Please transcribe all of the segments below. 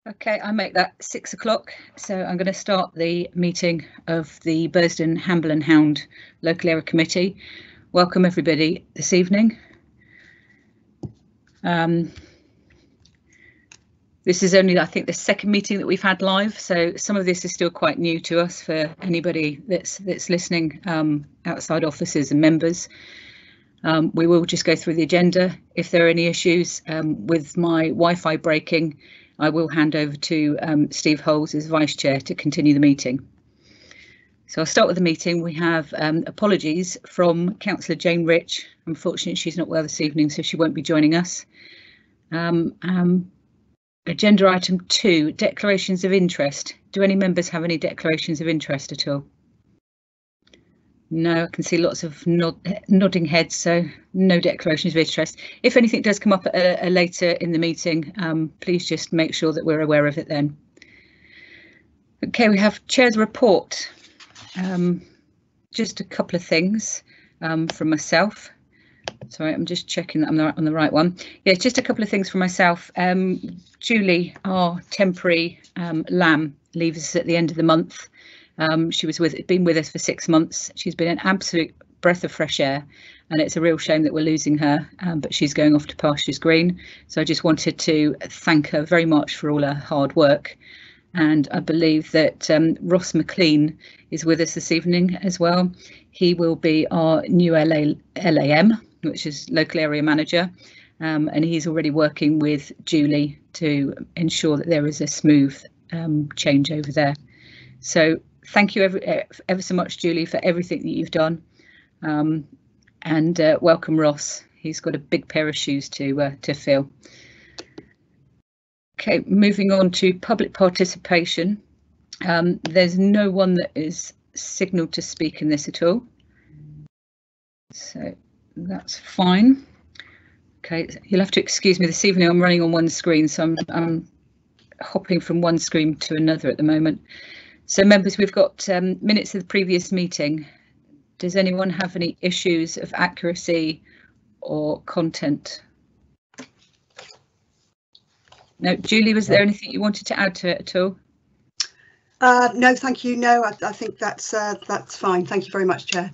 Okay, I make that 6 o'clock, so I'm going to start the meeting of the Bursledon, Hamble and Hound Local Area Committee. Welcome everybody this evening. This is only, I think, the second meeting that we've had live, so some of this is still quite new to us for anybody that's listening outside officers and members. We will just go through the agenda. If there are any issues with my Wi-Fi breaking, I will hand over to Steve Holes as Vice Chair to continue the meeting. So I'll start with the meeting. We have apologies from Councillor Jane Rich. Unfortunately, she's not well this evening, so she won't be joining us. Agenda item 2, declarations of interest. Do any members have any declarations of interest at all? No, I can see lots of nodding heads, so no declarations of interest. If anything does come up later in the meeting, please just make sure that we're aware of it then. Okay, we have Chair's report. Just a couple of things from myself. Sorry, I'm just checking that I'm on the right one. Yeah, just a couple of things from myself. Julie, our temporary lamb, leaves us at the end of the month. She was been with us for 6 months. She's been an absolute breath of fresh air, and it's a real shame that we're losing her, but she's going off to pastures green. So I just wanted to thank her very much for all her hard work. And I believe that Ross McLean is with us this evening as well. He will be our new LAM, which is local area manager, and he's already working with Julie to ensure that there is a smooth change over there. So thank you ever so much, Julie, for everything that you've done, and welcome Ross. He's got a big pair of shoes to fill. Okay, moving on to public participation. There's no one that is signalled to speak in this at all, so that's fine. Okay, you'll have to excuse me this evening. I'm running on one screen, so I'm hopping from one screen to another at the moment. So members, we've got minutes of the previous meeting. Does anyone have any issues of accuracy or content? No, Julie, was there anything you wanted to add to it at all? No, thank you. No, I think that's fine. Thank you very much, Chair.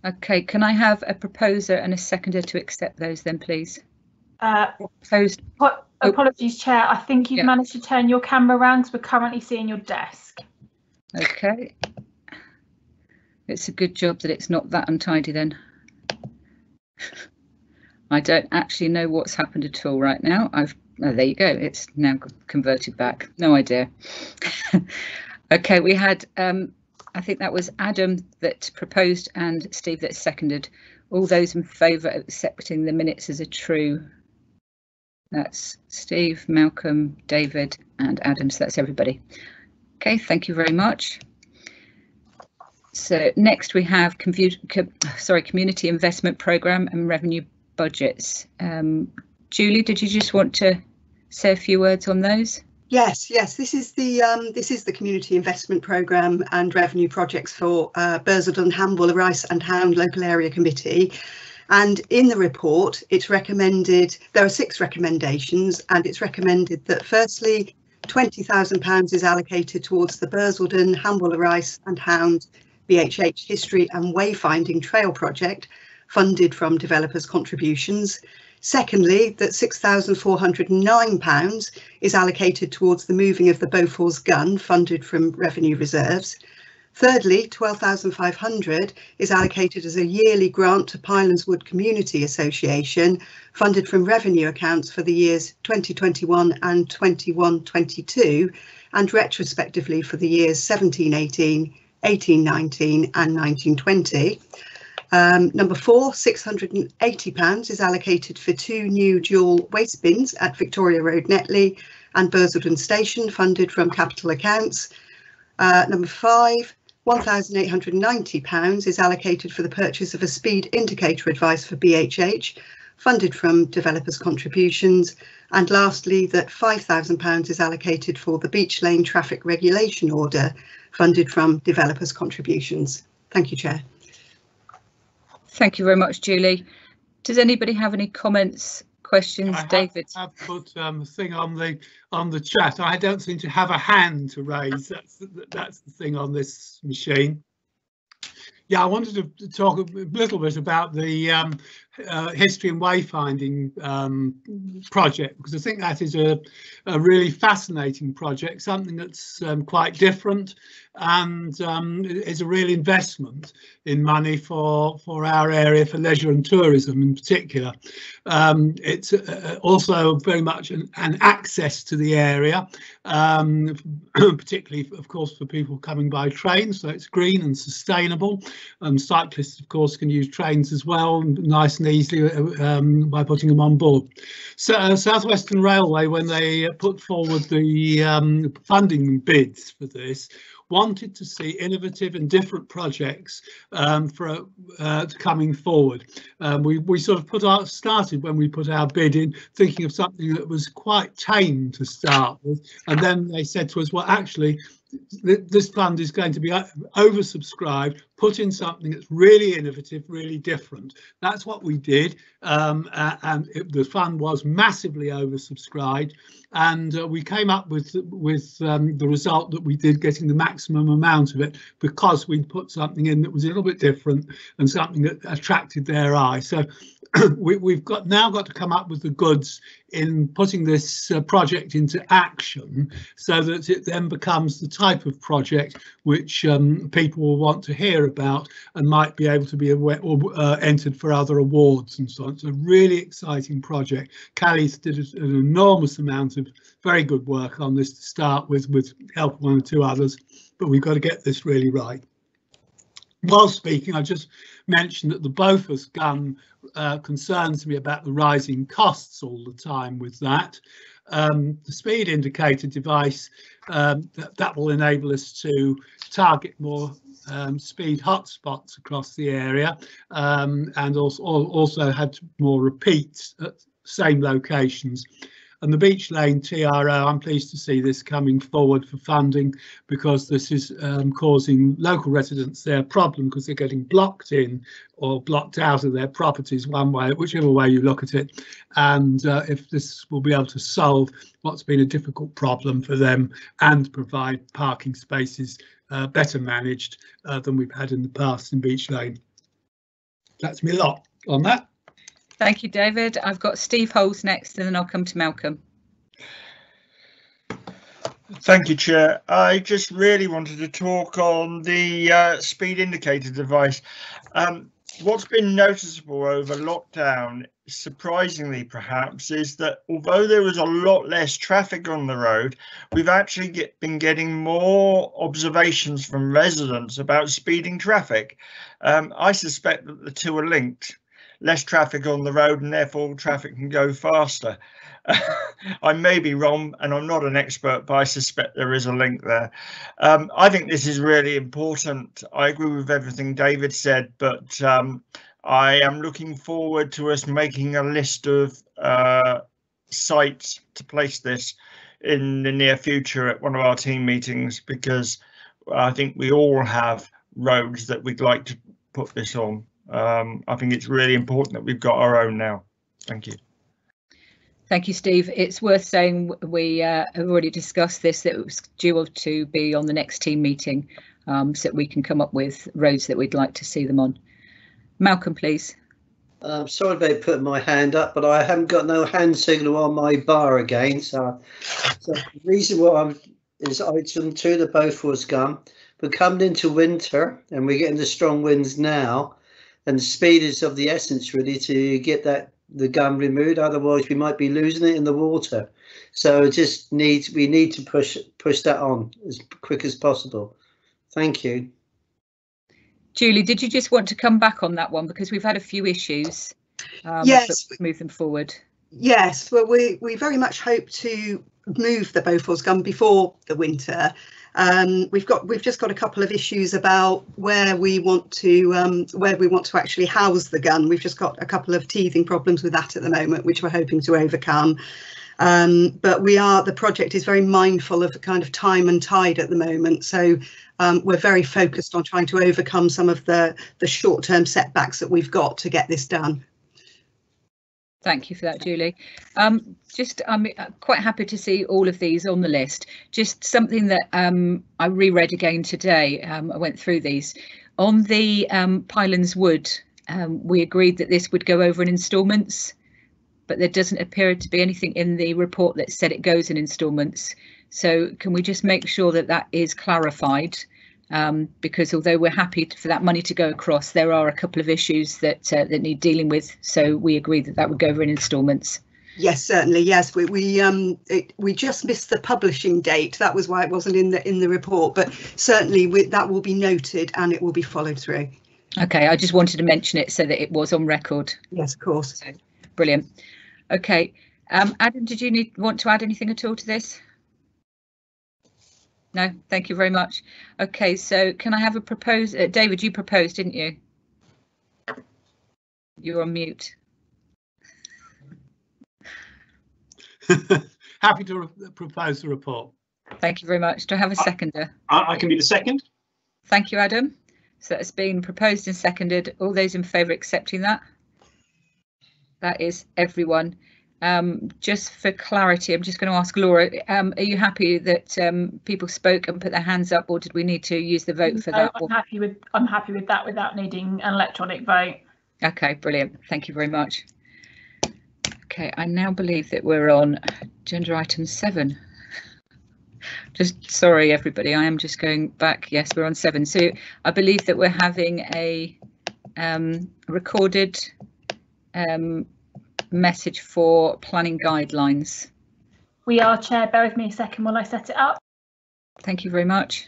Okay, can I have a proposer and a seconder to accept those then, please? Proposed. Apologies, Chair. I think you've managed to turn your camera around because we're currently seeing your desk. Okay. It's a good job that it's not that untidy then. I don't actually know what's happened at all right now. Oh, there you go. It's now converted back. No idea. Okay, we had I think that was Adam that proposed and Steve that seconded. All those in favour of accepting the minutes as a true. That's Steve, Malcolm, David and Adam, so that's everybody. Okay, thank you very much. So next we have community investment programme and revenue budgets. Julie, did you just want to say a few words on those? Yes. This is the community investment programme and revenue projects for Bursledon, Hamble-le-Rice and Hound Local Area Committee. And in the report, it's recommended, there are 6 recommendations, and it's recommended that firstly, £20,000 is allocated towards the Bursledon, Hamble-le-Rice and Hound BHH History and Wayfinding Trail project, funded from developers' contributions. Secondly, that £6,409 is allocated towards the moving of the Beaufort's gun, funded from revenue reserves. Thirdly, £12,500 is allocated as a yearly grant to Pylands Wood Community Association, funded from revenue accounts for the years 2021 and 21-22, and retrospectively for the years 17-18, 18-19 and 19-20. Number 4, £680 is allocated for 2 new dual waste bins at Victoria Road, Netley and Bursledon Station, funded from capital accounts. Number 5, £1,890 is allocated for the purchase of a speed indicator advice for BHH, funded from developers' contributions. And lastly, that £5,000 is allocated for the Beach Lane traffic regulation order, funded from developers' contributions. Thank you, Chair. Thank you very much, Julie. Does anybody have any comments, questions, David? I have put a thing on the chat. I don't seem to have a hand to raise. That's the thing on this machine. Yeah, I wanted to talk a little bit about the history and wayfinding project, because I think that is a really fascinating project, something that's quite different, and is a real investment in money for our area, for leisure and tourism in particular. It's also very much an access to the area, particularly of course for people coming by train, so it's green and sustainable. Cyclists of course can use trains as well, nice and easily by putting them on board. So South Western Railway, when they put forward the funding bids for this, wanted to see innovative and different projects for coming forward. We sort of started when we put our bid in thinking of something that was quite tame to start with, and then they said to us, well, actually this fund is going to be oversubscribed, put in something that's really innovative, really different. That's what we did, and the fund was massively oversubscribed, and we came up with the result that we did, getting the maximum amount of it, because we put something in that was a little bit different and something that attracted their eye. So we've now got to come up with the goods in putting this project into action, so that it then becomes the type of project which people will want to hear about and might be able to be entered for other awards and so on. It's a really exciting project. Callie's did an enormous amount of very good work on this to start with help of one or two others, but we've got to get this really right. While speaking, I just mentioned that the Bofors gun concerns me about the rising costs all the time with that. The speed indicator device, that will enable us to target more speed hotspots across the area, and also had more repeats at same locations. And the Beach Lane TRO, I'm pleased to see this coming forward for funding, because this is causing local residents their problem, because they're getting blocked in or blocked out of their properties one way, whichever way you look at it. And if this will be able to solve what's been a difficult problem for them and provide parking spaces better managed than we've had in the past in Beach Lane. That's me lot on that. Thank you, David. I've got Steve Holes next, and then I'll come to Malcolm. Thank you, Chair. I just really wanted to talk on the speed indicator device. What's been noticeable over lockdown, surprisingly perhaps, is that although there was a lot less traffic on the road, we've actually been getting more observations from residents about speeding traffic. I suspect that the two are linked. Less traffic on the road and therefore traffic can go faster. I may be wrong and I'm not an expert, but I suspect there is a link there. I think this is really important. I agree with everything David said, but I am looking forward to us making a list of sites to place this in the near future at one of our team meetings, because I think we all have roads that we'd like to put this on. I think it's really important that we've got our own now. Thank you. Thank you, Steve. It's worth saying we have already discussed this, that it was due to be on the next team meeting, so that we can come up with roads that we'd like to see them on. Malcolm, please. Sorry about putting my hand up, but I haven't got no hand signal on my bar again. So the reason why is item 2, the Bofors gun. We're coming into winter and we're getting the strong winds now. And the speed is of the essence, really, to get the gun removed. Otherwise, we might be losing it in the water. So we need to push that on as quick as possible. Thank you. Julie, did you just want to come back on that one, because we've had a few issues? Yes, move them forward. Yes, well, we very much hope to move the Bofors gun before the winter. We've just got a couple of issues about where we want to actually house the gun. We've just got a couple of teething problems with that at the moment, which we're hoping to overcome. But the project is very mindful of the kind of time and tide at the moment, so we're very focused on trying to overcome some of the short-term setbacks that we've got to get this done. Thank you for that, Julie. I'm quite happy to see all of these on the list. Just something that I reread again today. I went through these. On the Pylands Wood, we agreed that this would go over in instalments, but there doesn't appear to be anything in the report that said it goes in instalments. So can we just make sure that that is clarified? Because although we're happy for that money to go across, there are a couple of issues that need dealing with. So we agreed that that would go over in instalments. Yes, certainly. Yes, we just missed the publishing date. That was why it wasn't in the report. But certainly that will be noted and it will be followed through. OK, I just wanted to mention it so that it was on record. Yes, of course. So, brilliant. OK, Adam, did you want to add anything at all to this? No, thank you very much. OK, so can I have a propose? David, you proposed, didn't you? You're on mute. Happy to propose the report. Thank you very much. Do I have a seconder? I can be the second. Thank you, Adam. So it's been proposed and seconded. All those in favour accepting that? That is everyone. Just for clarity, I'm just going to ask Laura, are you happy that people spoke and put their hands up, or did we need to use the vote for that? I'm happy with that without needing an electronic vote. OK, brilliant. Thank you very much. OK, I now believe that we're on agenda item 7. Just sorry, everybody, I am just going back. Yes, we're on 7. So I believe that we're having a recorded message for planning guidelines. We are, Chair. Bear with me a second while I set it up. Thank you very much.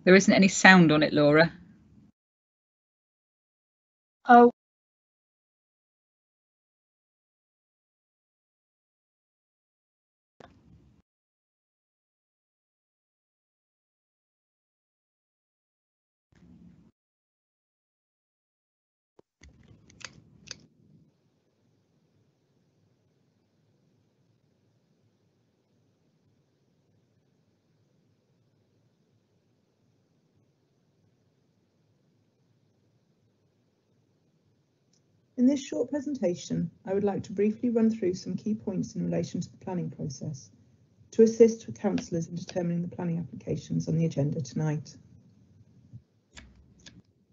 There isn't any sound on it, Laura. Oh. In this short presentation, I would like to briefly run through some key points in relation to the planning process to assist with councillors in determining the planning applications on the agenda tonight.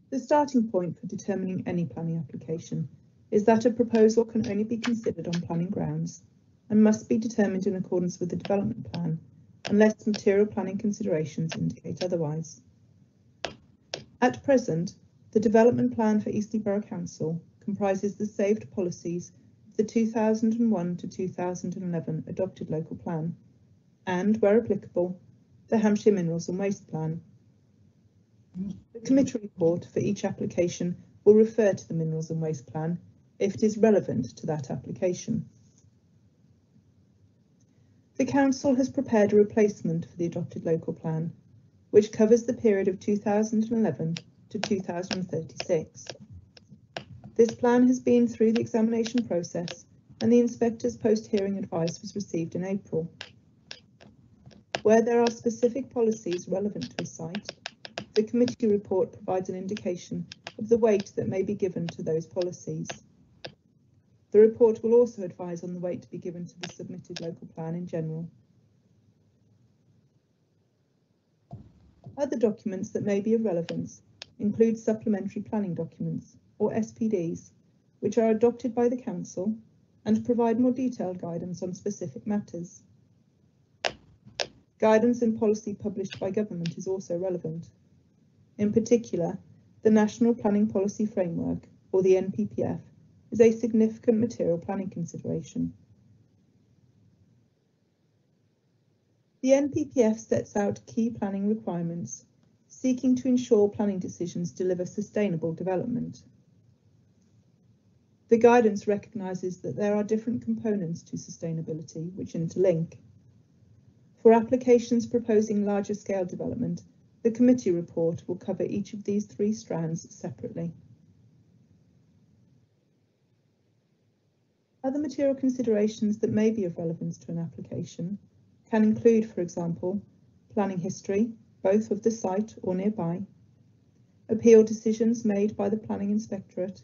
The starting point for determining any planning application is that a proposal can only be considered on planning grounds and must be determined in accordance with the development plan unless material planning considerations indicate otherwise. At present, the development plan for Eastleigh Borough Council comprises the saved policies of the 2001 to 2011 adopted local plan and, where applicable, the Hampshire Minerals and Waste Plan. The committee report for each application will refer to the Minerals and Waste Plan if it is relevant to that application. The Council has prepared a replacement for the adopted local plan, which covers the period of 2011 to 2036. This plan has been through the examination process and the inspector's post-hearing advice was received in April. Where there are specific policies relevant to a site, the committee report provides an indication of the weight that may be given to those policies. The report will also advise on the weight to be given to the submitted local plan in general. Other documents that may be of relevance include supplementary planning documents, or SPDs, which are adopted by the Council and provide more detailed guidance on specific matters. guidance and policy published by government is also relevant. In particular, the National Planning Policy Framework, or the NPPF, is a significant material planning consideration. The NPPF sets out key planning requirements, seeking to ensure planning decisions deliver sustainable development. The guidance recognises that there are different components to sustainability which interlink. For applications proposing larger scale development, the committee report will cover each of these three strands separately. Other material considerations that may be of relevance to an application can include, for example, planning history, both of the site or nearby, appeal decisions made by the Planning Inspectorate,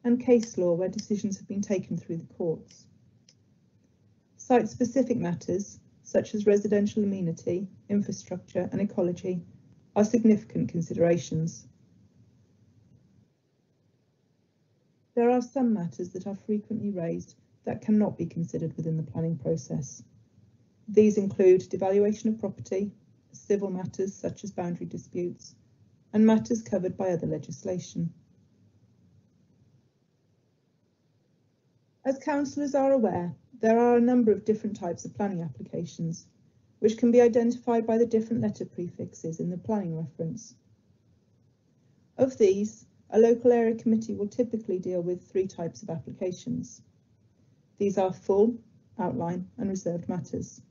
and case law where decisions have been taken through the courts. Site-specific matters, such as residential amenity, infrastructure and ecology, are significant considerations. There are some matters that are frequently raised that cannot be considered within the planning process. These include devaluation of property, civil matters such as boundary disputes, and matters covered by other legislation. As councillors are aware, there are a number of different types of planning applications, which can be identified by the different letter prefixes in the planning reference. Of these, a local area committee will typically deal with three types of applications. These are full, outline, and reserved matters.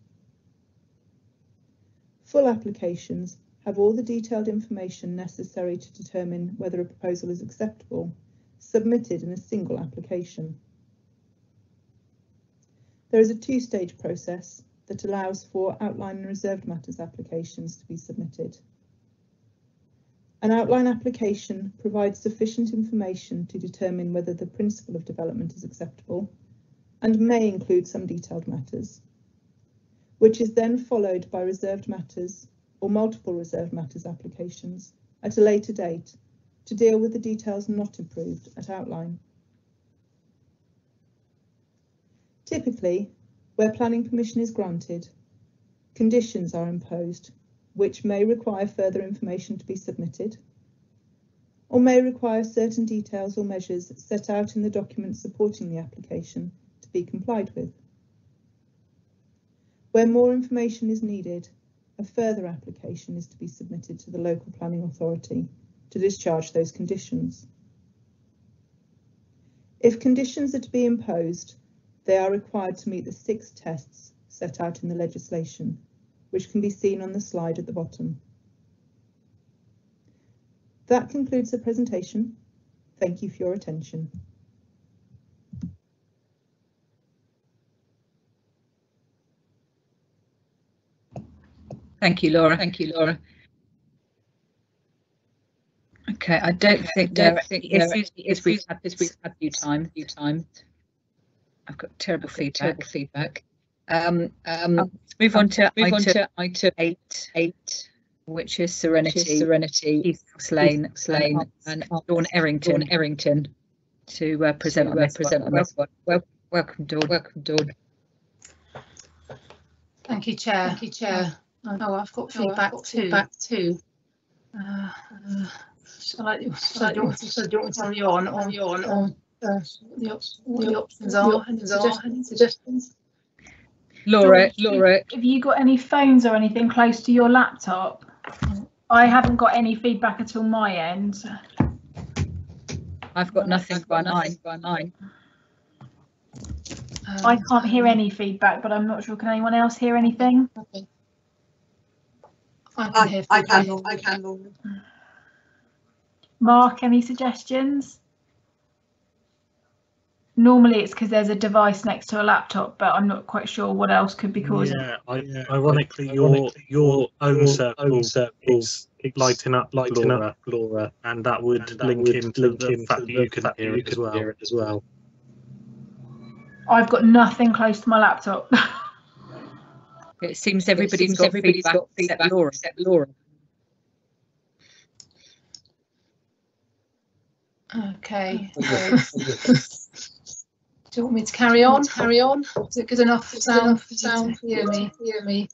Full applications have all the detailed information necessary to determine whether a proposal is acceptable, submitted in a single application. There is a two-stage process that allows for outline and reserved matters applications to be submitted. An outline application provides sufficient information to determine whether the principle of development is acceptable and may include some detailed matters, which is then followed by reserved matters or multiple reserved matters applications at a later date to deal with the details not approved at outline. Typically, where planning permission is granted, conditions are imposed which may require further information to be submitted, or may require certain details or measures set out in the documents supporting the application to be complied with. Where more information is needed, a further application is to be submitted to the local planning authority to discharge those conditions. If conditions are to be imposed, they are required to meet the 6 tests set out in the legislation, which can be seen on the slide at the bottom. That concludes the presentation. Thank you for your attention. Thank you, Laura. Thank you, Laura. Okay, I don't think there are any issues. We've had a few times. I've got terrible feedback. Move on to item 8, which is Serenity, Heath House Lane, and Dawn Errington to present on this one. Welcome, Dawn. Thank you, Chair. Oh, I've got feedback too. Shall I do you carry on or the options are any suggestions? Laura, have you got any phones or anything close to your laptop? I haven't got any feedback at all my end. I've got nothing by mine. I can't hear any feedback, but I'm not sure. Can anyone else hear anything? Okay. I can hear feedback. I can. Mark, any suggestions? Normally it's because there's a device next to a laptop, but I'm not quite sure what else could be causing. Ironically, your own circle is lighting up, Laura, and that would link into the fact that you can hear it as well. I've got nothing close to my laptop. It seems everybody's got feedback except Laura. Okay. Do you want me to carry on? Is it good enough sound for you to hear me?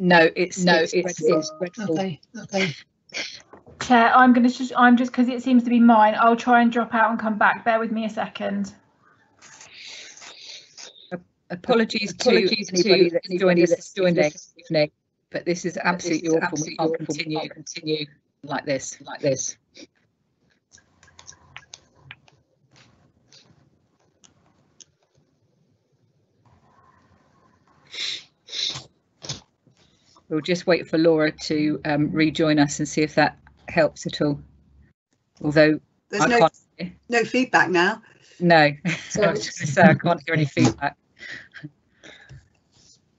No, it's dreadful. Okay. Chair, I'm just because it seems to be mine. I'll try and drop out and come back. Bear with me a second. Apologies to anybody that's joined us this evening, but this is absolutely awful. We can't continue like this. We'll just wait for Laura to rejoin us and see if that helps at all. Although there's no feedback now. No, so I was just going to say I can't hear any feedback.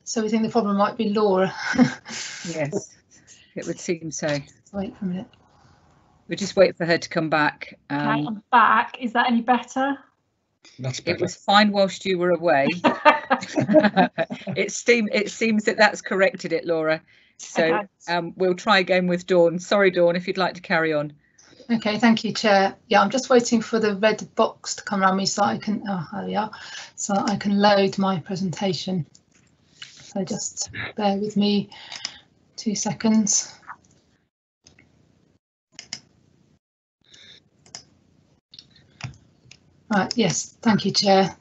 So we think the problem might be Laura. Yes, it would seem so. Wait for a minute. We'll just wait for her to come back. Okay, I'm back. Is that any better? That's better. It was fine whilst you were away. It seems that that's corrected it, Laura. So we'll try again with Dawn. Sorry, Dawn, if you'd like to carry on. Okay, thank you, Chair. Yeah, I'm just waiting for the red box to come around me so I can. Oh, there we are. So I can load my presentation. So just bear with me 2 seconds. Right, yes, thank you, Chair.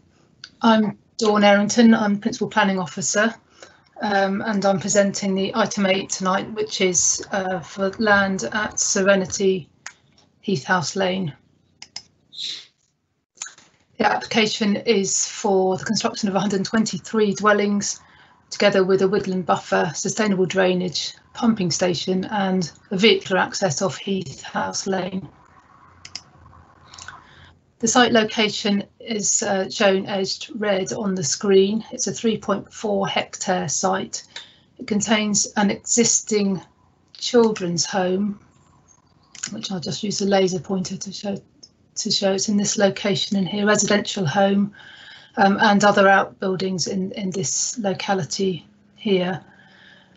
I'm Dawn Errington, I'm Principal Planning Officer, and I'm presenting the item 8 tonight, which is for land at Serenity, Heath House Lane. The application is for the construction of 123 dwellings, together with a woodland buffer, sustainable drainage, pumping station and a vehicular access off Heath House Lane. The site location is shown edged red on the screen. It's a 3.4 hectare site. It contains an existing children's home, which I'll just use the laser pointer to show it's in this location in here, residential home, and other outbuildings in this locality here.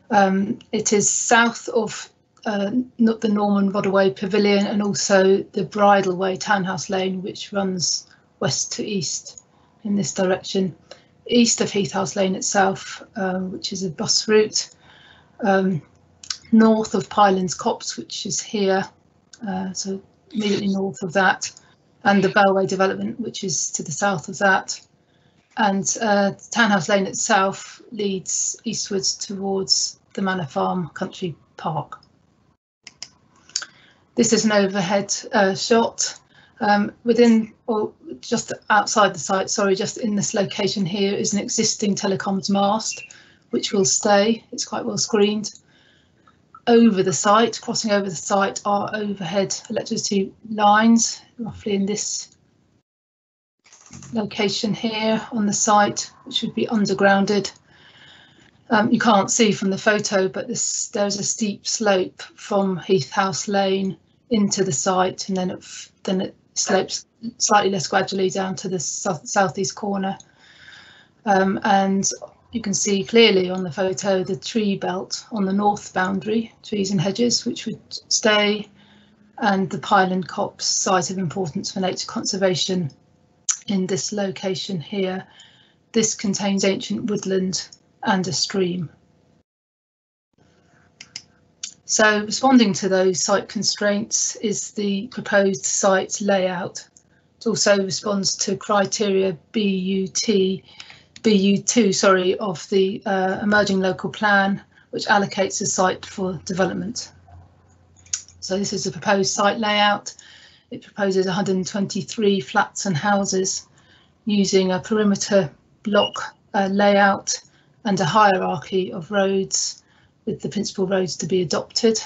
It is south of the Norman Rodaway Pavilion and also the Bridleway Townhouse Lane, which runs west to east in this direction, east of Heath House Lane itself, which is a bus route, north of Pylands Copse, which is here, so immediately north of that, and the Bellway development, which is to the south of that. And Townhouse Lane itself leads eastwards towards the Manor Farm Country Park. This is an overhead shot within, or just outside the site, sorry, just in this location here is an existing telecoms mast, which will stay. It's quite well screened. Over the site, crossing over the site, are overhead electricity lines, roughly in this location here on the site, which would be undergrounded. You can't see from the photo, but there's a steep slope from Heath House Lane into the site, and then it slopes slightly less gradually down to the southeast corner. And you can see clearly on the photo the tree belt on the north boundary, trees and hedges, which would stay, and the Pyland Copse, site of importance for nature conservation in this location here. This contains ancient woodland and a stream. So responding to those site constraints is the proposed site layout. It also responds to criteria BU2 of the emerging local plan, which allocates a site for development. So this is the proposed site layout. It proposes 123 flats and houses using a perimeter block layout and a hierarchy of roads, with the principal roads to be adopted.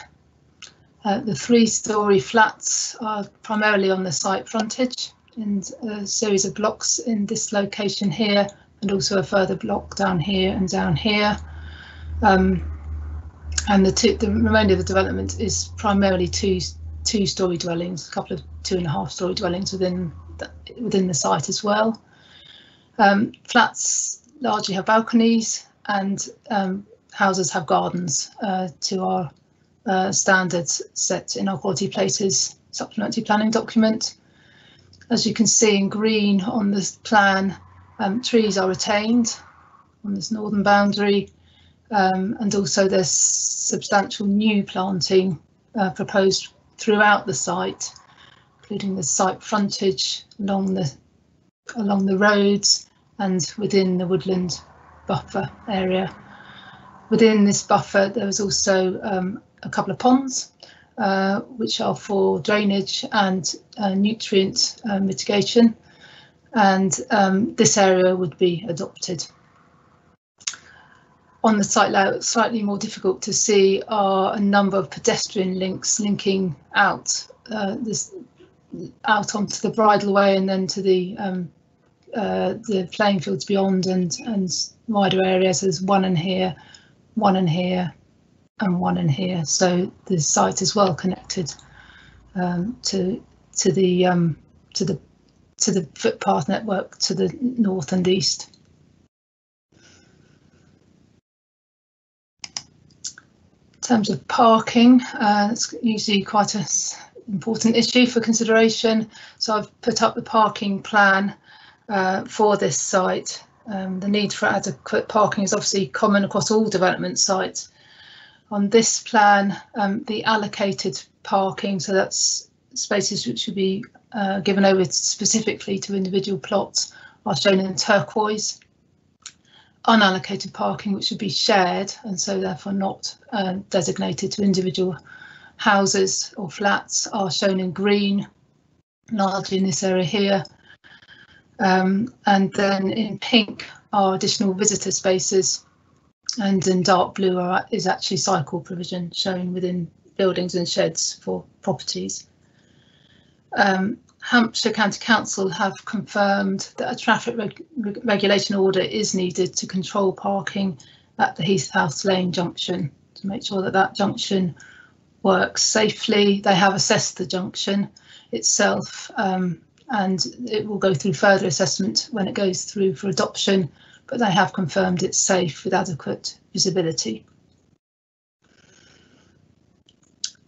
The 3-storey flats are primarily on the site frontage, and a series of blocks in this location here, and also a further block down here and down here. And the remainder of the development is primarily two-storey dwellings, a couple of 2.5-storey dwellings within the site as well. Flats largely have balconies, and houses have gardens to our standards set in our quality places supplementary planning document. As you can see in green on this plan, trees are retained on this northern boundary, and also there's substantial new planting proposed throughout the site, including the site frontage along the roads and within the woodland buffer area. Within this buffer, there was also a couple of ponds, which are for drainage and nutrient mitigation, and this area would be adopted. On the site layout, slightly more difficult to see are a number of pedestrian links linking out out onto the bridleway and then to the playing fields beyond and wider areas. There's one in here, one in here, and one in here. So the site is well connected to the footpath network to the north and east. In terms of parking, it's usually quite an important issue for consideration. So I've put up the parking plan for this site. The need for adequate parking is obviously common across all development sites. On this plan, the allocated parking, so that's spaces which should be given over specifically to individual plots, are shown in turquoise. Unallocated parking, which should be shared and so therefore not designated to individual houses or flats, are shown in green, largely in this area here. And then in pink are additional visitor spaces, and in dark blue is actually cycle provision shown within buildings and sheds for properties. Hampshire County Council have confirmed that a traffic regulation order is needed to control parking at the Heath House Lane junction to make sure that that junction works safely. They have assessed the junction itself, and it will go through further assessment when it goes through for adoption, but they have confirmed it's safe with adequate visibility.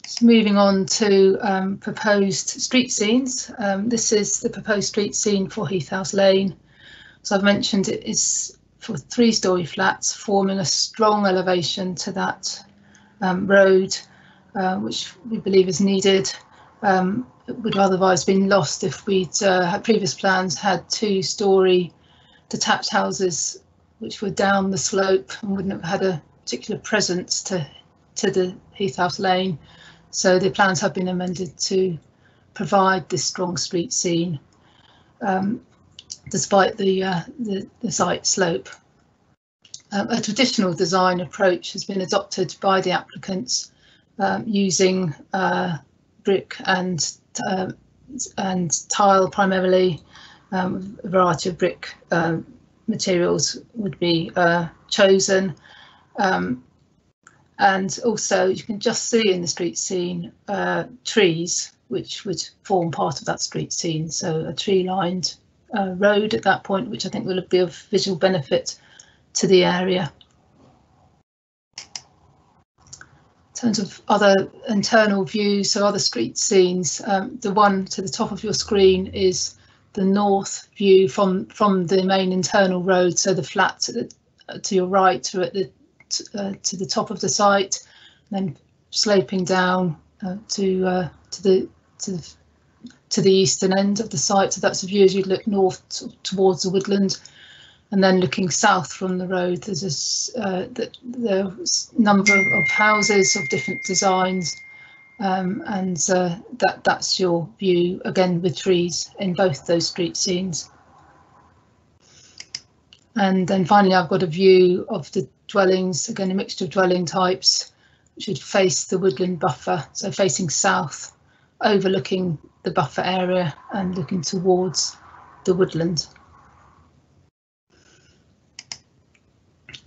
So moving on to proposed street scenes. This is the proposed street scene for Heath House Lane. So I've mentioned it is for 3-storey flats forming a strong elevation to that road, which we believe is needed. It would otherwise have been lost if we'd had previous plans had 2-storey detached houses which were down the slope and wouldn't have had a particular presence to the Heath House Lane. So the plans have been amended to provide this strong street scene, despite the site slope. A traditional design approach has been adopted by the applicants, using brick and tile primarily. A variety of brick materials would be chosen. And also you can just see in the street scene trees which would form part of that street scene. So a tree-lined road at that point, which I think will be of visual benefit to the area. In terms of other internal views, so other street scenes, the one to the top of your screen is the north view from the main internal road. So the flats to your right are at to the top of the site, and then sloping down to the eastern end of the site. So that's a view as you look north towards the woodland, and then looking south from the road, there's a number of houses of different designs, and that's your view again with trees in both those street scenes. And then finally, I've got a view of the dwellings, again a mixture of dwelling types, which would face the woodland buffer, so facing south, overlooking the buffer area and looking towards the woodland.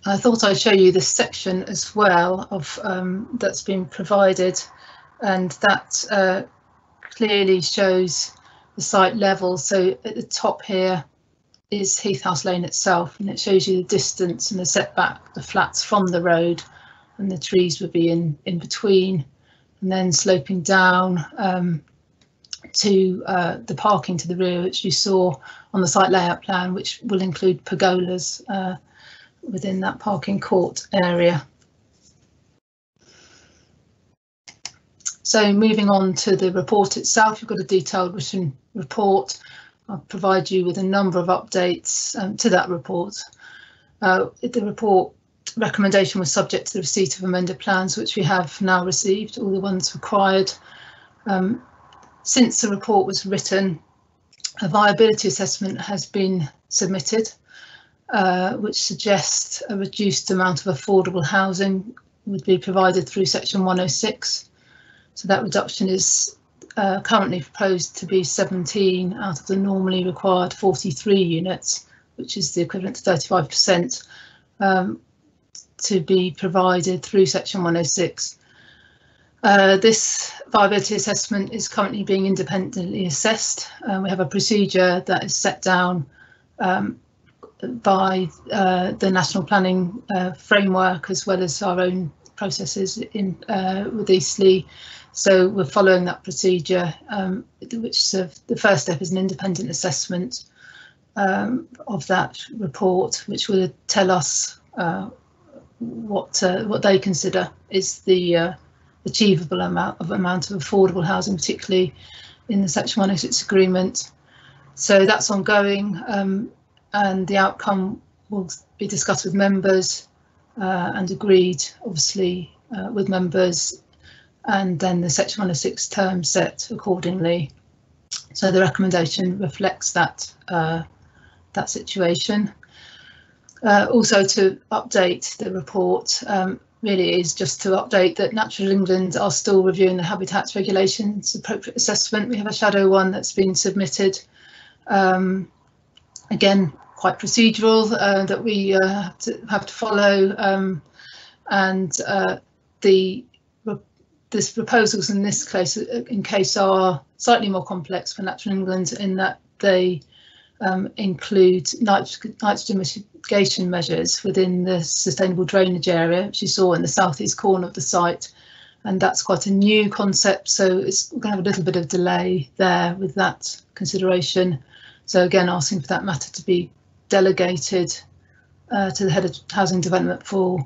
I thought I'd show you this section as well of that's been provided, and that clearly shows the site level. So at the top here is Heath House Lane itself, and it shows you the distance and the setback, the flats from the road, and the trees would be in between, and then sloping down to the parking to the rear, which you saw on the site layout plan, which will include pergolas within that parking court area. So moving on to the report itself, you've got a detailed written report. I'll provide you with a number of updates to that report. The report recommendation was subject to the receipt of amended plans, which we have now received, all the ones required. Since the report was written, a viability assessment has been submitted, which suggests a reduced amount of affordable housing would be provided through section 106. So that reduction is currently proposed to be 17 out of the normally required 43 units, which is the equivalent to 35%, to be provided through section 106. This viability assessment is currently being independently assessed. We have a procedure that is set down by the national planning framework, as well as our own processes in with Eastleigh. So we're following that procedure, which the first step is an independent assessment of that report, which will tell us what they consider is the achievable amount of affordable housing, particularly in the Section 106 agreement. So that's ongoing, and the outcome will be discussed with members and agreed, obviously, with members, and then the Section 106 term set accordingly. So the recommendation reflects that that situation. Also, to update the report, really is just to update that Natural England are still reviewing the habitats regulations appropriate assessment. We have a shadow one that's been submitted. Again, quite procedural, that we have to follow, and the proposals in this case are slightly more complex for Natural England, in that they include nitrogen mitigation measures within the sustainable drainage area, which you saw in the southeast corner of the site, and that's quite a new concept, so it's going to have a little bit of delay there with that consideration. So again, asking for that matter to be delegated to the head of housing development for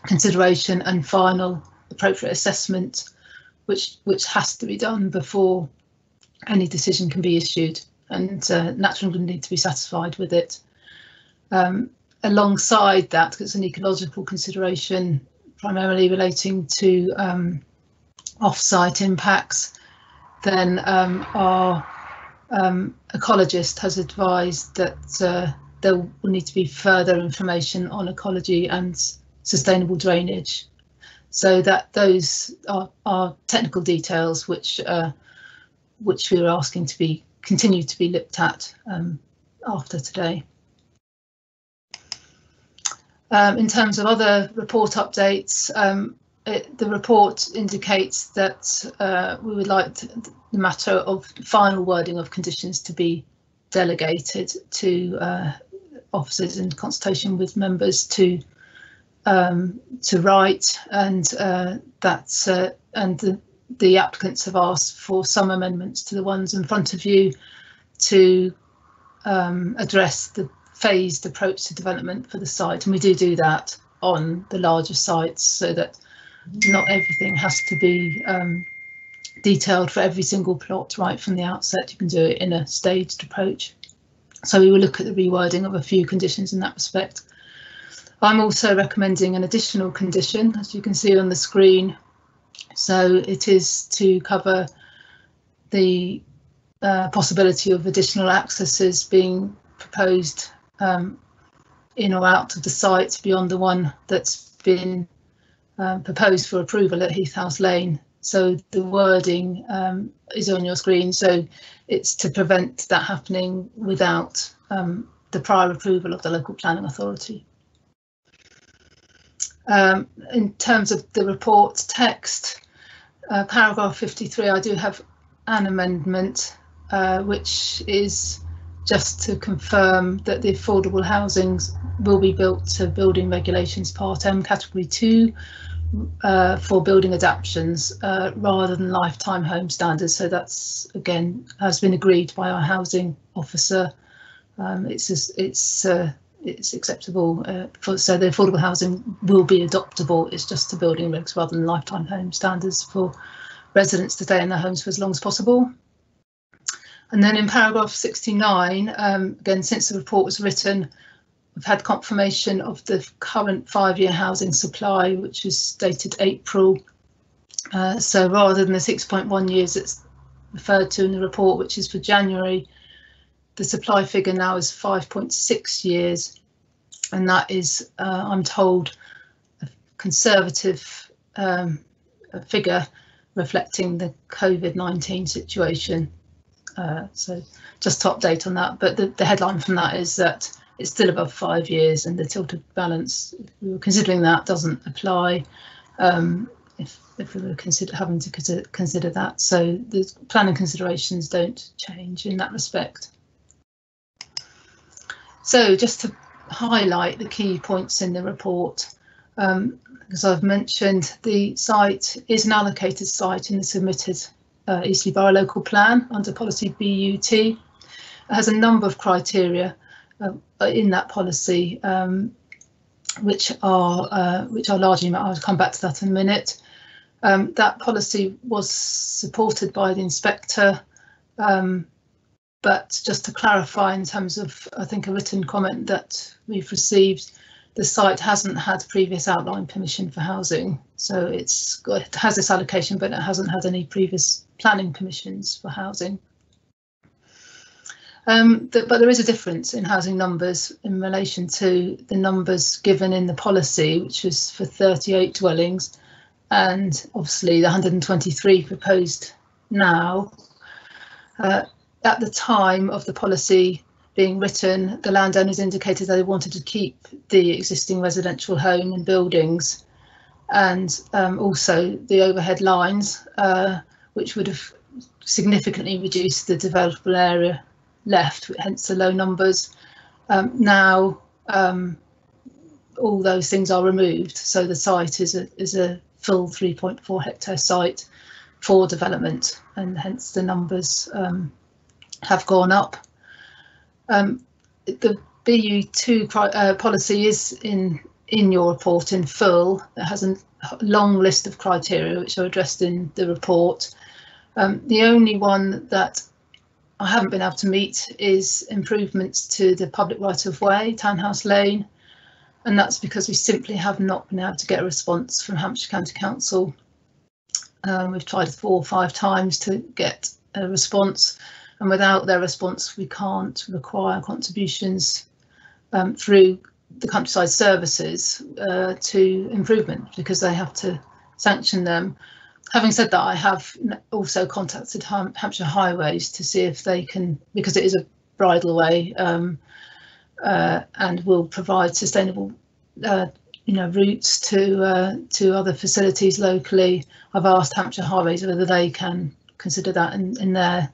consideration and final appropriate assessment, which has to be done before any decision can be issued, and Natural England need to be satisfied with it. Alongside that, it's an ecological consideration primarily relating to off-site impacts. Then our ecologist has advised that there will need to be further information on ecology and sustainable drainage. So that those are technical details which we are asking to be continue to be looked at after today. In terms of other report updates, the report indicates that we would like the matter of final wording of conditions to be delegated to officers in consultation with members to write, and the applicants have asked for some amendments to the ones in front of you to address the phased approach to development for the site, and we do that on the larger sites, so that not everything has to be detailed for every single plot right from the outset. You can do it in a staged approach. So we will look at the rewording of a few conditions in that respect. I'm also recommending an additional condition, as you can see on the screen. So it is to cover the possibility of additional accesses being proposed in or out of the site beyond the one that's been proposed for approval at Heath House Lane. So the wording is on your screen. So it's to prevent that happening without the prior approval of the local planning authority. In terms of the report text, paragraph 53, I do have an amendment, which is just to confirm that the affordable housings will be built to building regulations part M category 2 for building adaptations rather than lifetime home standards. So that's, again, has been agreed by our housing officer. It's it's acceptable. So the affordable housing will be adoptable. It's just the building regs rather than lifetime home standards for residents to stay in their homes for as long as possible. And then in paragraph 69, again, since the report was written, we've had confirmation of the current 5-year housing supply, which is dated April. So rather than the 6.1 years that's referred to in the report, which is for January, the supply figure now is 5.6 years. And that is, I'm told, a conservative figure reflecting the COVID-19 situation. So just to update on that, but the headline from that is that it's still above 5 years, and the tilted balance, if we were considering that, doesn't apply if we were having to consider that. So the planning considerations don't change in that respect. So just to highlight the key points in the report, as I've mentioned, the site is an allocated site in the submitted Eastleigh Borough Local Plan under policy BUT. It has a number of criteria in that policy, which are largely met. I'll come back to that in a minute. That policy was supported by the inspector, but just to clarify, in terms of, I think, a written comment that we've received, the site hasn't had previous outline permission for housing, so it has this allocation, but it hasn't had any previous planning permissions for housing. But there is a difference in housing numbers in relation to the numbers given in the policy, which was for 38 dwellings, and obviously the 123 proposed now. At the time of the policy being written, the landowners indicated they wanted to keep the existing residential home and buildings, and also the overhead lines, which would have significantly reduced the developable area left, hence the low numbers. Now all those things are removed, so the site is a full 3.4 hectare site for development, and hence the numbers have gone up. The BU2 policy is in your report in full. It has a long list of criteria which are addressed in the report. The only one that I haven't been able to meet is improvements to the public right-of-way, Heath House Lane, and that's because we simply have not been able to get a response from Hampshire County Council. We've tried 4 or 5 times to get a response, and without their response we can't require contributions through the countryside services to improvement, because they have to sanction them. Having said that, I have also contacted Hampshire Highways to see if they can, because it is a bridleway, and will provide sustainable routes to other facilities locally. I've asked Hampshire Highways whether they can consider that in their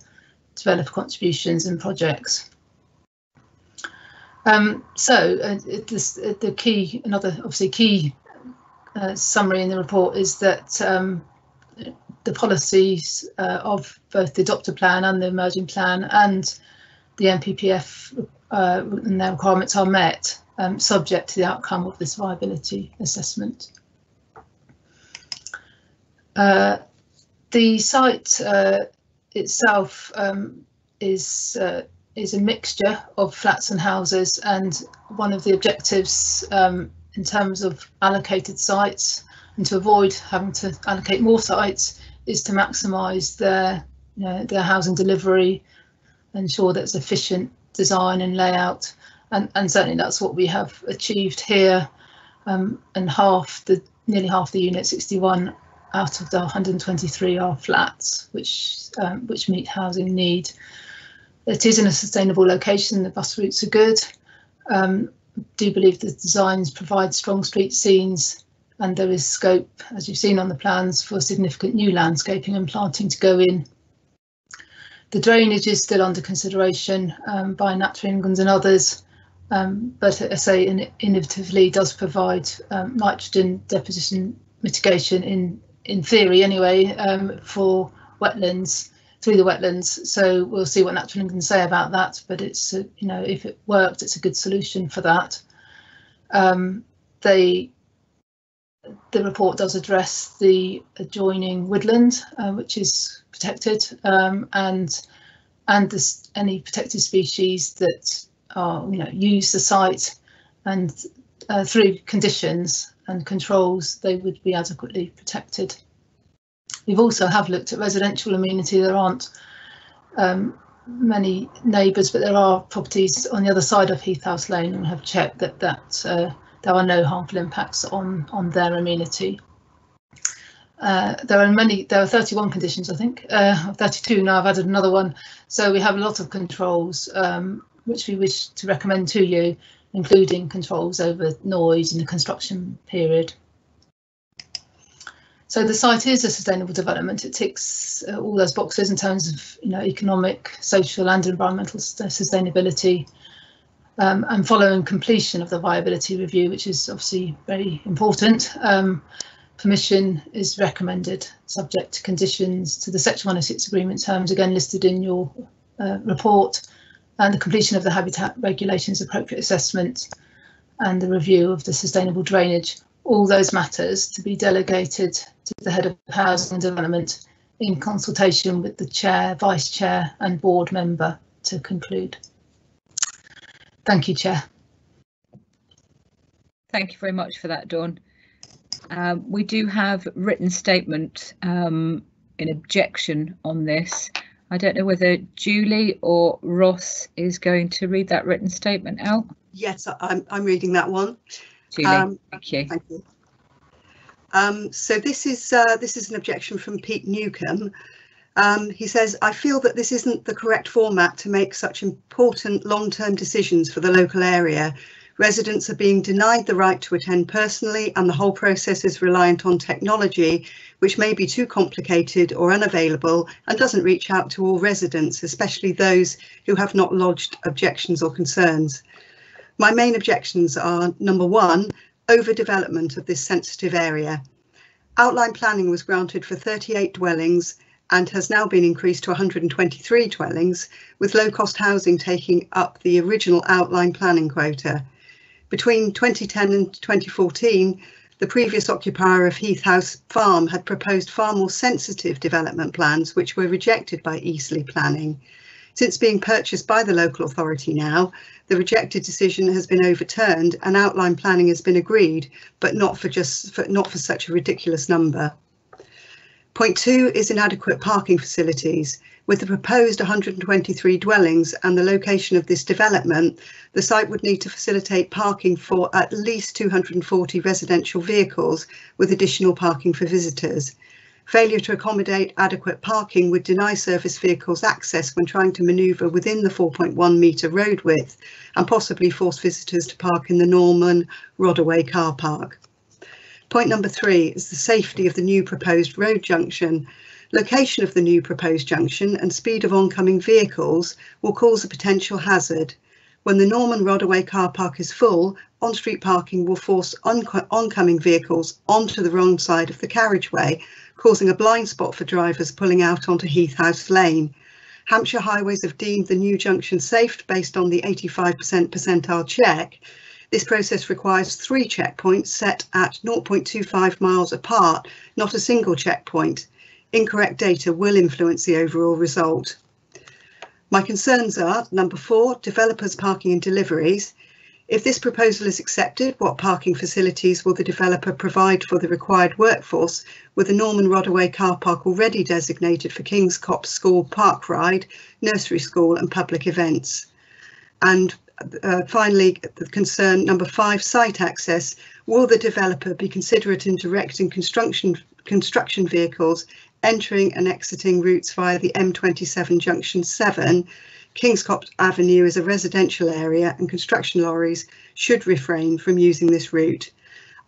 developer contributions and projects. The key, another obviously key summary in the report is that the policies of both the adopted plan and the emerging plan and the NPPF and their requirements are met, subject to the outcome of this viability assessment. The site itself is a mixture of flats and houses, and one of the objectives in terms of allocated sites, and to avoid having to allocate more sites, is to maximise their housing delivery, ensure that it's efficient design and layout, and certainly that's what we have achieved here. And nearly half the units, 61 out of the 123, are flats, which meet housing need. It is in a sustainable location. The bus routes are good. Do believe the designs provide strong street scenes, and there is scope, as you've seen on the plans, for significant new landscaping and planting to go in. The drainage is still under consideration by Natural England and others, but I say innovatively does provide nitrogen deposition mitigation in theory anyway, for wetlands through the wetlands. So we'll see what Natural England can say about that. But it's if it worked, it's a good solution for that. The report does address the adjoining woodland, which is protected, and any protected species that are use the site, and through conditions and controls they would be adequately protected. We've also looked at residential amenity. There aren't many neighbours, but there are properties on the other side of Heath House Lane, and we have checked that there are no harmful impacts on their amenity. There are 31 conditions, I think, 32 now. I've added another one, so we have a lot of controls which we wish to recommend to you, including controls over noise in the construction period. So the site is a sustainable development. It ticks all those boxes in terms of economic, social and environmental sustainability. And following completion of the viability review, which is obviously very important, permission is recommended, subject to conditions to the Section 106 agreement terms, again listed in your report, and the completion of the habitat regulations appropriate assessment and the review of the sustainable drainage. All those matters to be delegated to the Head of Housing and Development in consultation with the Chair, Vice Chair and Board Member to conclude. Thank you, Chair. Thank you very much for that, Dawn. We do have written statement in objection on this. I don't know whether Julie or Ross is going to read that written statement out. Yes, I'm reading that one. Julie, thank you. Thank you. So this is an objection from Pete Newcomb. He says, I feel that this isn't the correct format to make such important long-term decisions for the local area. Residents are being denied the right to attend personally, and the whole process is reliant on technology, which may be too complicated or unavailable and doesn't reach out to all residents, especially those who have not lodged objections or concerns. My main objections are, number one, overdevelopment of this sensitive area. Outline planning was granted for 38 dwellings and has now been increased to 123 dwellings, with low-cost housing taking up the original outline planning quota. Between 2010 and 2014, the previous occupier of Heath House Farm had proposed far more sensitive development plans, which were rejected by Eastleigh Planning. Since being purchased by the local authority now, the rejected decision has been overturned and outline planning has been agreed, but not for such a ridiculous number. Point two is inadequate parking facilities. With the proposed 123 dwellings and the location of this development, the site would need to facilitate parking for at least 240 residential vehicles, with additional parking for visitors. Failure to accommodate adequate parking would deny service vehicles access when trying to manoeuvre within the 4.1 metre road width and possibly force visitors to park in the Norman Rodaway car park. Point number three is the safety of the new proposed road junction. Location of the new proposed junction and speed of oncoming vehicles will cause a potential hazard. When the Norman Rodaway car park is full, on-street parking will force oncoming vehicles onto the wrong side of the carriageway, causing a blind spot for drivers pulling out onto Heath House Lane. Hampshire Highways have deemed the new junction safe based on the 85% percentile check. This process requires 3 checkpoints set at 0.25 miles apart, not a single checkpoint. Incorrect data will influence the overall result. My concerns are, number 4, developers parking and deliveries. If this proposal is accepted, what parking facilities will the developer provide for the required workforce, with the Norman Rodaway car park already designated for King's Copse School park ride, nursery school and public events? And finally, the concern number 5, site access. Will the developer be considerate in directing construction vehicles entering and exiting routes via the M27 Junction 7? King's Copse Avenue is a residential area and construction lorries should refrain from using this route.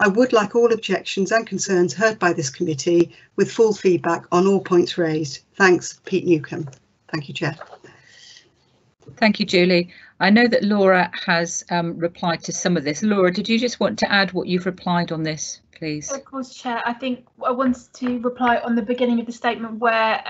I would like all objections and concerns heard by this committee with full feedback on all points raised. Thanks, Pete Newcomb. Thank you, Chair. Thank you, Julie. I know that Laura has replied to some of this. Laura, did you just want to add what you've replied on this, please. Of course, Chair. I think I wanted to reply on the beginning of the statement where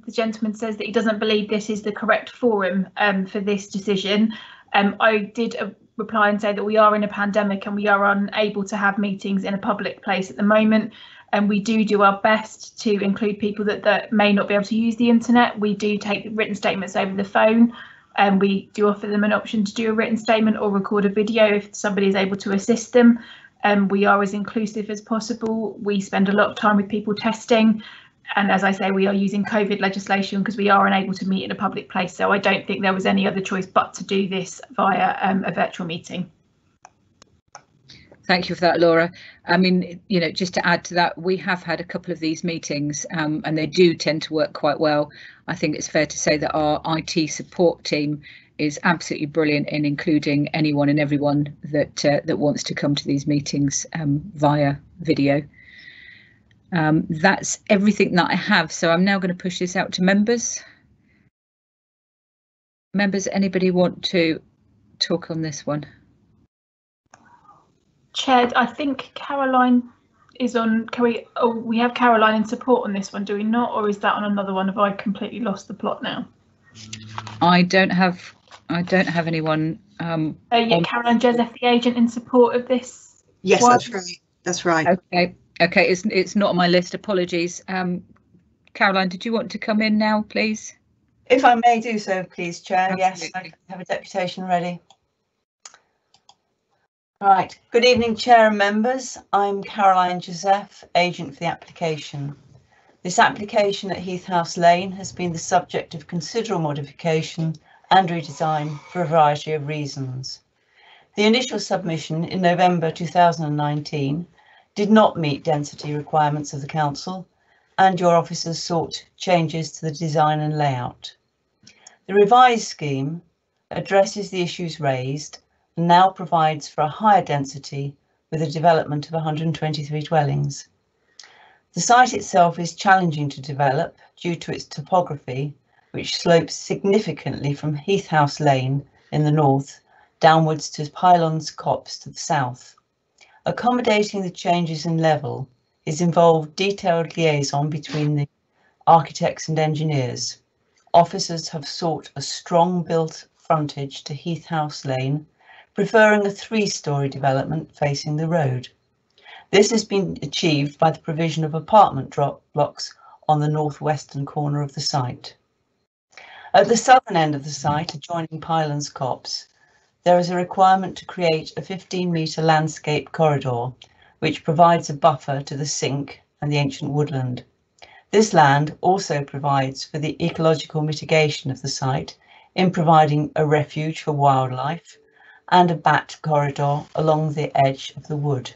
the gentleman says that he doesn't believe this is the correct forum for this decision. I did reply and say that we are in a pandemic and we are unable to have meetings in a public place at the moment. And we do our best to include people that may not be able to use the internet. We do take written statements over the phone, and we do offer them an option to do a written statement or record a video if somebody is able to assist them. We are as inclusive as possible. We spend a lot of time with people testing. And as I say, we are using COVID legislation because we are unable to meet in a public place. So I don't think there was any other choice but to do this via a virtual meeting. Thank you for that, Laura. I mean, you know, just to add to that, we have had a couple of these meetings and they do tend to work quite well. I think it's fair to say that our IT support team is absolutely brilliant in including anyone and everyone that that wants to come to these meetings via video. That's everything that I have. So I'm now going to push this out to members. Members, anybody want to talk on this one? Chair, I think Caroline is on. Can we? Oh, we have Caroline in support on this one, do we not? Or is that on another one? Have I completely lost the plot now? I don't have anyone. Yeah, Caroline Joseph, the agent, in support of this. Yes, one. that's right. That's right. Okay. It's not on my list. Apologies. Caroline, did you want to come in now, please? If I may do so, please, Chair. Absolutely. Yes, I have a deputation ready. Right. Good evening, Chair and members. I'm Caroline Joseph, agent for the application. This application at Heath House Lane has been the subject of considerable modification and redesign for a variety of reasons. The initial submission in November 2019 did not meet density requirements of the council, and your officers sought changes to the design and layout. The revised scheme addresses the issues raised and now provides for a higher density with a development of 123 dwellings. The site itself is challenging to develop due to its topography, which slopes significantly from Heath House Lane in the north downwards to Pylons Copse to the south. Accommodating the changes in level is involved detailed liaison between the architects and engineers. Officers have sought a strong built frontage to Heath House Lane, preferring a 3-storey development facing the road. This has been achieved by the provision of apartment blocks on the northwestern corner of the site. At the southern end of the site, adjoining Pylons Copse, there is a requirement to create a 15-metre landscape corridor, which provides a buffer to the sink and the ancient woodland. This land also provides for the ecological mitigation of the site in providing a refuge for wildlife and a bat corridor along the edge of the wood.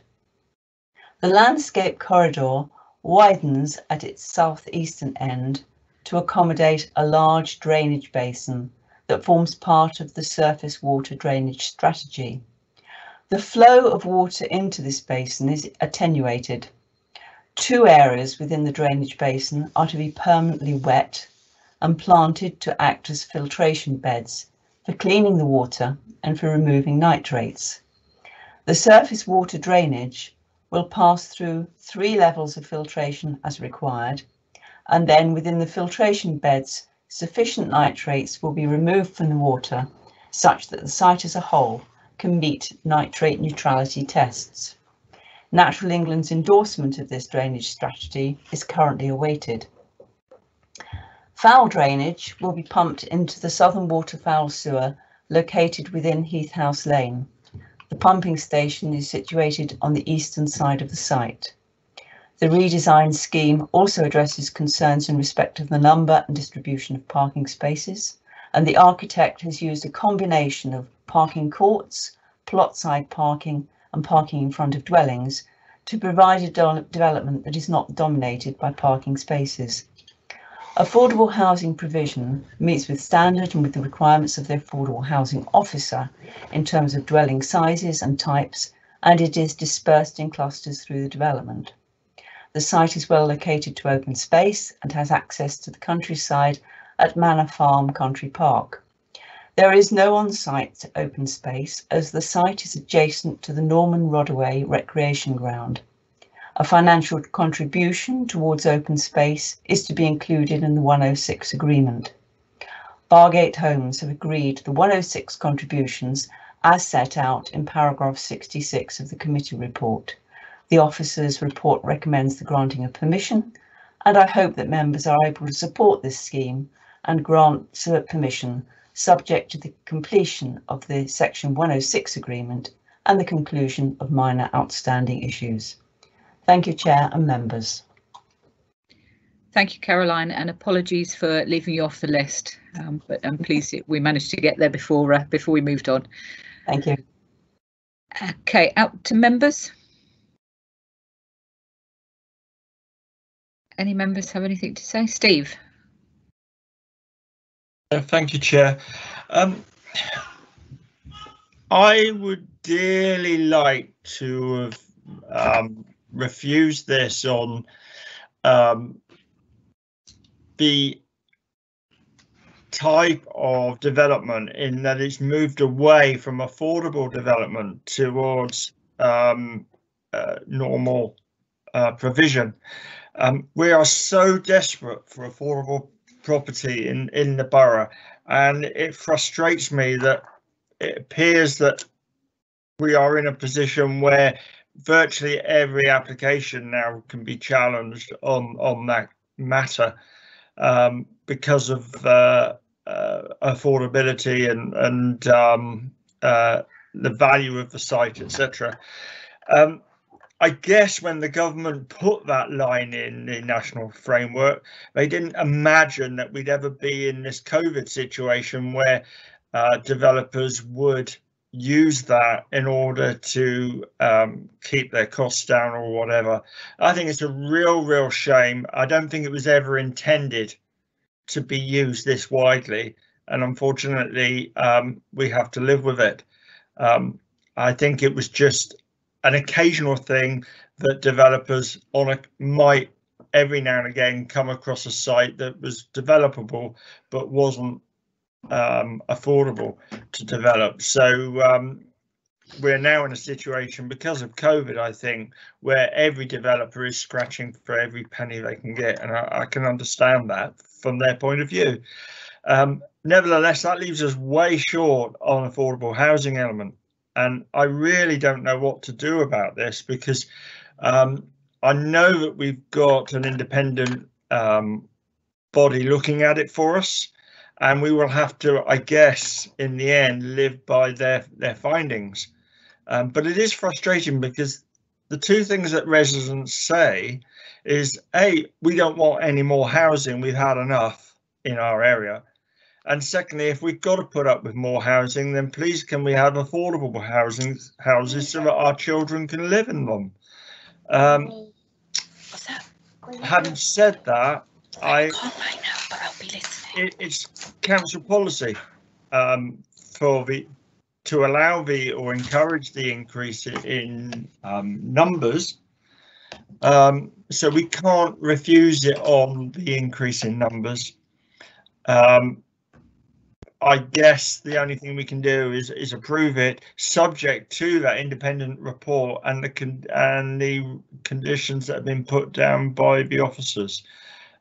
The landscape corridor widens at its southeastern end to accommodate a large drainage basin that forms part of the surface water drainage strategy. The flow of water into this basin is attenuated. 2 areas within the drainage basin are to be permanently wet and planted to act as filtration beds for cleaning the water and for removing nitrates. The surface water drainage will pass through 3 levels of filtration as required, and then within the filtration beds, sufficient nitrates will be removed from the water such that the site as a whole can meet nitrate neutrality tests. Natural England's endorsement of this drainage strategy is currently awaited. Foul drainage will be pumped into the southern waterfowl sewer located within Heath House Lane. The pumping station is situated on the eastern side of the site. The redesigned scheme also addresses concerns in respect of the number and distribution of parking spaces, and the architect has used a combination of parking courts, plot side parking and parking in front of dwellings to provide a development that is not dominated by parking spaces. Affordable housing provision meets with standard and with the requirements of the affordable housing officer in terms of dwelling sizes and types, and it is dispersed in clusters through the development. The site is well located to open space and has access to the countryside at Manor Farm Country Park. There is no on-site open space as the site is adjacent to the Norman Rodaway Recreation Ground. A financial contribution towards open space is to be included in the 106 agreement. Bargate Homes have agreed the 106 contributions as set out in paragraph 66 of the committee report. The officer's report recommends the granting of permission, and I hope that members are able to support this scheme and grant permission subject to the completion of the Section 106 agreement and the conclusion of minor outstanding issues. Thank you, Chair and members. Thank you, Caroline, and apologies for leaving you off the list, but I'm pleased we managed to get there before we moved on. Thank you. Okay, out to members. Any members have anything to say? Steve? Thank you, Chair. I would dearly like to have refused this on the type of development, in that it's moved away from affordable development towards normal provision. We are so desperate for affordable property in the borough, and it frustrates me that it appears that we are in a position where virtually every application now can be challenged on that matter because of affordability and the value of the site, etc. I guess when the government put that line in the national framework, they didn't imagine that we'd ever be in this COVID situation where developers would use that in order to keep their costs down or whatever. I think it's a real shame. I don't think it was ever intended to be used this widely, and unfortunately we have to live with it. I think it was just an occasional thing that developers might every now and again come across a site that was developable but wasn't affordable to develop. So we're now in a situation because of COVID, I think, where every developer is scratching for every penny they can get, and I can understand that from their point of view. Nevertheless, that leaves us way short on affordable housing element, and I really don't know what to do about this, because I know that we've got an independent body looking at it for us, and we will have to, I guess, in the end, live by their findings. But it is frustrating because the two things that residents say is, A, we don't want any more housing, we've had enough in our area. And secondly, if we've got to put up with more housing, then please can we have affordable houses so that our children can live in them. Having said that, it's council policy to allow or encourage the increase in numbers. So we can't refuse it on the increase in numbers. I guess the only thing we can do is approve it, subject to that independent report and the conditions that have been put down by the officers.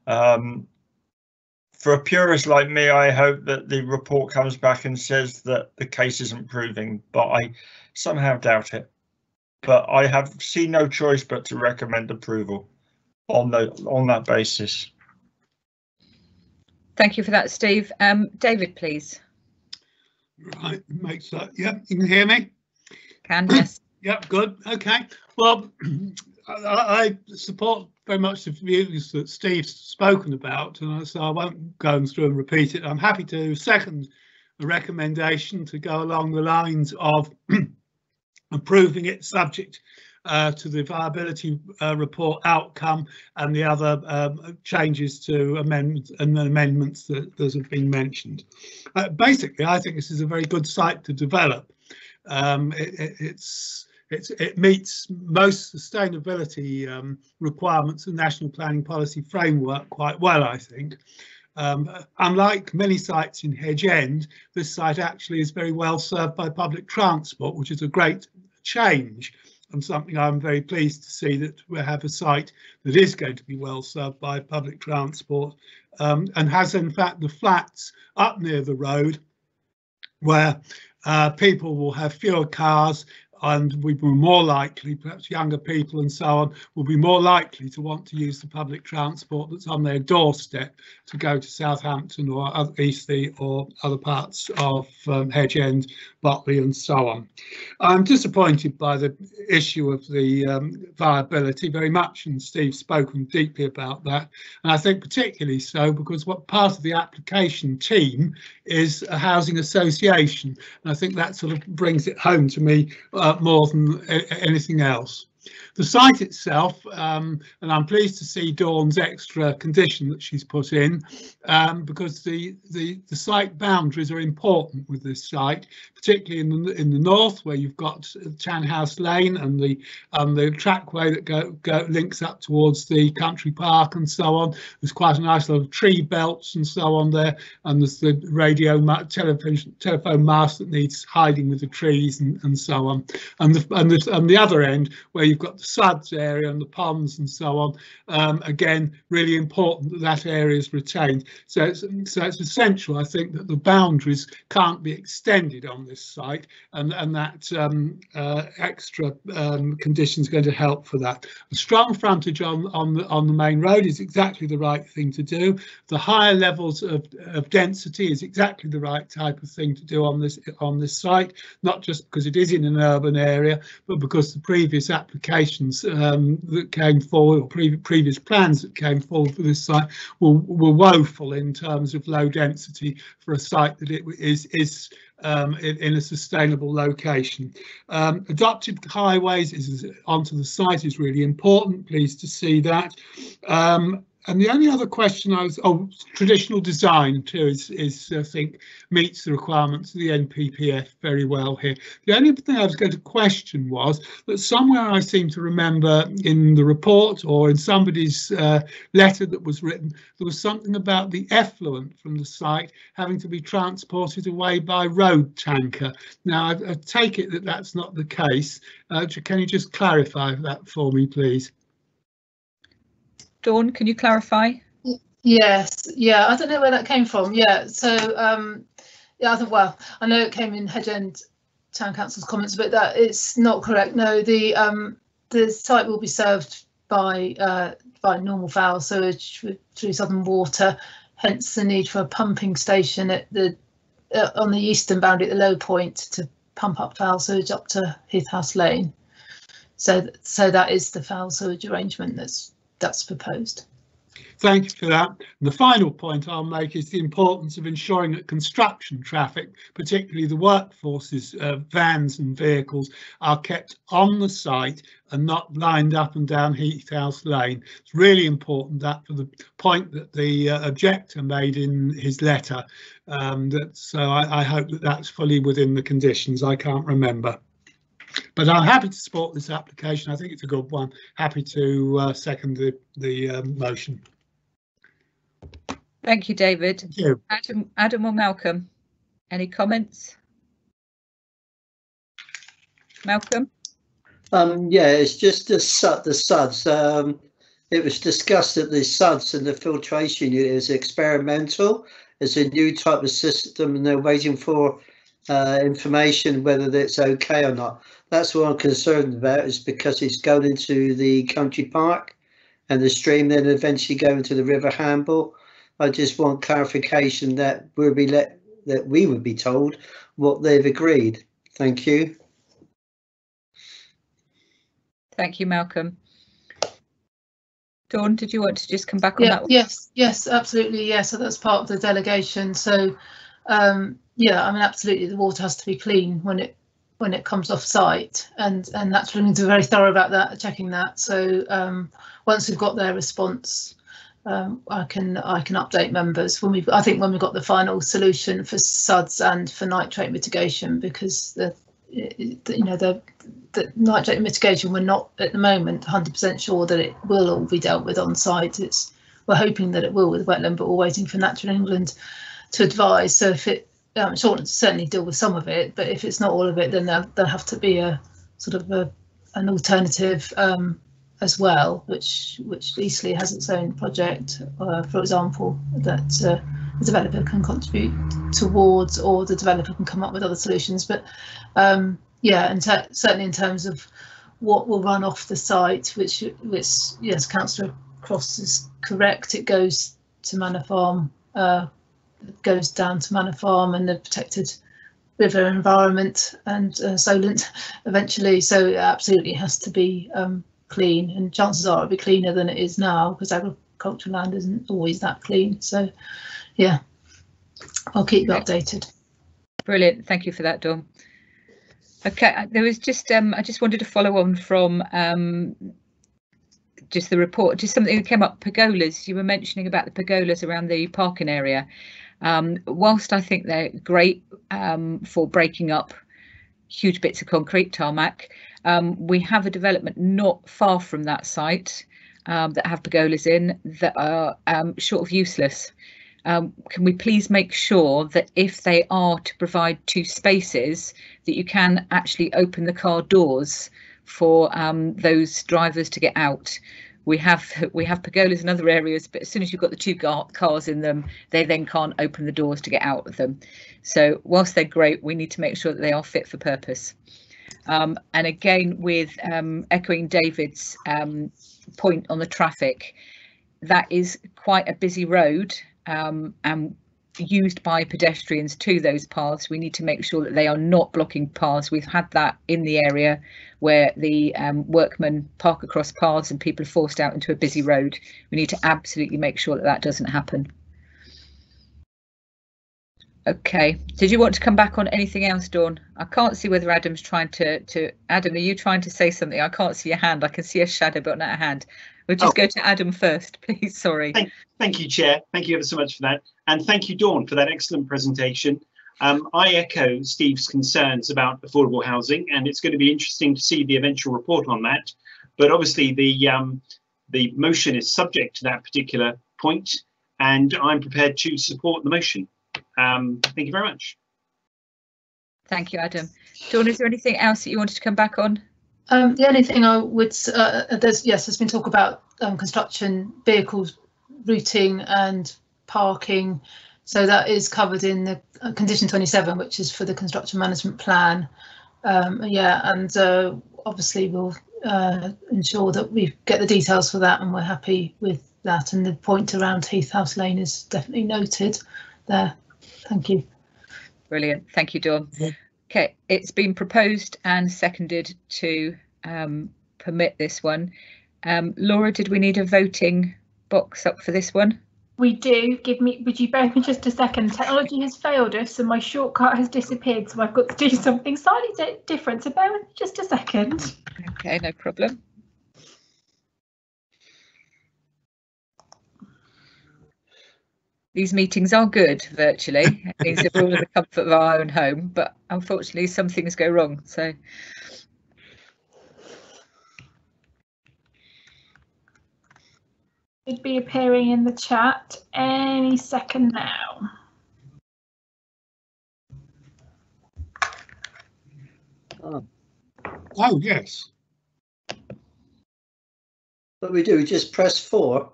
For a purist like me, I hope that the report comes back and says that the case isn't proving, but I somehow doubt it. But I have seen no choice but to recommend approval on that basis. Thank you for that, Steve. David, please. Right, makes that. Yep, you can hear me? Can, yes. Yep, good. Okay. Well, I support very much the views that Steve's spoken about, and so I won't go through and repeat it. I'm happy to second the recommendation to go along the lines of approving it subject to the viability report outcome and the other changes to amendments that have been mentioned. Basically, I think this is a very good site to develop. It meets most sustainability requirements of the National Planning Policy Framework quite well, I think. Unlike many sites in Hedge End, this site actually is very well served by public transport, which is a great change and something I'm very pleased to see, that we have a site that is going to be well served by public transport, and has in fact the flats up near the road where people will have fewer cars, and we will be more likely, perhaps younger people and so on, will be more likely to want to use the public transport that's on their doorstep to go to Southampton or Eastleigh or other parts of Hedge End, Botley and so on. I'm disappointed by the issue of the viability very much, and Steve's spoken deeply about that, and I think particularly so because what part of the application team is a housing association, and I think that sort of brings it home to me more than anything else. The site itself, and I'm pleased to see Dawn's extra condition that she's put in, because the site boundaries are important with this site, particularly in the north, where you've got House Lane and the trackway that links up towards the country park and so on. There's quite a nice lot of tree belts and so on there, and there's the telephone mast that needs hiding with the trees and so on. And the other end, where you've got the suds area and the ponds and so on, again, really important that that area is retained. So it's essential, I think, that the boundaries can't be extended on this site, and that extra condition is going to help for that. A strong frontage on the main road is exactly the right thing to do. The higher levels of density is exactly the right type of thing to do on this site, not just because it is in an urban area, but because the previous applications that came forward, or previous plans that came forward for this site were woeful in terms of low density for a site that it is in a sustainable location. Adopted highways onto the site is really important. Pleased to see that. And the only other question traditional design too is I think meets the requirements of the NPPF very well here. The only thing I was going to question was that somewhere I seem to remember in the report or in somebody's letter that was written, there was something about the effluent from the site having to be transported away by road tanker. Now I take it that that's not the case. Can you just clarify that for me, please? Dawn, can you clarify? Yes, yeah, I don't know where that came from. Yeah, so yeah, I know it came in Hedge End Town Council's comments, but that it's not correct. No, the site will be served by normal foul sewage through Southern Water, hence the need for a pumping station at on the eastern boundary at the low point to pump up foul sewage up to Heath House Lane. So that is the foul sewage arrangement that's proposed. Thank you for that. And the final point I'll make is the importance of ensuring that construction traffic, particularly the workforce's vans and vehicles, are kept on the site and not lined up and down Heath House Lane. It's really important, that for the point that the objector made in his letter. So I hope that that's fully within the conditions. I can't remember. But I'm happy to support this application. I think it's a good one. Happy to second the motion. Thank you, David. Thank you. Adam or Malcolm, any comments? Malcolm? Yeah, it's just the suds. It was discussed that the suds and the filtration unit is experimental. It's a new type of system, and they're waiting for information whether it's okay or not. That's what I'm concerned about, is because it's going into the country park and the stream, then eventually going to the River Hamble. I just want clarification that we would be told what they've agreed. Thank you. Thank you, Malcolm. Dawn, did you want to just come back on that one? Yes, absolutely. Yeah, so that's part of the delegation. So yeah, I mean, absolutely, the water has to be clean when it comes off site, and that's really very thorough about that, checking that. So once we've got their response, I can update members when I think when we've got the final solution for suds and for nitrate mitigation, because the nitrate mitigation, we're not at the moment 100% sure that it will all be dealt with on site. We're hoping that it will with wetland, but we're waiting for Natural England to advise. So if it, I'm sure, certainly deal with some of it, but if it's not all of it, then there'll have to be a sort of an alternative as well, which easily has its own project, for example, that the developer can contribute towards, or the developer can come up with other solutions. But yeah, and certainly in terms of what will run off the site, which yes, Councillor Cross is correct, it goes to Manor Farm, goes down to Manor Farm and the protected river environment and Solent eventually. So it absolutely has to be clean, and chances are it'll be cleaner than it is now, because agricultural land isn't always that clean. So yeah, I'll keep you updated. Brilliant, thank you for that, Dawn. Okay, there was just I just wanted to follow on from just the report, just something that came up, pergolas. You were mentioning about the pergolas around the parking area. Whilst I think they're great for breaking up huge bits of concrete, tarmac, we have a development not far from that site that have pergolas in that are sort of useless. Can we please make sure that if they are to provide 2 spaces, that you can actually open the car doors for those drivers to get out? We have pergolas in other areas, but as soon as you've got the 2 cars in them, they then can't open the doors to get out of them. So whilst they're great, we need to make sure that they are fit for purpose. And again, with echoing David's point on the traffic, that is quite a busy road and used by pedestrians to those paths. We need to make sure that they are not blocking paths. We've had that in the area where the workmen park across paths and people are forced out into a busy road. We need to absolutely make sure that that doesn't happen. Okay, did you want to come back on anything else, Dawn? I can't see whether Adam's trying to Adam, are you trying to say something? I can't see your hand. I can see a shadow but not a hand. We'll just go to Adam first, please. Sorry. Thank you, Chair. Thank you ever so much for that. And thank you, Dawn, for that excellent presentation. I echo Steve's concerns about affordable housing, and it's going to be interesting to see the eventual report on that. But obviously the motion is subject to that particular point, and I'm prepared to support the motion. Thank you very much. Thank you, Adam. Dawn, is there anything else that you wanted to come back on? The only thing I would, there's been talk about construction vehicles routing and parking, so that is covered in the condition 27, which is for the construction management plan. Yeah, and obviously we'll ensure that we get the details for that, and we're happy with that. And the point around Heath House Lane is definitely noted there. Thank you. Brilliant. Thank you, Dawn. Okay, it's been proposed and seconded to permit this one. Laura, did we need a voting box up for this one? We do. Would you bear with me just a second? Technology has failed us and my shortcut has disappeared, so I've got to do something slightly different. So bear with me just a second. Okay, no problem. These meetings are good virtually. It means that we're all in the comfort of our own home, but unfortunately some things go wrong. So should be appearing in the chat any second now. Oh yes. What we do, we just press 4.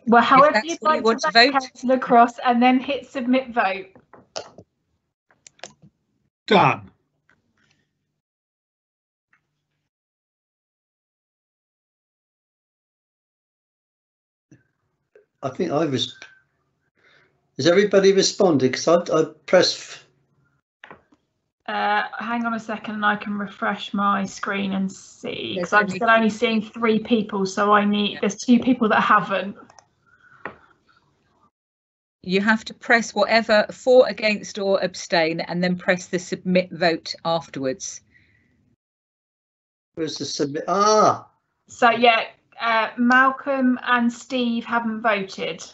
Well, however you'd like to vote, Councillor Cross, and then hit submit vote. Done. I think I was. Is everybody responding? Because I pressed. Hang on a second, and I can refresh my screen and see. Because I'm still only seeing 3 people, so there's 2 people that haven't. You have to press whatever for, against or abstain, and then press the submit vote afterwards. Where's the submit? Ah. So yeah, Malcolm and Steve haven't voted.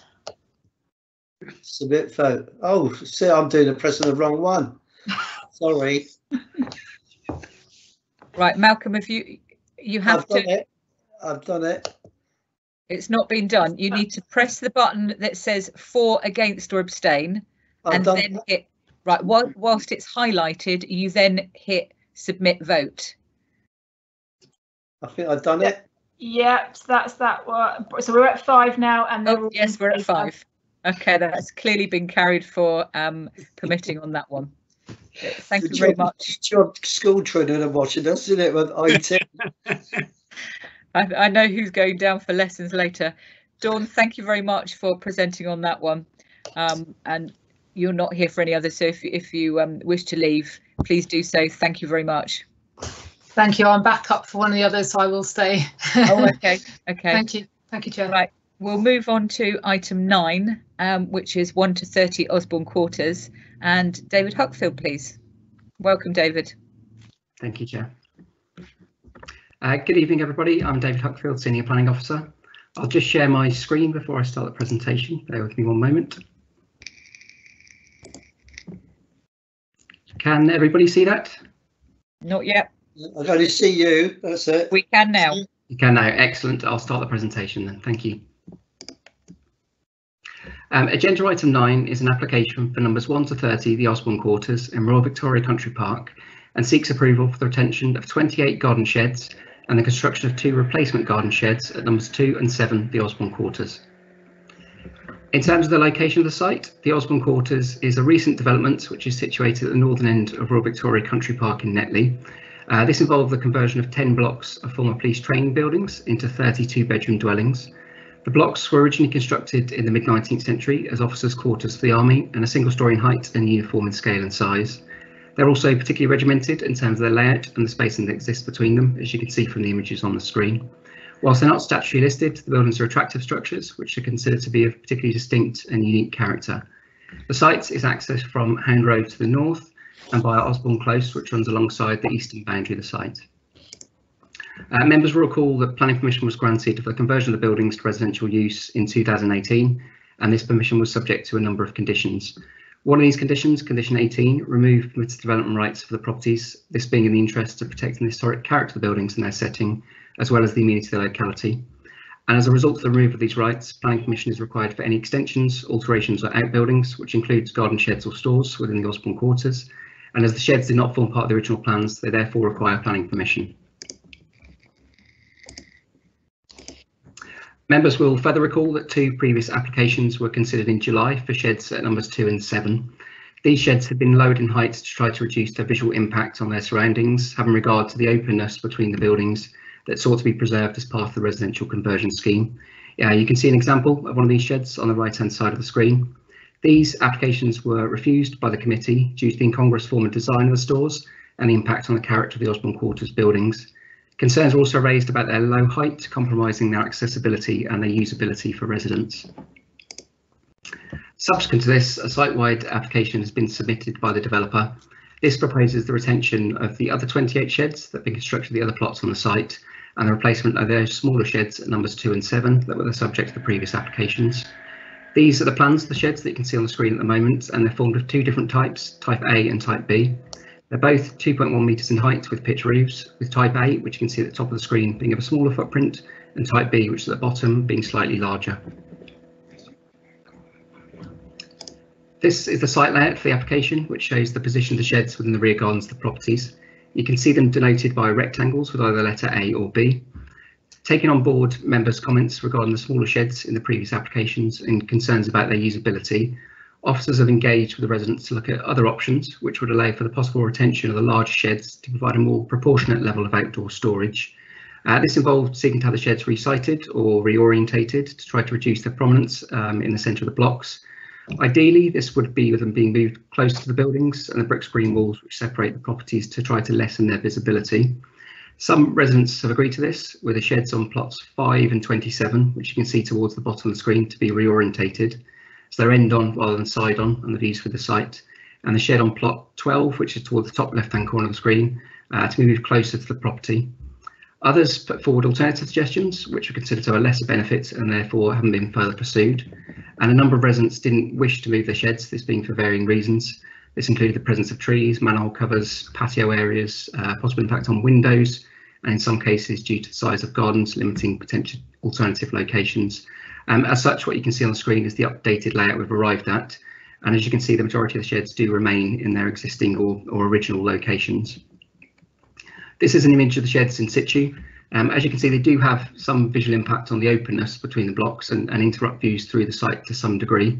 Submit vote. Oh, see, I'm pressing the wrong one. Sorry. Right, Malcolm, if you have to. I've done it. It's not been done. You need to press the button that says for, against or abstain, and then hit, right, whilst it's highlighted, you then hit submit vote. I think I've done it. Yeah, so that's that one. So we're at 5 now, and oh, yes, we're at 5. Okay, that's clearly been carried for permitting on that one. Thank you very much. It's your school children are watching us, isn't it? With IT. I know who's going down for lessons later. Dawn, thank you very much for presenting on that one. And you're not here for any others, so if you wish to leave, please do so. Thank you very much. Thank you. I'm back up for one of the others, so I will stay. Oh, okay. Okay. Thank you. Thank you, Chair. Right. We'll move on to item 9, which is 1 to 30 Osborne Quarters. And David Huckfield, please. Welcome, David. Thank you, Chair. Good evening, everybody. I'm David Huckfield, Senior Planning Officer. I'll just share my screen before I start the presentation. Bear with me one moment. Can everybody see that? Not yet. I can only see you. That's it. We can now. You can now. Excellent. I'll start the presentation then. Thank you. Agenda item 9 is an application for numbers 1 to 30, the Osborne Quarters in Royal Victoria Country Park, and seeks approval for the retention of 28 garden sheds and the construction of 2 replacement garden sheds at numbers 2 and 7, the Osborne Quarters. In terms of the location of the site, the Osborne Quarters is a recent development which is situated at the northern end of Royal Victoria Country Park in Netley. This involved the conversion of 10 blocks of former police training buildings into 32 bedroom dwellings. The blocks were originally constructed in the mid-19th century as officers' quarters for the army and a single story in height and uniform in scale and size. They're also particularly regimented in terms of their layout and the spacing that exists between them, as you can see from the images on the screen. Whilst they're not statutorily listed, the buildings are attractive structures which are considered to be of particularly distinct and unique character. The site is accessed from Hound Road to the north and via Osborne Close, which runs alongside the eastern boundary of the site. Members will recall that planning permission was granted for the conversion of the buildings to residential use in 2018, and this permission was subject to a number of conditions. One of these conditions, condition 18, removed permitted development rights for the properties, this being in the interest of protecting the historic character of the buildings and their setting, as well as the amenity of the locality. And as a result of the removal of these rights, planning permission is required for any extensions, alterations or outbuildings, which includes garden sheds or stores within the Osborne Quarters. And as the sheds did not form part of the original plans, they therefore require planning permission. Members will further recall that 2 previous applications were considered in July for sheds at numbers 2 and 7. These sheds had been lowered in height to try to reduce their visual impact on their surroundings, having regard to the openness between the buildings that sought to be preserved as part of the residential conversion scheme. You can see an example of one of these sheds on the right-hand side of the screen. These applications were refused by the committee due to the incongruous form and design of the stores and the impact on the character of the Osborne Quarters buildings. Concerns were also raised about their low height, compromising their accessibility and their usability for residents. Subsequent to this, a site-wide application has been submitted by the developer. This proposes the retention of the other 28 sheds that have been constructed at the other plots on the site and the replacement of those smaller sheds at numbers 2 and 7 that were the subject of the previous applications. These are the plans of the sheds that you can see on the screen at the moment, and they're formed of 2 different types, type A and type B. They're both 2.1 metres in height with pitch roofs, with type A, which you can see at the top of the screen, being of a smaller footprint, and type B, which is at the bottom, being slightly larger. This is the site layout for the application, which shows the position of the sheds within the rear gardens of the properties. You can see them denoted by rectangles with either the letter A or B. Taking on board members' comments regarding the smaller sheds in the previous applications and concerns about their usability, officers have engaged with the residents to look at other options which would allow for the possible retention of the larger sheds to provide a more proportionate level of outdoor storage. This involved seeking to have the sheds resited or reorientated to try to reduce their prominence in the centre of the blocks. Ideally, this would be with them being moved closer to the buildings and the brick screen walls which separate the properties to try to lessen their visibility. Some residents have agreed to this, with the sheds on plots 5 and 27, which you can see towards the bottom of the screen, to be reorientated. So they're end on rather than side on the views for the site. And the shed on plot 12, which is towards the top left-hand corner of the screen, to be moved closer to the property. Others put forward alternative suggestions, which are considered to have a lesser benefit and therefore haven't been further pursued. And a number of residents didn't wish to move their sheds, this being for varying reasons. This included the presence of trees, manhole covers, patio areas, possible impact on windows, and in some cases due to the size of gardens, limiting potential alternative locations. As such, what you can see on the screen is the updated layout we've arrived at. And as you can see, the majority of the sheds do remain in their existing or original locations. This is an image of the sheds in situ. As you can see, they do have some visual impact on the openness between the blocks and interrupt views through the site to some degree.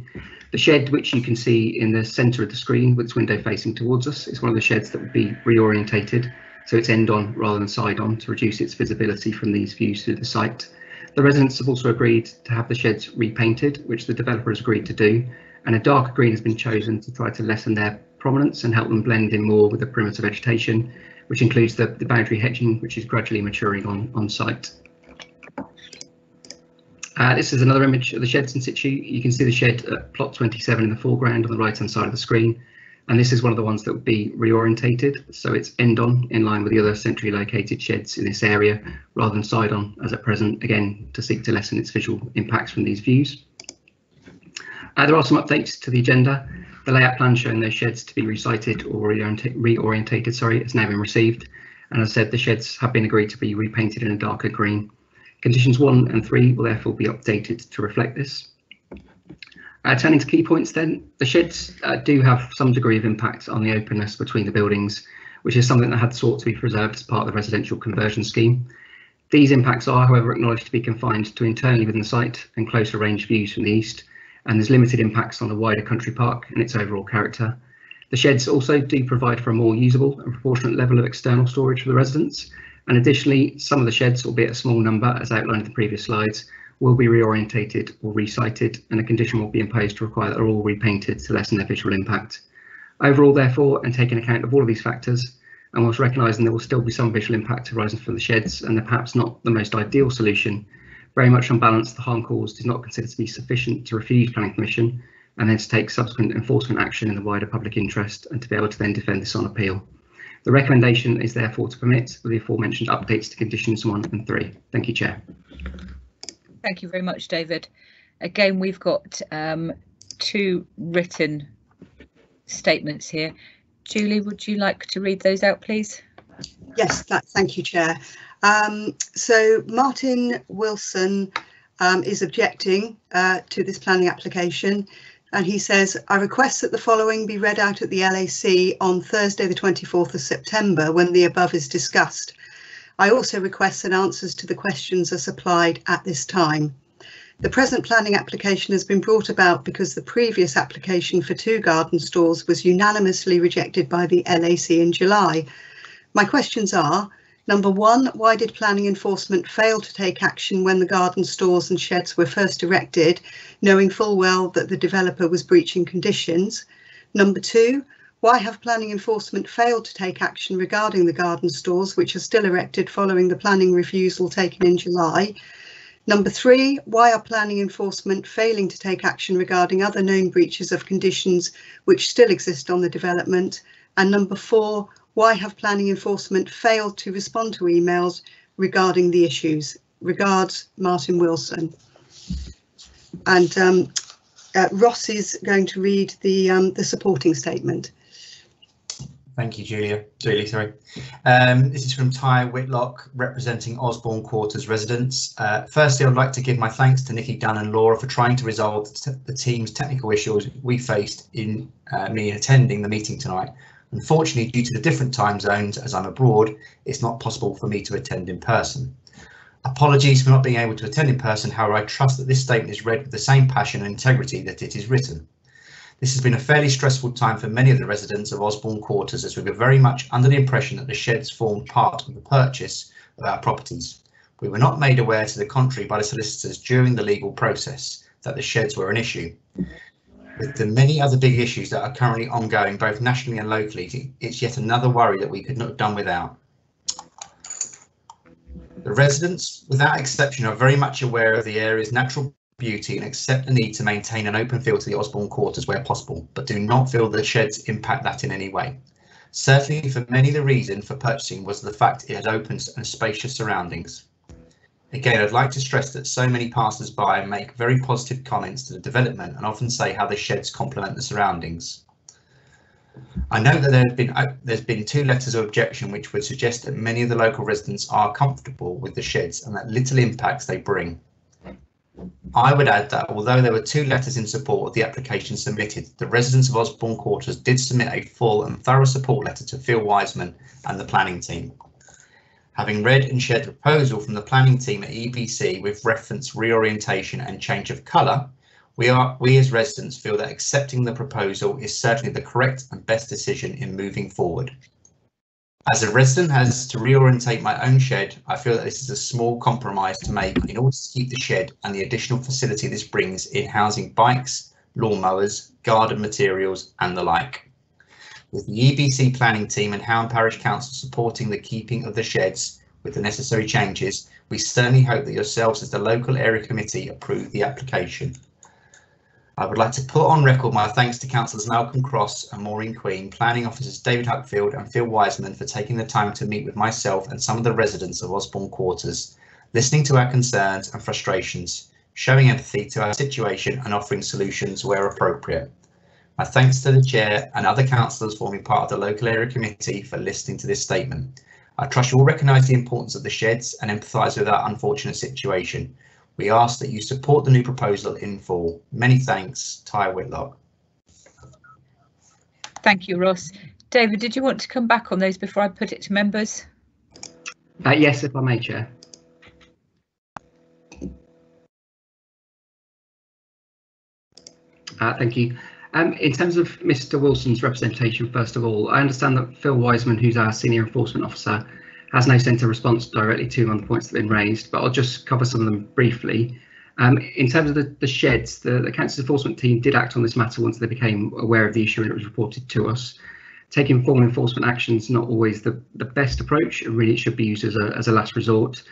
The shed, which you can see in the centre of the screen with its window facing towards us, is one of the sheds that would be reorientated, so it's end on rather than side on, to reduce its visibility from these views through the site. The residents have also agreed to have the sheds repainted, which the developer has agreed to do, and a darker green has been chosen to try to lessen their prominence and help them blend in more with the perimeter vegetation, which includes the boundary hedging, which is gradually maturing on site. This is another image of the sheds in situ. You can see the shed at plot 27 in the foreground on the right hand side of the screen, and this is one of the ones that would be reorientated, so it's end on in line with the other centrally located sheds in this area rather than side on as at present, again to seek to lessen its visual impacts from these views. There are some updates to the agenda. The layout plan showing those sheds to be recited or reorientated has now been received, and as I said, the sheds have been agreed to be repainted in a darker green. Conditions 1 and 3 will therefore be updated to reflect this. Turning to key points then, the sheds do have some degree of impact on the openness between the buildings, which is something that had sought to be preserved as part of the residential conversion scheme. These impacts are, however, acknowledged to be confined to internally within the site and closer range views from the east, and there's limited impacts on the wider country park and its overall character. The sheds also do provide for a more usable and proportionate level of external storage for the residents, and additionally, some of the sheds, albeit a small number as outlined in the previous slides, will be reorientated or resited, and a condition will be imposed to require that they're all repainted to lessen their visual impact. Overall, therefore, and taking account of all of these factors, and whilst recognising there will still be some visual impact arising from the sheds and they're perhaps not the most ideal solution, very much on balance, the harm caused is not considered to be sufficient to refuse planning permission and then to take subsequent enforcement action in the wider public interest and to be able to then defend this on appeal. The recommendation is therefore to permit with the aforementioned updates to conditions 1 and 3. Thank you, Chair. Thank you very much, David. Again, we've got 2 written statements here. Julie, would you like to read those out, please? Yes, thank you, Chair. So Martin Wilson is objecting to this planning application, and he says, I request that the following be read out at the LAC on Thursday the 24th of September when the above is discussed. I also request that answers to the questions are supplied at this time. The present planning application has been brought about because the previous application for 2 garden stalls was unanimously rejected by the LAC in July. My questions are, number 1, why did planning enforcement fail to take action when the garden stalls and sheds were first erected, knowing full well that the developer was breaching conditions? Number 2, why have planning enforcement failed to take action regarding the garden stalls which are still erected following the planning refusal taken in July? Number 3, why are planning enforcement failing to take action regarding other known breaches of conditions which still exist on the development? And number 4, why have planning enforcement failed to respond to emails regarding the issues? Regards, Martin Wilson. And Ross is going to read the supporting statement. Thank you, Julie, sorry. This is from Ty Whitlock, representing Osborne Quarters residents. Firstly, I'd like to give my thanks to Nikki, Dan and Laura for trying to resolve the team's technical issues we faced in me attending the meeting tonight. Unfortunately, due to the different time zones as I'm abroad, it's not possible for me to attend in person. Apologies for not being able to attend in person, however, I trust that this statement is read with the same passion and integrity that it is written. This has been a fairly stressful time for many of the residents of Osborne Quarters, as we were very much under the impression that the sheds formed part of the purchase of our properties. We were not made aware to the contrary by the solicitors during the legal process that the sheds were an issue. With the many other big issues that are currently ongoing, both nationally and locally, it's yet another worry that we could not have done without. The residents, without exception, are very much aware of the area's natural beauty and accept the need to maintain an open feel to the Osborne Quarters where possible, but do not feel the sheds impact that in any way. Certainly for many, the reason for purchasing was the fact it had open and spacious surroundings. Again, I'd like to stress that so many passers-by make very positive comments to the development and often say how the sheds complement the surroundings. I know that there's been 2 letters of objection which would suggest that many of the local residents are comfortable with the sheds and that little impacts they bring. I would add that although there were 2 letters in support of the application submitted, the residents of Osborne Quarters did submit a full and thorough support letter to Phil Wiseman and the planning team. Having read and shared the proposal from the planning team at EBC with reference reorientation and change of colour, we as residents feel that accepting the proposal is certainly the correct and best decision in moving forward. As a resident has to reorientate my own shed, I feel that this is a small compromise to make in order to keep the shed and the additional facility this brings in housing bikes, lawnmowers, garden materials and the like. With the EBC planning team and Hound Parish Council supporting the keeping of the sheds with the necessary changes, we certainly hope that yourselves as the local area committee approve the application. I would like to put on record my thanks to Councillors Malcolm Cross and Maureen Queen, planning officers David Huckfield and Phil Wiseman for taking the time to meet with myself and some of the residents of Osborne Quarters, listening to our concerns and frustrations, showing empathy to our situation and offering solutions where appropriate. My thanks to the Chair and other councillors forming part of the local area committee for listening to this statement. I trust you all recognise the importance of the sheds and empathise with our unfortunate situation. We ask that you support the new proposal in full. Many thanks, Ty Whitlock. Thank you, Ross. David, did you want to come back on those before I put it to members? Yes, if I may, Chair. Thank you. In terms of Mr. Wilson's representation, first of all, I understand that Phil Wiseman, who's our Senior Enforcement Officer, has no sent a response directly to on the points that have been raised, but I'll just cover some of them briefly. In terms of the sheds, the Council's enforcement team did act on this matter once they became aware of the issue and it was reported to us. Taking formal enforcement action is not always the best approach, and really it should be used as a last resort.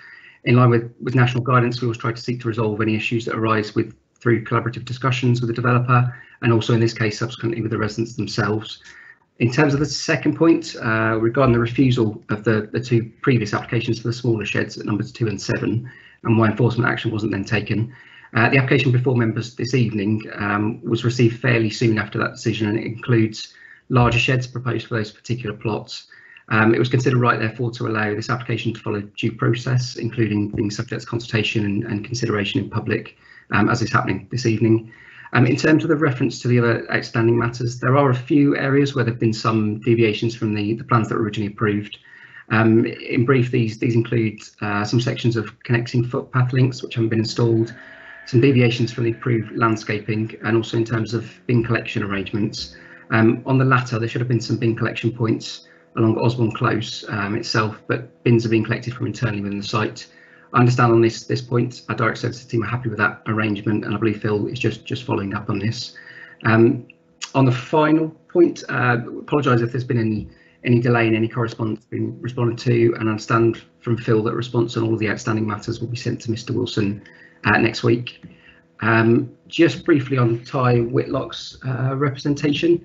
In line with national guidance, we always try to seek to resolve any issues that arise through collaborative discussions with the developer, and also in this case subsequently with the residents themselves. In terms of the second point, regarding the refusal of the two previous applications for the smaller sheds at numbers 2 and 7, and why enforcement action wasn't then taken, the application before members this evening was received fairly soon after that decision, and it includes larger sheds proposed for those particular plots. It was considered right, therefore, to allow this application to follow due process, including being subject to consultation and consideration in public, as is happening this evening. In terms of the reference to the other outstanding matters, there are a few areas where there have been some deviations from the plans that were originally approved. In brief, these include some sections of connecting footpath links which haven't been installed, some deviations from the approved landscaping, and also in terms of bin collection arrangements. On the latter, there should have been some bin collection points along Osborne Close itself, but bins are being collected from internally within the site. I understand on this point, our direct services team are happy with that arrangement, and I believe Phil is just following up on this. On the final point, apologise if there's been any delay in any correspondence being responded to, and I understand from Phil that a response on all of the outstanding matters will be sent to Mr. Wilson next week. Just briefly on Ty Whitlock's representation.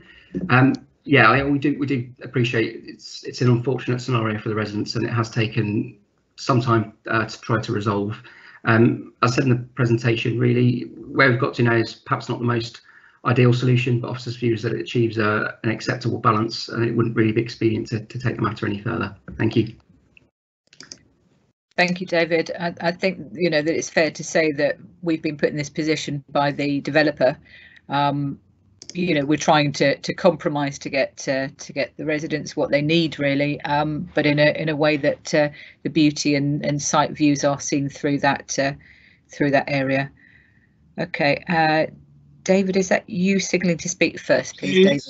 Yeah, we do appreciate it's an unfortunate scenario for the residents, and it has taken some time to try to resolve. As I said in the presentation, really where we've got to now is perhaps not the most ideal solution, but officers' view is that it achieves an acceptable balance, and it wouldn't really be expedient to take the matter any further. Thank you. Thank you, David. I think that it's fair to say that we've been put in this position by the developer. We're trying to compromise to get the residents what they need, really, but in a way that the beauty and site views are seen through that area. Okay, David, is that you signalling to speak first, please, David?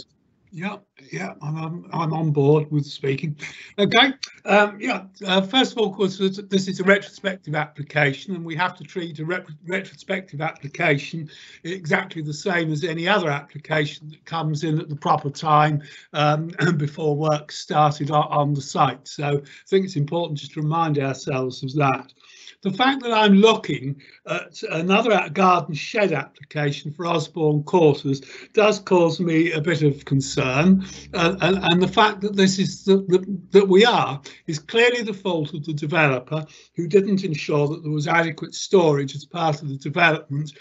Yeah, I'm on board with speaking. Okay, first of all, of course, this is a retrospective application, and we have to treat a retrospective application exactly the same as any other application that comes in at the proper time before work started on the site. So I think it's important just to remind ourselves of that. The fact that I'm looking at another garden shed application for Osborne Quarters does cause me a bit of concern, and the fact that this is that we are is clearly the fault of the developer, who didn't ensure that there was adequate storage as part of the development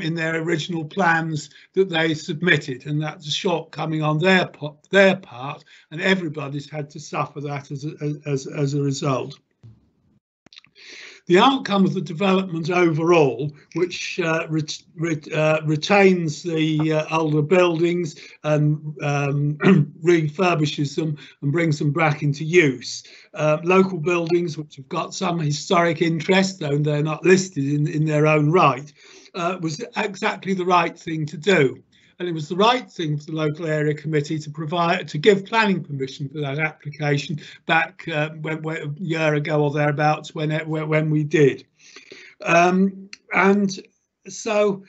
in their original plans that they submitted, and that's a shortcoming on their part, and everybody's had to suffer that as a result. The outcome of the development overall, which retains the older buildings and refurbishes them and brings them back into use. Local buildings which have got some historic interest, though they're not listed in their own right, was exactly the right thing to do. And it was the right thing for the local area committee to give planning permission for that application back a year ago or thereabouts when we did. And so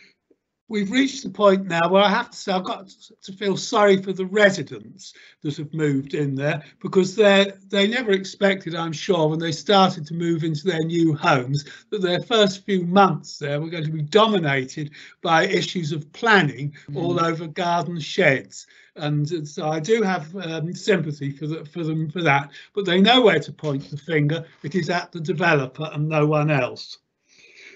we've reached the point now where I have to say I've got to feel sorry for the residents that have moved in there, because they never expected, I'm sure, when they started to move into their new homes, that their first few months there were going to be dominated by issues of planning all over garden sheds. And so I do have sympathy for them for that, but they know where to point the finger. It is at the developer and no one else.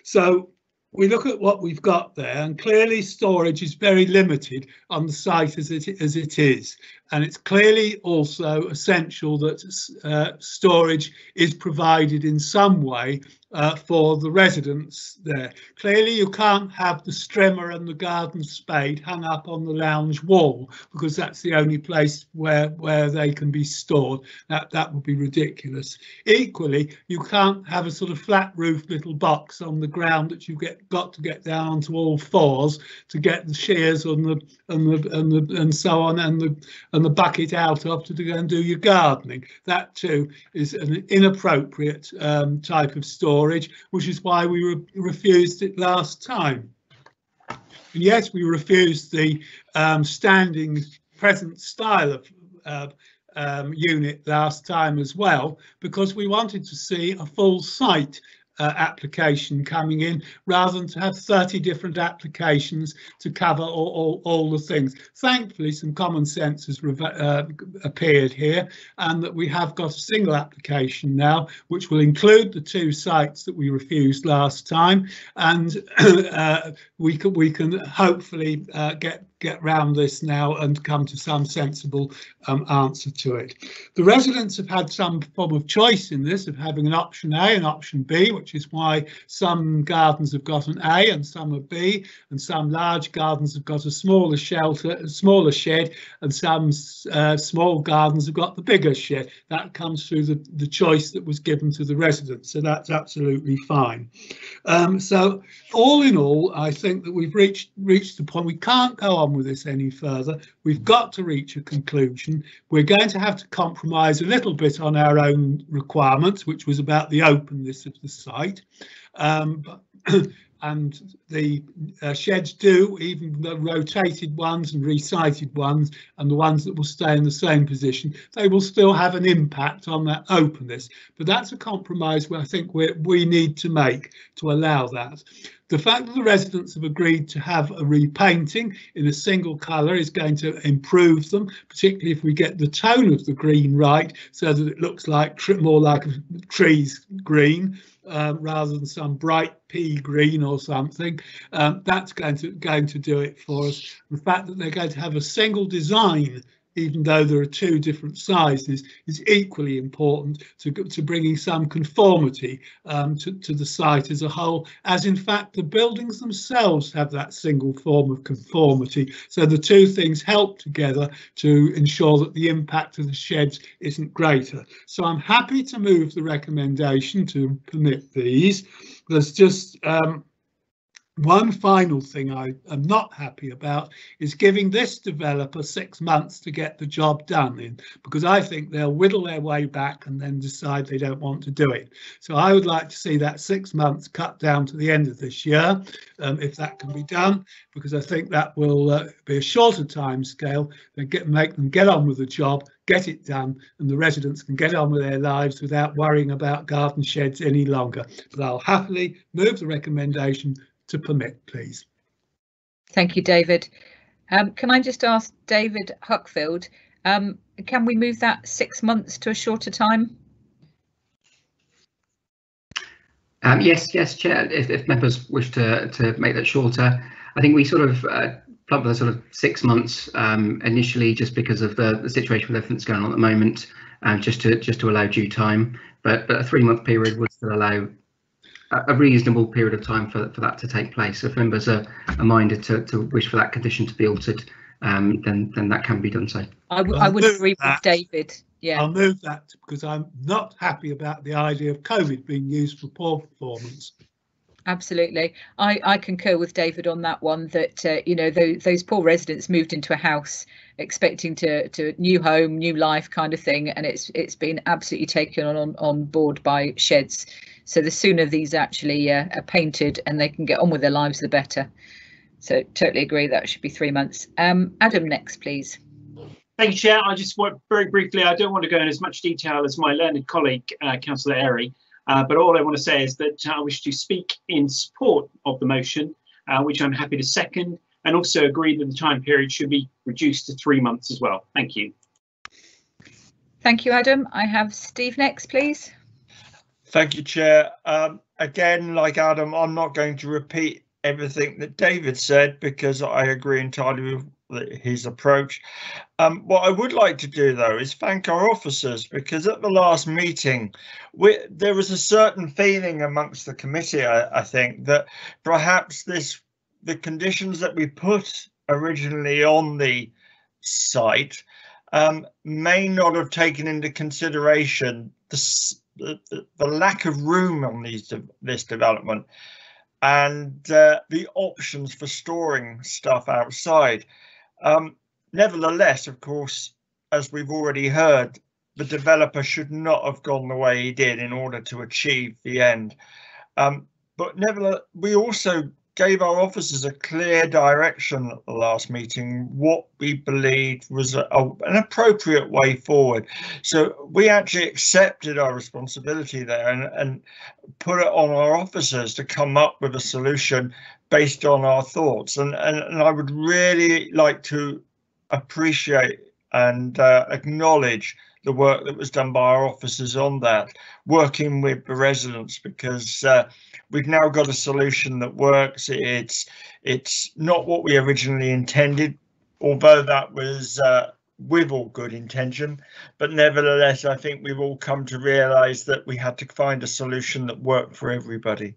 So we look at what we've got there, and clearly storage is very limited on the site as it is, and it's clearly also essential that storage is provided in some way for the residents there. Clearly you can't have the strimmer and the garden spade hung up on the lounge wall, because that's the only place where they can be stored. That would be ridiculous. Equally, you can't have a sort of flat roof little box on the ground that you've got to get down onto all fours to get the shears and so on and the bucket out of to go and do your gardening. That too is an inappropriate type of storage, which is why we refused it last time. And yes, we refused the standing present style of unit last time as well, because we wanted to see a full site application coming in, rather than to have 30 different applications to cover all the things. Thankfully, some common sense has appeared here, and that we have got a single application now, which will include the 2 sites that we refused last time, and we can hopefully get round this now and come to some sensible answer to it. The residents have had some form of choice in this, of having an option A and option B, which is why some gardens have got an A and some a B, and some large gardens have got a smaller shed, and some small gardens have got the bigger shed. That comes through the choice that was given to the residents, so that's absolutely fine. So all in all, I think that we've reached the point. We can't go on with this any further. We've got to reach a conclusion. We're going to have to compromise a little bit on our own requirements, which was about the openness of the site. And the sheds do, even the rotated ones and resited ones and the ones that will stay in the same position, they will still have an impact on that openness. But that's a compromise where I think we need to make to allow that. The fact that the residents have agreed to have a repainting in a single colour is going to improve them, particularly if we get the tone of the green right, so that it looks like more like a trees green rather than some bright pea green or something. That's going to do it for us. The fact that they're going to have a single design, even though there are 2 different sizes, is equally important to bringing some conformity to the site as a whole, as in fact the buildings themselves have that single form of conformity. So the 2 things help together to ensure that the impact of the sheds isn't greater. So I'm happy to move the recommendation to permit these. There's just one final thing I am not happy about is giving this developer 6 months to get the job done in, because I think they'll whittle their way back and then decide they don't want to do it. So I would like to see that 6 months cut down to the end of this year, if that can be done, because I think that will be a shorter time scale than make them get on with the job, get it done, and the residents can get on with their lives without worrying about garden sheds any longer. But I'll happily move the recommendation to permit, please. Thank you, David. Can I just ask David Huckfield, can we move that 6 months to a shorter time? Yes, Chair. If members wish to make that shorter, I think we sort of plumped the sort of 6 months initially, just because of the situation with everything that's going on at the moment, just to allow due time. But a 3 month period would still allow a reasonable period of time for that to take place. So if members are minded to wish for that condition to be altered, then that can be done so. I would agree with David. Yeah, I'll move that because I'm not happy about the idea of COVID being used for poor performance. Absolutely. I concur with David on that one, that you know, those poor residents moved into a house expecting to new home, new life kind of thing, and it's been absolutely taken on board by sheds. So the sooner these actually are painted and they can get on with their lives, the better. So totally agree, that should be 3 months. Adam, next please. Thank you, Chair. I just want very briefly, I don't want to go in as much detail as my learned colleague, Councillor Airy, but all I want to say is that I wish to speak in support of the motion, which I'm happy to second, and also agree that the time period should be reduced to 3 months as well. Thank you. Thank you, Adam. I have Steve next, please. Thank you, Chair. Again, like Adam, I'm not going to repeat everything that David said because I agree entirely with his approach. What I would like to do, though, is thank our officers, because at the last meeting there was a certain feeling amongst the committee, I think, that perhaps the conditions that we put originally on the site may not have taken into consideration the lack of room on this development and the options for storing stuff outside. Nevertheless, of course, as we've already heard, the developer should not have gone the way he did in order to achieve the end. But nevertheless, we also gave our officers a clear direction at the last meeting, what we believed was an appropriate way forward. So we actually accepted our responsibility there and put it on our officers to come up with a solution based on our thoughts. And I would really like to appreciate and acknowledge the work that was done by our officers on that, working with the residents, because we've now got a solution that works. It's not what we originally intended, although that was with all good intention, but nevertheless, I think we've all come to realise that we had to find a solution that worked for everybody.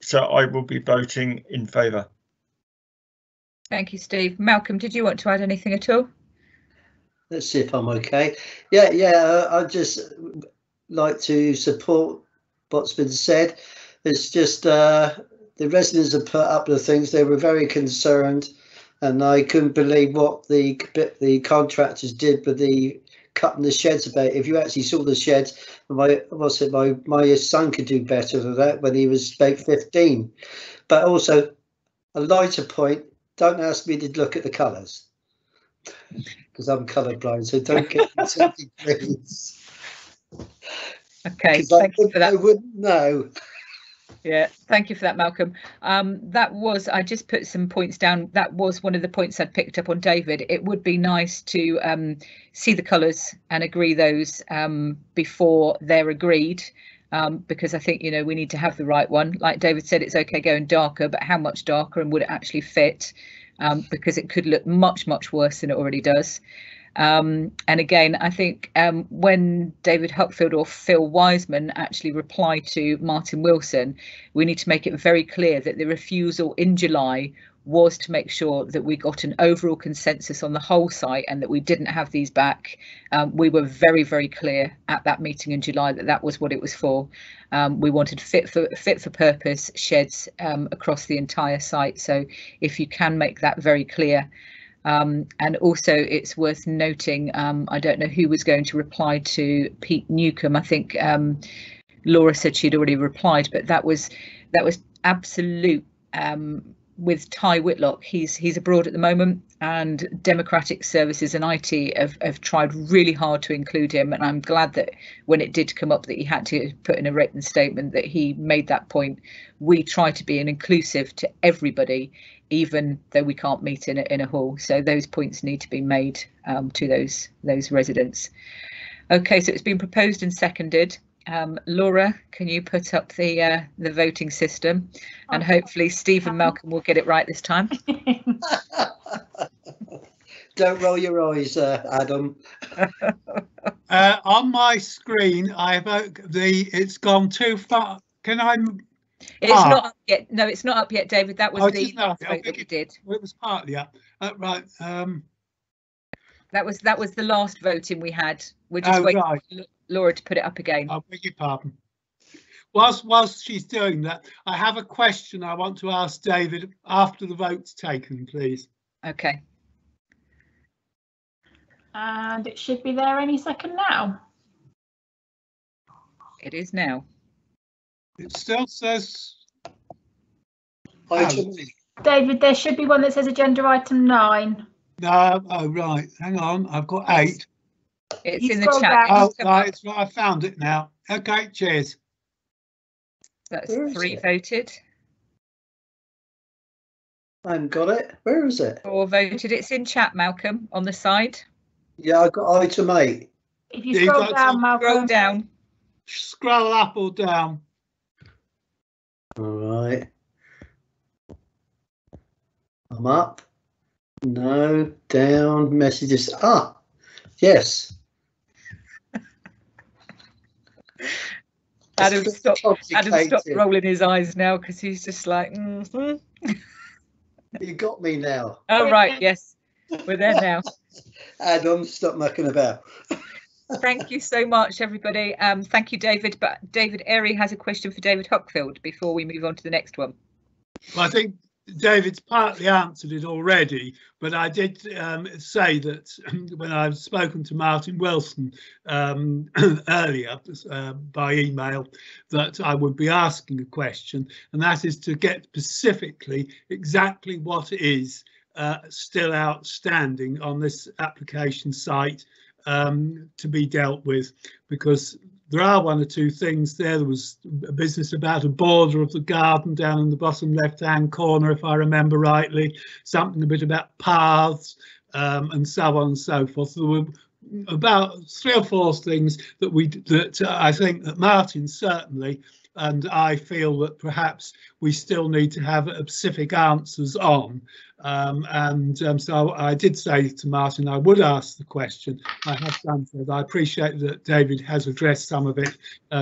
So I will be voting in favour. Thank you, Steve. Malcolm, did you want to add anything at all? Let's see if I'm okay. Yeah, I'd just like to support what's been said. It's just the residents have put up the things. They were very concerned, and I couldn't believe what the contractors did with the cutting the sheds about. If you actually saw the sheds, my son could do better than that when he was about 15. But also, a lighter point, don't ask me to look at the colours, because I'm colourblind, so don't get me something, please. Okay, thank you for that. I wouldn't know. Yeah, thank you for that, Malcolm. That was, I just put some points down. That was one of the points I'd picked up on David. It would be nice to see the colours and agree those before they're agreed, because I think, you know, we need to have the right one. Like David said, it's okay going darker, but how much darker, and would it actually fit? Because it could look much, much worse than it already does. And again, I think when David Huckfield or Phil Wiseman actually replied to Martin Wilson, we need to make it very clear that the refusal in July was to make sure that we got an overall consensus on the whole site and that we didn't have these back. We were very, very clear at that meeting in July that that was what it was for. We wanted fit for purpose sheds across the entire site. So if you can make that very clear. And also it's worth noting, I don't know who was going to reply to Pete Newcomb. I think Laura said she'd already replied, but that was absolute. With Ty Whitlock, he's abroad at the moment, and Democratic Services and IT have tried really hard to include him, and I'm glad that when it did come up that he had to put in a written statement that he made that point. We try to be an inclusive to everybody, even though we can't meet in a hall. So those points need to be made to those residents. Okay, so it's been proposed and seconded. Laura, can you put up the voting system, and hopefully Steve and Malcolm will get it right this time. Don't roll your eyes, Adam. On my screen, it's gone too far. Can I? It's not up yet. No, it's not up yet, David. That was the last vote that we did. It was partly up. Right. That was the last voting we had. We're just waiting for Laura to put it up again. I beg your pardon. Whilst she's doing that, I have a question I want to ask David after the vote's taken, please. Okay. And it should be there any second now. It is now. It still says. David, there should be one that says agenda item 9. No, oh right, hang on, I've got 8. It's in the chat. Oh, right, it's right, I found it now. Okay, cheers. That's 3 voted. I haven't got it. Where is it? 4 voted. It's in chat, Malcolm, on the side. Yeah, I got item 8. If you scroll down, Malcolm. Scroll down. Scroll up or down. All right. I'm up. No, down. Messages up. Yes. Adam stopped rolling his eyes now because he's just like, You got me now. Oh, right. Yes, we're there now. Adam, stop mucking about. Thank you so much, everybody. Thank you, David. But David Airy has a question for David Hockfield before we move on to the next one. Well, I think David's partly answered it already, but I did say that when I've spoken to Martin Wilson earlier by email, that I would be asking a question, and that is to get specifically exactly what is still outstanding on this application site to be dealt with, because there are 1 or 2 things there. There was a business about a border of the garden down in the bottom left-hand corner, if I remember rightly, something a bit about paths and so on and so forth. There were about 3 or 4 things that I think that Martin certainly, and I feel that perhaps we still need to have specific answers on. So I did say to Martin I would ask the question. I have done so. I appreciate that David has addressed some of it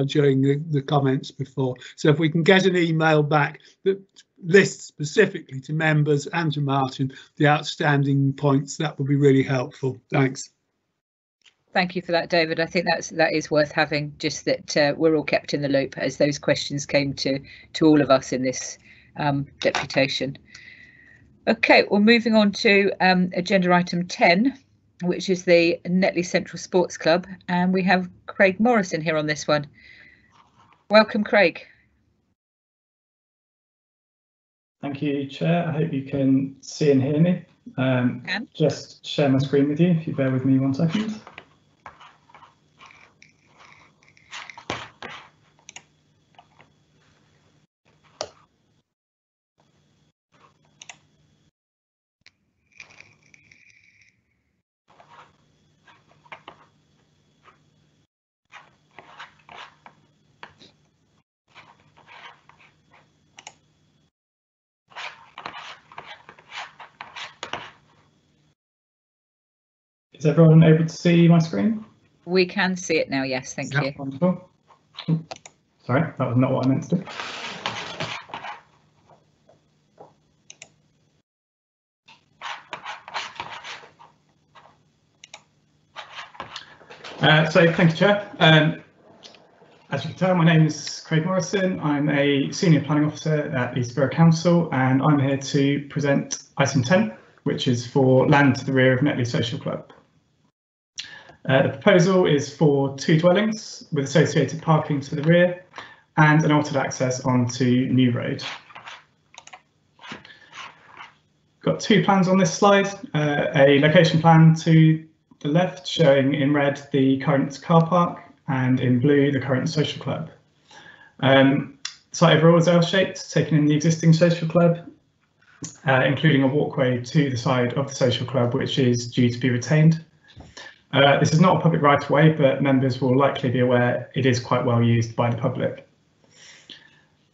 during the comments before. So if we can get an email back that lists specifically to members and to Martin the outstanding points, that would be really helpful. Thanks. Thank you for that, David. I think that is worth having, just that we're all kept in the loop as those questions came to all of us in this deputation. OK, well, moving on to agenda item 10, which is the Netley Central Sports Club, and we have Craig Morrison here on this one. Welcome, Craig. Thank you, Chair. I hope you can see and hear me. Just share my screen with you, if you bear with me 1 second. Is everyone able to see my screen? We can see it now, yes, thank you. Wonderful. Sorry, that was not what I meant to do. So thank you, Chair. As you can tell, my name is Craig Morrison. I'm a Senior Planning Officer at East Borough Council, and I'm here to present item 10, which is for land to the rear of Netley Social Club. The proposal is for 2 dwellings with associated parking to the rear and an altered access onto New Road. Got 2 plans on this slide, a location plan to the left showing in red the current car park and in blue the current social club. Site overall is L-shaped, taking in the existing social club, including a walkway to the side of the social club which is due to be retained. This is not a public right of way, but members will likely be aware it is quite well used by the public.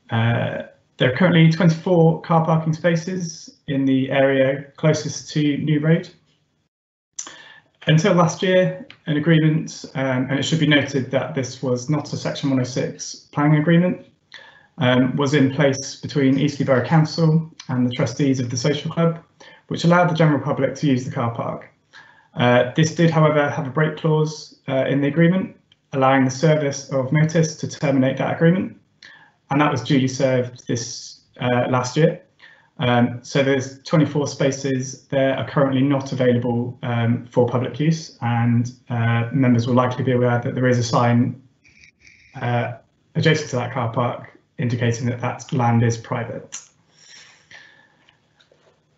There are currently 24 car parking spaces in the area closest to New Road. Until last year, an agreement, and it should be noted that this was not a Section 106 planning agreement, was in place between Eastleigh Borough Council and the trustees of the social club, which allowed the general public to use the car park. This did, however, have a break clause in the agreement, allowing the service of notice to terminate that agreement, and that was duly served this last year. So there's 24 spaces there are currently not available for public use, and members will likely be aware that there is a sign adjacent to that car park indicating that that land is private.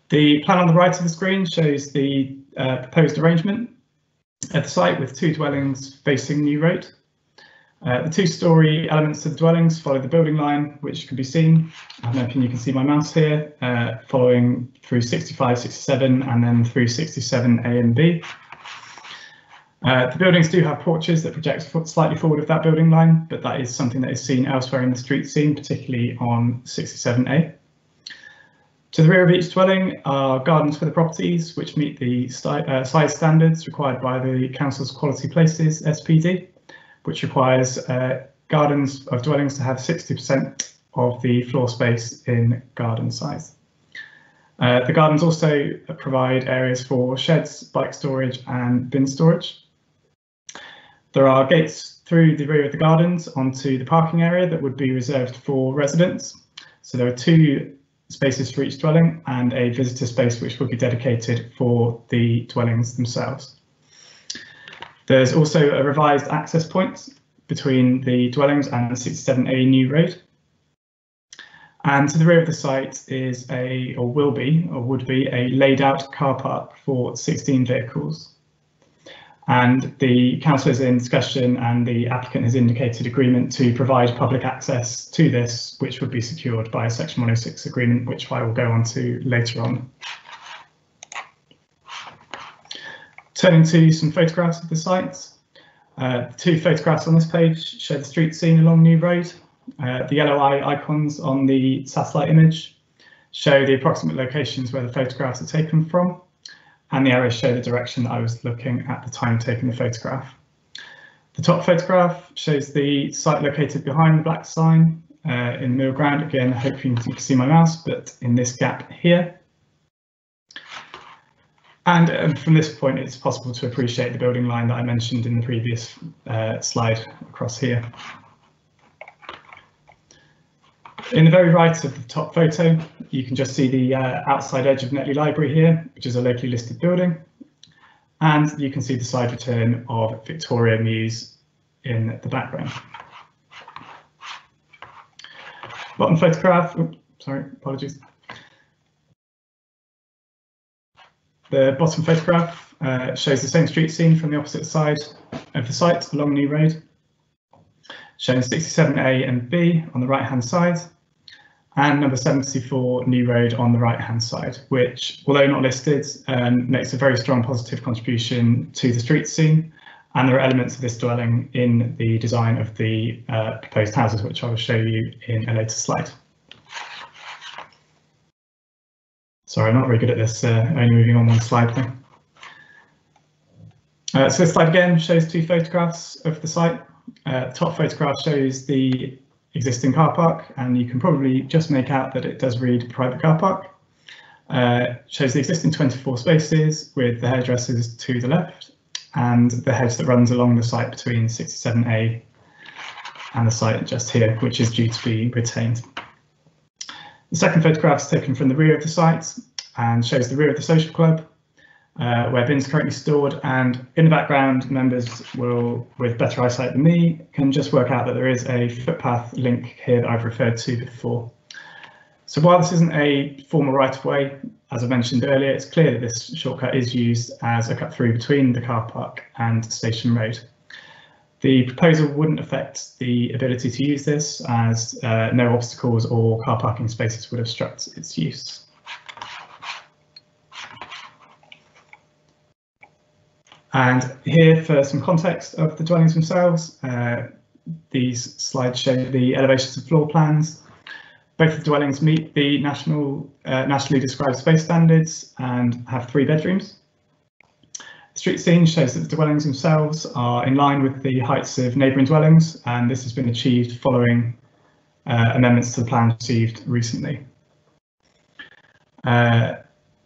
The plan on the right of the screen shows the proposed arrangement at the site with 2 dwellings facing New Road. The 2-storey elements of the dwellings follow the building line, which can be seen. I'm hoping you can see my mouse here, following through 65, 67, and then through 67A and B. The buildings do have porches that project slightly forward of that building line, but that is something that is seen elsewhere in the street scene, particularly on 67A. To the rear of each dwelling are gardens for the properties, which meet the size standards required by the Council's Quality Places SPD, which requires gardens of dwellings to have 60% of the floor space in garden size. The gardens also provide areas for sheds, bike storage and bin storage. There are gates through the rear of the gardens onto the parking area that would be reserved for residents. So there are 2 spaces for each dwelling and a visitor space which will be dedicated for the dwellings themselves. There's also a revised access point between the dwellings and the 67A New Road. And to the rear of the site is or would be a laid out car park for 16 vehicles. And the council is in discussion and the applicant has indicated agreement to provide public access to this, which would be secured by a Section 106 agreement, which I will go on to later on. Turning to some photographs of the site. 2 photographs on this page show the street scene along New Road. The yellow eye icons on the satellite image show the approximate locations where the photographs are taken from, and the arrows show the direction that I was looking at the time taking the photograph. The top photograph shows the site located behind the black sign in the middle ground. Again, I hope you can see my mouse, but in this gap here. And from this point, it's possible to appreciate the building line that I mentioned in the previous slide across here. In the very right of the top photo, you can just see the outside edge of Netley Library here, which is a locally listed building. And you can see the side return of Victoria Mews in the background. Bottom photograph, apologies. The bottom photograph shows the same street scene from the opposite side of the site along New Road, showing 67A and B on the right hand side, and number 74 New Road on the right hand side, which, although not listed, makes a very strong positive contribution to the street scene, and there are elements of this dwelling in the design of the proposed houses, which I will show you in a later slide. Sorry, I'm not very good at this, only moving on one slide thing. So this slide again shows 2 photographs of the site. The top photograph shows the existing car park, and you can probably just make out that it does read private car park. Shows the existing 24 spaces with the hairdressers to the left and the hedge that runs along the site between 67A and the site just here, which is due to be retained. The second photograph is taken from the rear of the site and shows the rear of the social club, where bins are currently stored, and in the background, members will, with better eyesight than me, can just work out that there is a footpath link here that I've referred to before. So while this isn't a formal right-of-way, as I mentioned earlier, it's clear that this shortcut is used as a cut through between the car park and Station Road. The proposal wouldn't affect the ability to use this, as no obstacles or car parking spaces would obstruct its use. And here, for some context of the dwellings themselves, these slides show the elevations and floor plans. Both of the dwellings meet the nationally described space standards and have 3 bedrooms. The street scene shows that the dwellings themselves are in line with the heights of neighbouring dwellings, and this has been achieved following amendments to the plan received recently.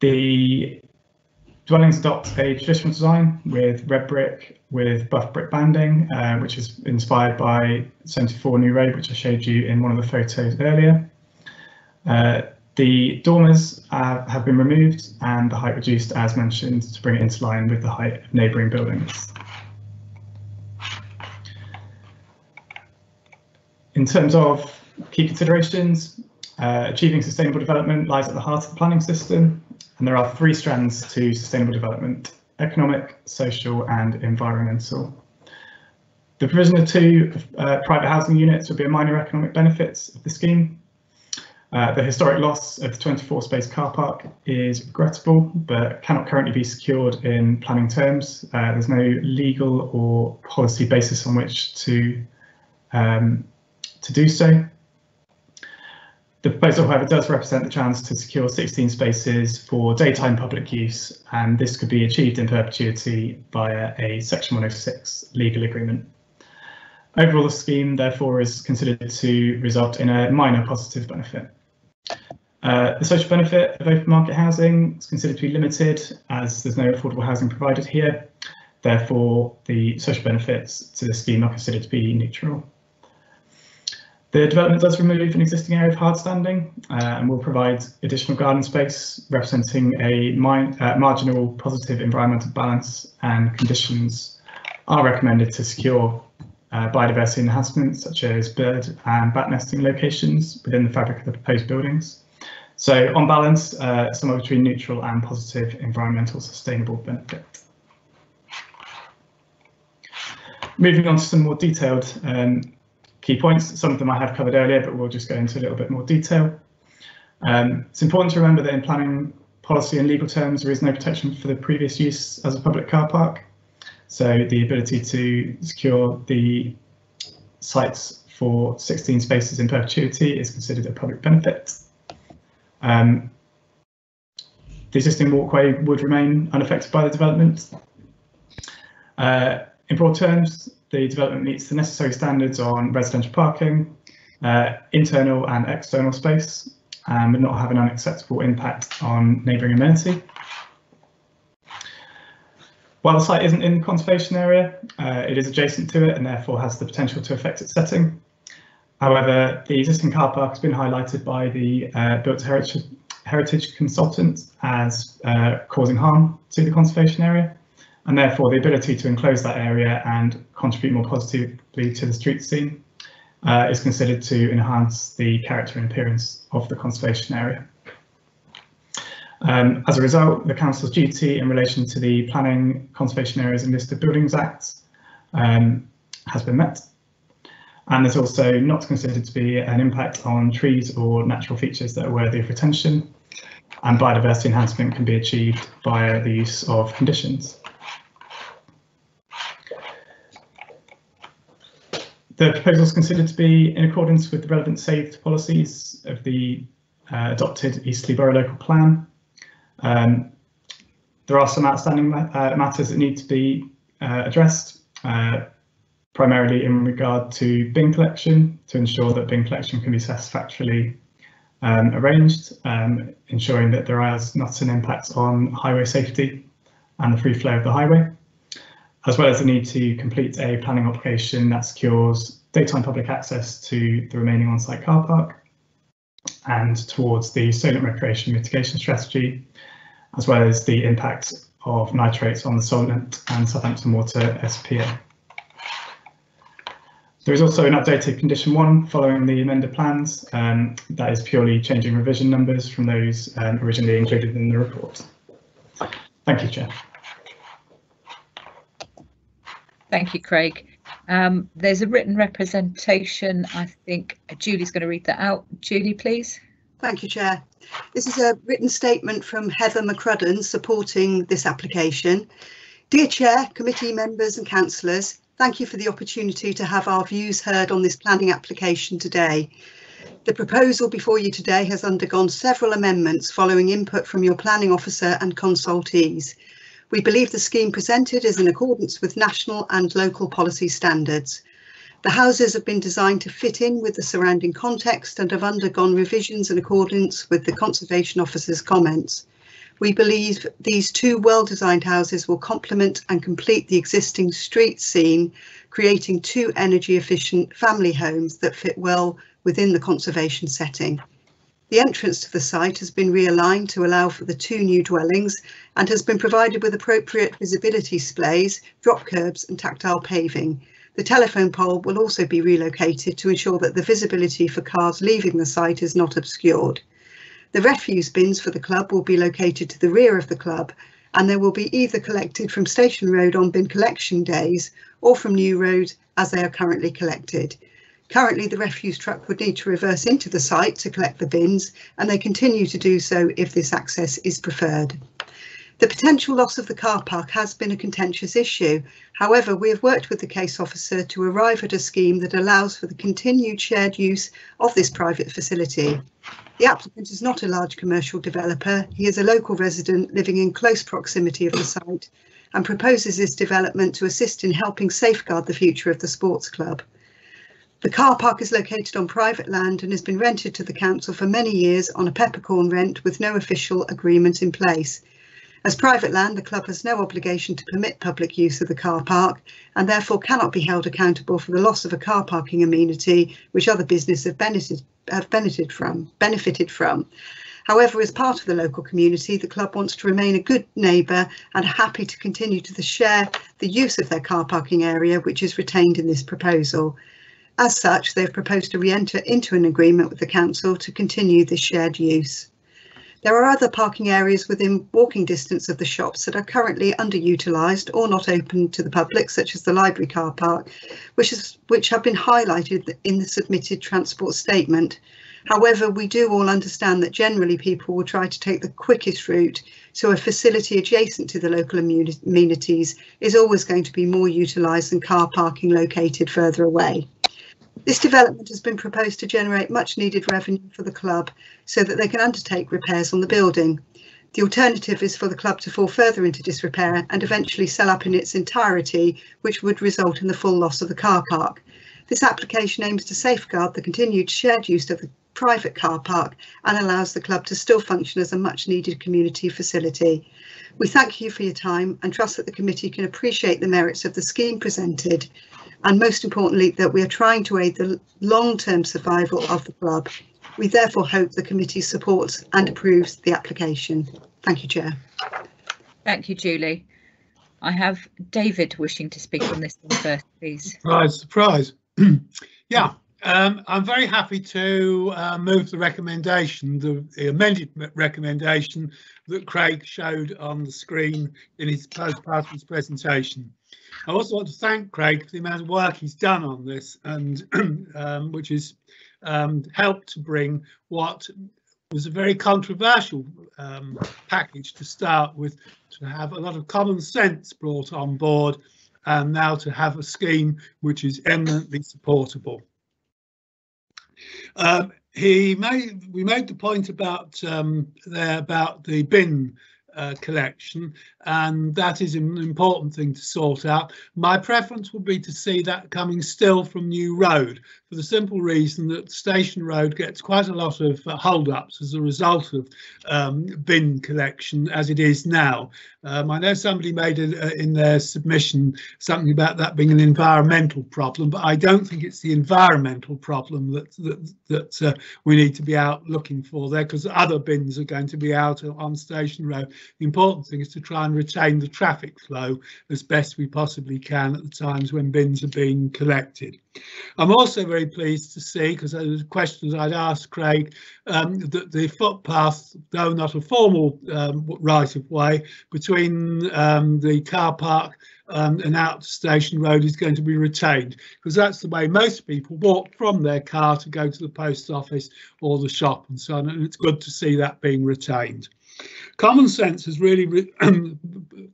The dwellings adopt a traditional design with red brick with buff brick banding, which is inspired by 74 New Road, which I showed you in one of the photos earlier. The dormers have been removed and the height reduced as mentioned to bring it into line with the height of neighbouring buildings. In terms of key considerations, achieving sustainable development lies at the heart of the planning system, and there are 3 strands to sustainable development: economic, social and environmental. The provision of 2 private housing units would be a minor economic benefit of the scheme. The historic loss of the 24 space car park is regrettable, but cannot currently be secured in planning terms. There's no legal or policy basis on which to do so. The proposal, however, does represent the chance to secure 16 spaces for daytime public use, and this could be achieved in perpetuity via a Section 106 legal agreement. Overall, the scheme, therefore, is considered to result in a minor positive benefit. The social benefit of open market housing is considered to be limited as there's no affordable housing provided here. Therefore, the social benefits to the scheme are considered to be neutral. The development does remove an existing area of hard standing and will provide additional garden space representing a marginal positive environmental balance, and conditions are recommended to secure biodiversity enhancements such as bird and bat nesting locations within the fabric of the proposed buildings. So on balance, somewhere between neutral and positive environmental sustainable benefit. Moving on to some more detailed key points. Some of them I have covered earlier, but we'll just go into a little bit more detail. It's important to remember that in planning policy and legal terms, there is no protection for the previous use as a public car park. So the ability to secure the sites for 16 spaces in perpetuity is considered a public benefit. The existing walkway would remain unaffected by the development. In broad terms, the development meets the necessary standards on residential parking, internal and external space, and would not have an unacceptable impact on neighbouring amenity. While the site isn't in the conservation area, it is adjacent to it and therefore has the potential to affect its setting. However, the existing car park has been highlighted by the Built Heritage consultant as causing harm to the conservation area, and therefore the ability to enclose that area and contribute more positively to the street scene is considered to enhance the character and appearance of the conservation area. As a result, the Council's duty in relation to the Planning, Conservation Areas and Listed Buildings Act has been met, and there's also not considered to be an impact on trees or natural features that are worthy of retention, and biodiversity enhancement can be achieved via the use of conditions. The proposal is considered to be in accordance with the relevant saved policies of the adopted Eastleigh Borough Local Plan. There are some outstanding matters that need to be addressed, primarily in regard to bin collection, to ensure that bin collection can be satisfactorily arranged, ensuring that there is not an impact on highway safety and the free flow of the highway, as well as the need to complete a planning application that secures daytime public access to the remaining on-site car park and towards the Solent Recreation Mitigation Strategy, as well as the impact of nitrates on the Solent and Southampton Water SPA. There is also an updated Condition 1 following the amended plans that is purely changing revision numbers from those originally included in the report. Thank you, Chair. Thank you, Craig. There's a written representation. I think Julie's going to read that out. Julie, please. Thank you, Chair. This is a written statement from Heather McCrudden supporting this application. Dear Chair, committee members and councillors, thank you for the opportunity to have our views heard on this planning application today. The proposal before you today has undergone several amendments following input from your planning officer and consultees. We believe the scheme presented is in accordance with national and local policy standards. The houses have been designed to fit in with the surrounding context and have undergone revisions in accordance with the Conservation Officer's comments. We believe these two well-designed houses will complement and complete the existing street scene, creating two energy-efficient family homes that fit well within the conservation setting. The entrance to the site has been realigned to allow for the two new dwellings and has been provided with appropriate visibility splays, drop curbs and tactile paving. The telephone pole will also be relocated to ensure that the visibility for cars leaving the site is not obscured. The refuse bins for the club will be located to the rear of the club, and they will be either collected from Station Road on bin collection days or from New Road as they are currently collected. Currently, the refuse truck would need to reverse into the site to collect the bins, and they continue to do so if this access is preferred. The potential loss of the car park has been a contentious issue. However, we have worked with the case officer to arrive at a scheme that allows for the continued shared use of this private facility. The applicant is not a large commercial developer. He is a local resident living in close proximity of the site and proposes this development to assist in helping safeguard the future of the sports club. The car park is located on private land and has been rented to the council for many years on a peppercorn rent with no official agreement in place. As private land, the club has no obligation to permit public use of the car park and therefore cannot be held accountable for the loss of a car parking amenity which other businesses have benefited from. However, as part of the local community, the club wants to remain a good neighbour and are happy to continue to share the use of their car parking area, which is retained in this proposal. As such, they have proposed to re-enter into an agreement with the council to continue this shared use. There are other parking areas within walking distance of the shops that are currently underutilised or not open to the public, such as the library car park, which have been highlighted in the submitted transport statement. However, we do all understand that generally people will try to take the quickest route, so a facility adjacent to the local amenities is always going to be more utilised than car parking located further away. This development has been proposed to generate much needed revenue for the club so that they can undertake repairs on the building. The alternative is for the club to fall further into disrepair and eventually sell up in its entirety, which would result in the full loss of the car park. This application aims to safeguard the continued shared use of the private car park and allows the club to still function as a much needed community facility. We thank you for your time and trust that the committee can appreciate the merits of the scheme presented, and most importantly that we are trying to aid the long-term survival of the club. We therefore hope the committee supports and approves the application. Thank you, Chair. Thank you, Julie. I have David wishing to speak on this one first, please. Surprise. Yeah, I'm very happy to move the recommendation, the amended recommendation that Craig showed on the screen in his part of his presentation. I also want to thank Craig for the amount of work he's done on this, and which has helped to bring what was a very controversial package to start with, to have a lot of common sense brought on board, and now to have a scheme which is eminently supportable. We made the point about the bin collection, and that is an important thing to sort out. My preference would be to see that coming still from New Road, for the simple reason that Station Road gets quite a lot of hold-ups as a result of bin collection as it is now. I know somebody made in their submission something about that being an environmental problem, but I don't think it's the environmental problem that we need to be out looking for there, because other bins are going to be out on Station Road. The important thing is to try and retain the traffic flow as best we possibly can at the times when bins are being collected. I'm also very pleased to see, because there were questions I'd asked Craig, that the footpath, though not a formal right of way, between the car park and out to Station Road is going to be retained, because that's the way most people walk from their car to go to the post office or the shop and so on, and it's good to see that being retained. Common sense has really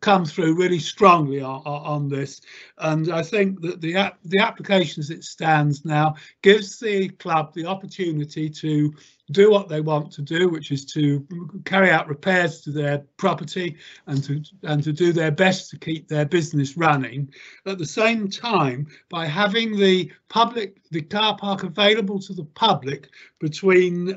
come through really strongly on this, and I think that the application as it stands now gives the club the opportunity to do what they want to do, which is to carry out repairs to their property and to do their best to keep their business running. At the same time, by having the car park available to the public between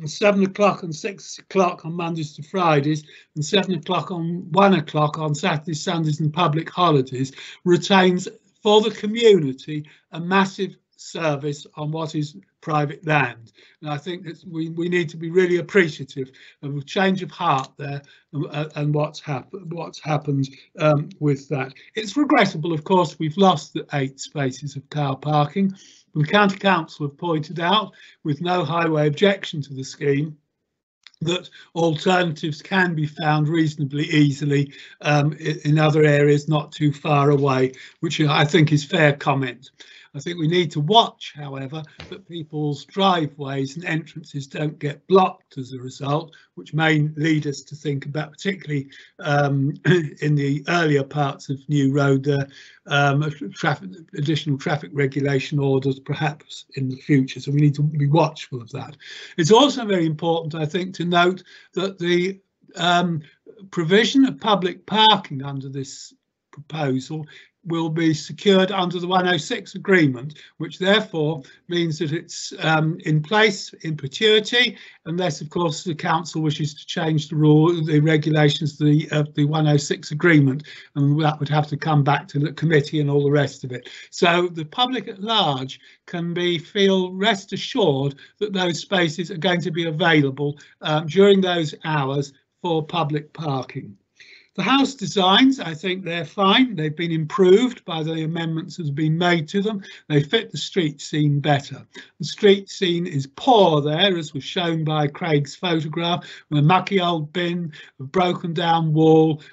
7 o'clock and 6 o'clock on Mondays to Fridays and 7 o'clock on 1 o'clock on Saturdays, Sundays and public holidays, retains for the community a massive service on what is private land. And I think that we need to be really appreciative of a change of heart there and what's happened with that. It's regrettable, of course, we've lost the 8 spaces of car parking. The County Council have pointed out, with no highway objection to the scheme, that alternatives can be found reasonably easily in other areas not too far away, which I think is fair comment. I think we need to watch, however, that people's driveways and entrances don't get blocked as a result, which may lead us to think about, particularly in the earlier parts of New Road, additional traffic regulation orders perhaps in the future. So we need to be watchful of that. It's also very important, I think, to note that the provision of public parking under this proposal will be secured under the 106 agreement, which therefore means that it's in place in perpetuity, unless of course the council wishes to change the regulations of the 106 agreement, and that would have to come back to the committee and all the rest of it. So the public at large can feel rest assured that those spaces are going to be available during those hours for public parking. The house designs, I think they're fine. They've been improved by the amendments that have been made to them. They fit the street scene better. The street scene is poor there, as was shown by Craig's photograph, with a mucky old bin, a broken down wall,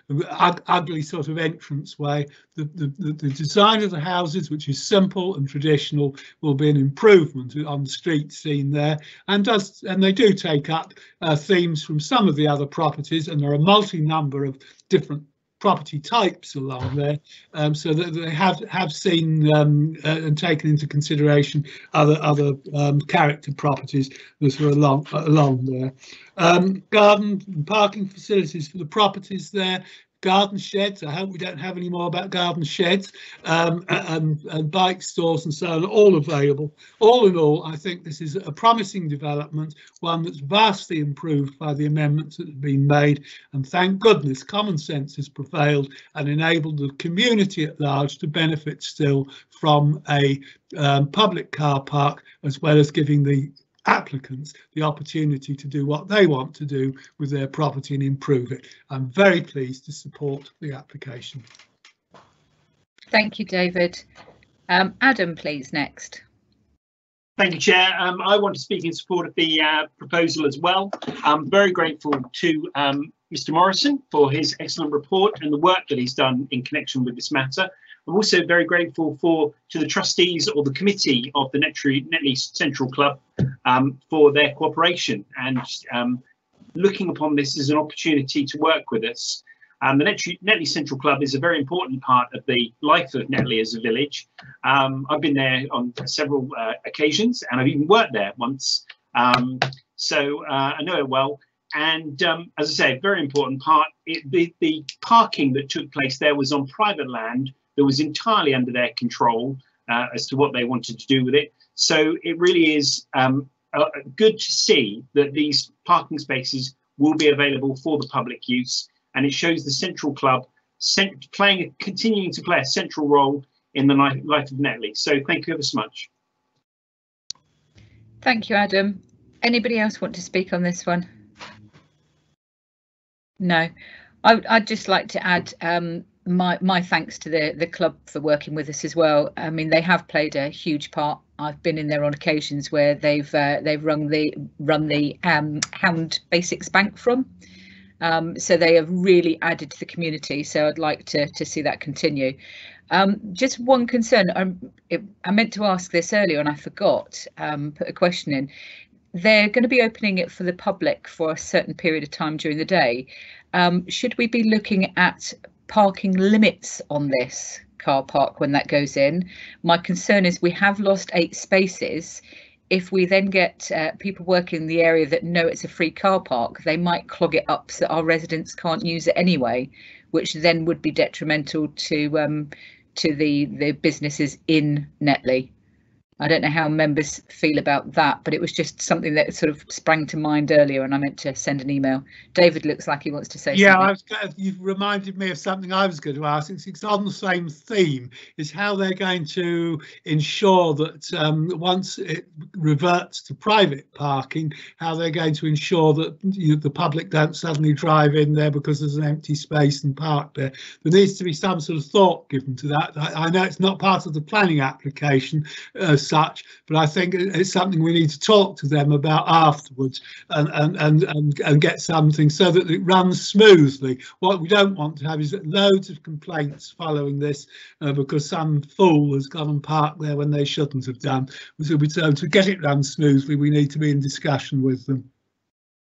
ugly sort of entranceway. The design of the houses, which is simple and traditional, will be an improvement on the street scene there, and they do take up themes from some of the other properties, and there are a multi-number of different property types along there, so that they have seen and taken into consideration other character properties that are along there. Garden and parking facilities for the properties there. Garden sheds, I hope we don't have any more about garden sheds, and bike stores and so on, all available. All in all, I think this is a promising development, one that's vastly improved by the amendments that have been made, and thank goodness common sense has prevailed and enabled the community at large to benefit still from a public car park, as well as giving the applicants the opportunity to do what they want to do with their property and improve it. I'm very pleased to support the application. Thank you, David. Adam, please, next. Thank you, Chair. I want to speak in support of the proposal as well. I'm very grateful to Mr. Morrison for his excellent report and the work that he's done in connection with this matter. I'm also very grateful to the trustees or the committee of the Netley Central Club for their cooperation and looking upon this as an opportunity to work with us. The Netley Central Club is a very important part of the life of Netley as a village. I've been there on several occasions, and I've even worked there once, so I know it well. And as I say, a very important part. The parking that took place there was on private land that was entirely under their control as to what they wanted to do with it. So it really is good to see that these parking spaces will be available for the public use, and it shows the Central Club continuing to play a central role in the life of Netley. So thank you ever so much. Thank you, Adam. Anybody else want to speak on this one? No, I'd just like to add my thanks to the club for working with us as well. I mean, they have played a huge part. I've been in there on occasions where they've run the Hound Basics Bank from. So they have really added to the community. So I'd like to see that continue. Just one concern. I meant to ask this earlier and I forgot. Put a question in. They're going to be opening it for the public for a certain period of time during the day. Should we be looking at parking limits on this car park when that goes in? My concern is we have lost 8 spaces. if we then get people working in the area that know it's a free car park, they might clog it up so that our residents can't use it anyway, which then would be detrimental to the businesses in Netley. I don't know how members feel about that, but it was just something that sort of sprang to mind earlier, and I meant to send an email. David looks like he wants to say something. You've reminded me of something I was going to ask. It's on the same theme, is how they're going to ensure that once it reverts to private parking, how they're going to ensure that the public don't suddenly drive in there because there's an empty space and park there. There needs to be some sort of thought given to that. I know it's not part of the planning application such, but I think it's something we need to talk to them about afterwards and get something so that it runs smoothly. What we don't want to have is loads of complaints following this because some fool has gone and parked there when they shouldn't have done. So to get it run smoothly, we need to be in discussion with them.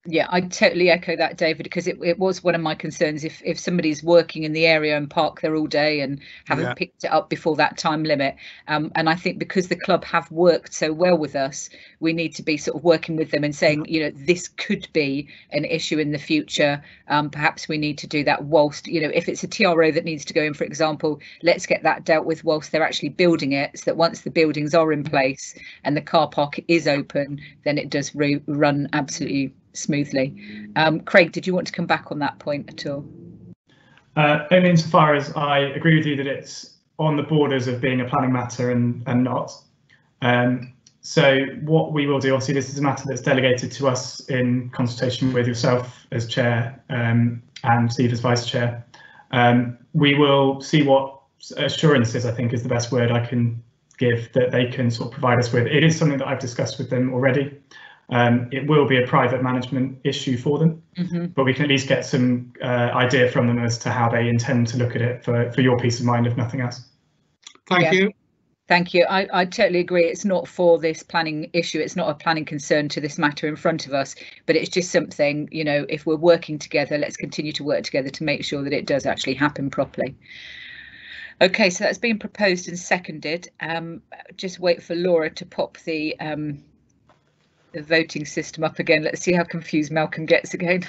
Yeah, I totally echo that, David, because it was one of my concerns. If somebody's working in the area and park there all day and haven't picked it up before that time limit, and I think because the club have worked so well with us, we need to be sort of working with them and saying, this could be an issue in the future. Perhaps we need to do that whilst, if it's a TRO that needs to go in, for example, let's get that dealt with whilst they're actually building it, so that once the buildings are in place and the car park is open, then it does run absolutely smoothly. Craig, did you want to come back on that point at all? Only insofar as I agree with you that it's on the borders of being a planning matter and not. So what we will do, obviously this is a matter that's delegated to us in consultation with yourself as chair and Steve as vice chair. We will see what assurances, I think is the best word I can give, that they can sort of provide us with. It is something that I've discussed with them already. It will be a private management issue for them, but we can at least get some idea from them as to how they intend to look at it for your peace of mind, if nothing else. Thank you. Thank you. I totally agree. It's not for this planning issue. It's not a planning concern to this matter in front of us, but it's just something, if we're working together, let's continue to work together to make sure that it does actually happen properly. OK, so that's been proposed and seconded. Just wait for Laura to pop the voting system up again. Let's see how confused Malcolm gets again.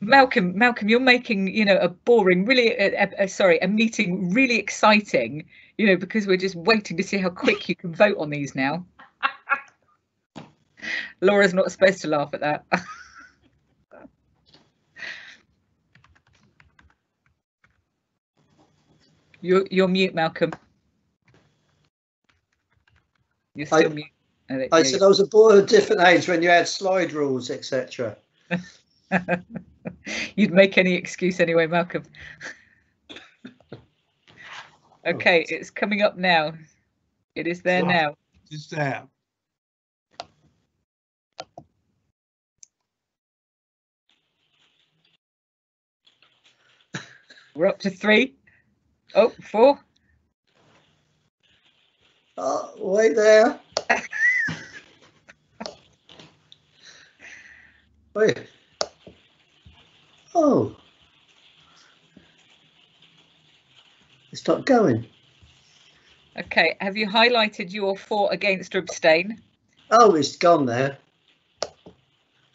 Malcolm, you're making, a boring, really, a meeting really exciting, because we're just waiting to see how quick you can vote on these now. Laura's not supposed to laugh at that. You're mute, Malcolm. You're still mute. I said I was a boy of a different age when you had slide rules, etc. You'd make any excuse anyway, Malcolm. OK, it's coming up now. It is there now. It's there. We're up to 3. Oh, 4. Oh, wait there. Wait. Oh. It's not going. OK, have you highlighted your for, against or abstain? Oh, it's gone there.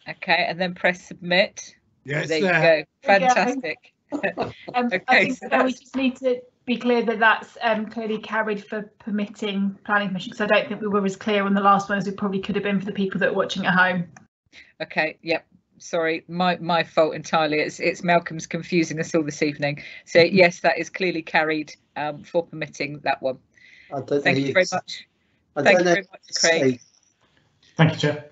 OK, and then press submit. Yes, there you go. Fantastic. I Okay, think we just need to be clear that that's clearly carried for permitting planning permission, because I don't think we were as clear on the last one as we probably could have been for the people that are watching at home. Okay, yep. Sorry, my fault entirely. It's Malcolm's confusing us all this evening. So yes, that is clearly carried for permitting that one. Thank you very much. Thank you very much, Craig. Thank you, Chair.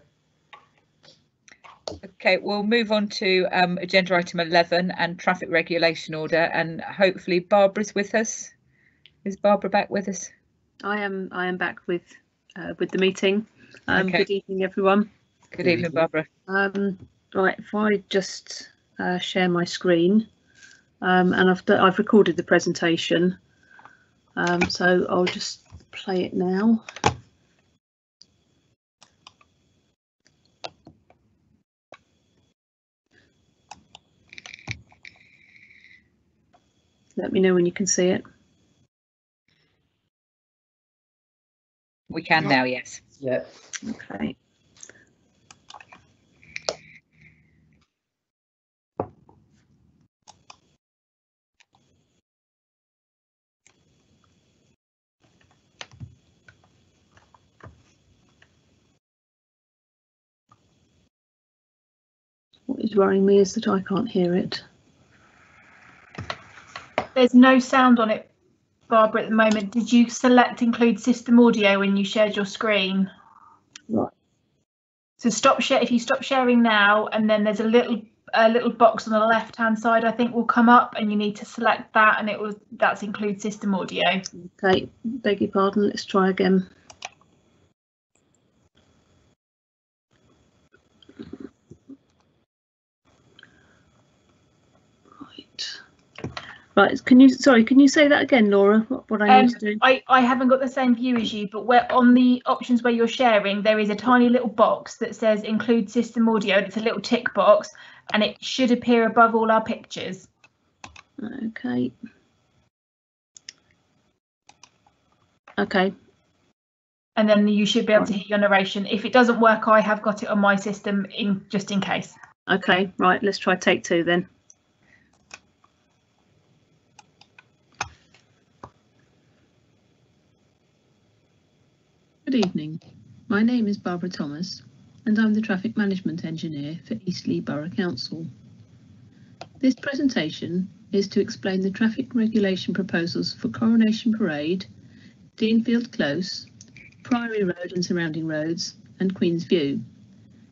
Okay, we'll move on to agenda item 11 and traffic regulation order, and hopefully Barbara's with us. Is Barbara back with us? I am back with the meeting. Okay. Good evening, everyone. Good evening, Barbara. Right, if I just share my screen, and I've recorded the presentation, so I'll just play it now. Let me know when you can see it. We can now, yes. Yeah. Okay. What is worrying me is that I can't hear it. There's no sound on it, Barbara, at the moment. Did you select include system audio when you shared your screen? Right. So stop share. If you stop sharing now, and then there's a little box on the left-hand side, I think will come up, and you need to select that, and that's include system audio. Okay, beg your pardon. Let's try again. Right, can you say that again, Laura? What I need to do? I haven't got the same view as you, but where on the options where you're sharing, there is a tiny little box that says include system audio, and it's a little tick box, and it should appear above all our pictures. Okay. Okay. And then you should be able to hear your narration. If it doesn't work, I have got it on my system just in case. Okay, right, let's try take two then. Good evening. My name is Barbara Thomas, and I'm the Traffic Management Engineer for Eastleigh Borough Council. This presentation is to explain the traffic regulation proposals for Coronation Parade, Deanfield Close, Priory Road and surrounding roads, and Queen's View,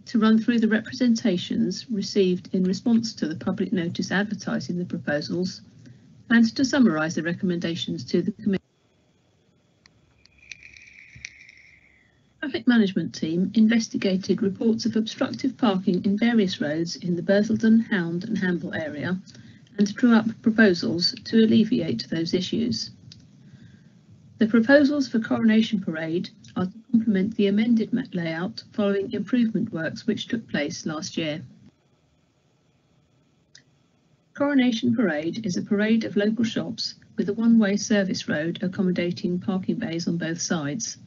to run through the representations received in response to the public notice advertising the proposals, and to summarise the recommendations to the Committee. The Traffic Management Team investigated reports of obstructive parking in various roads in the Bursledon, Hound and Hamble area, and drew up proposals to alleviate those issues. The proposals for Coronation Parade are to complement the amended layout following improvement works which took place last year. Coronation Parade is a parade of local shops with a one-way service road accommodating parking bays on both sides.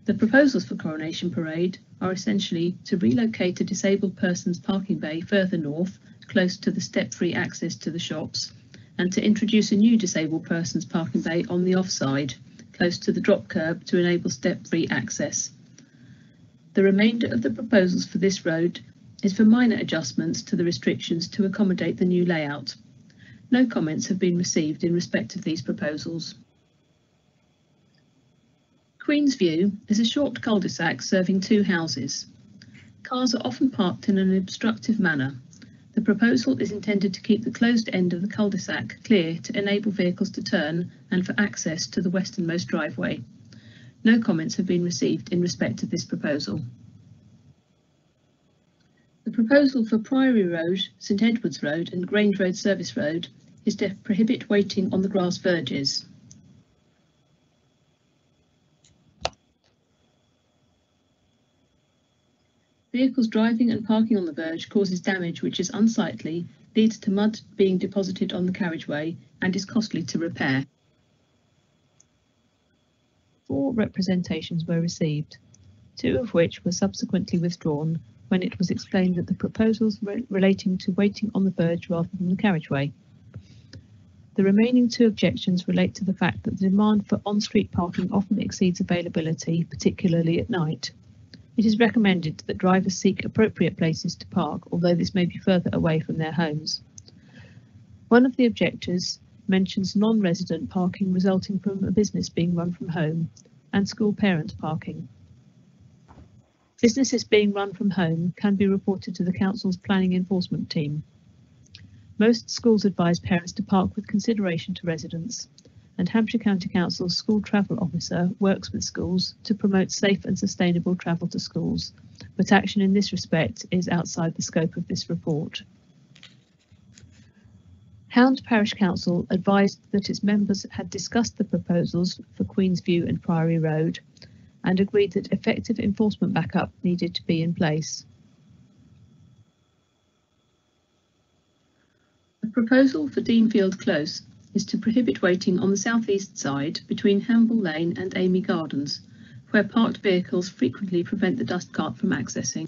The proposals for Coronation Parade are essentially to relocate a disabled person's parking bay further north, close to the step-free access to the shops, and to introduce a new disabled person's parking bay on the offside, close to the drop curb to enable step-free access. The remainder of the proposals for this road is for minor adjustments to the restrictions to accommodate the new layout. No comments have been received in respect of these proposals. Queen's View is a short cul-de-sac serving two houses. Cars are often parked in an obstructive manner. The proposal is intended to keep the closed end of the cul-de-sac clear to enable vehicles to turn and for access to the westernmost driveway. No comments have been received in respect of this proposal. The proposal for Priory Road, St Edwards Road and Grange Road Service Road is to prohibit waiting on the grass verges. Vehicles driving and parking on the verge causes damage which is unsightly, leads to mud being deposited on the carriageway and is costly to repair. 4 representations were received, 2 of which were subsequently withdrawn when it was explained that the proposals relating to waiting on the verge rather than the carriageway. The remaining 2 objections relate to the fact that the demand for on-street parking often exceeds availability, particularly at night. It is recommended that drivers seek appropriate places to park, although this may be further away from their homes. One of the objectors mentions non-resident parking resulting from a business being run from home and school parent parking. Businesses being run from home can be reported to the Council's planning enforcement team. Most schools advise parents to park with consideration to residents, and Hampshire County Council's School Travel Officer works with schools to promote safe and sustainable travel to schools, but action in this respect is outside the scope of this report. Hound Parish Council advised that its members had discussed the proposals for Queen's View and Priory Road and agreed that effective enforcement backup needed to be in place. The proposal for Deanfield Close is to prohibit waiting on the south-east side between Hamble-le-Rice and Amy Gardens, where parked vehicles frequently prevent the dust cart from accessing.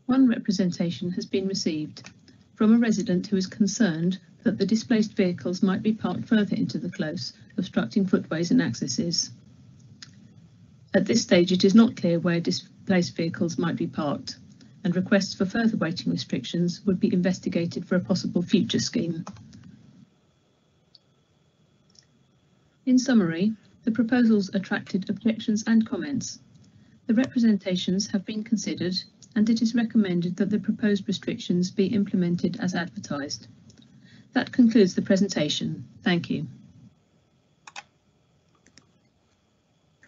One representation has been received from a resident who is concerned that the displaced vehicles might be parked further into the close, obstructing footways and accesses. At this stage, it is not clear where displaced vehicles might be parked, and requests for further waiting restrictions would be investigated for a possible future scheme. In summary, the proposals attracted objections and comments. The representations have been considered, and it is recommended that the proposed restrictions be implemented as advertised. That concludes the presentation. Thank you.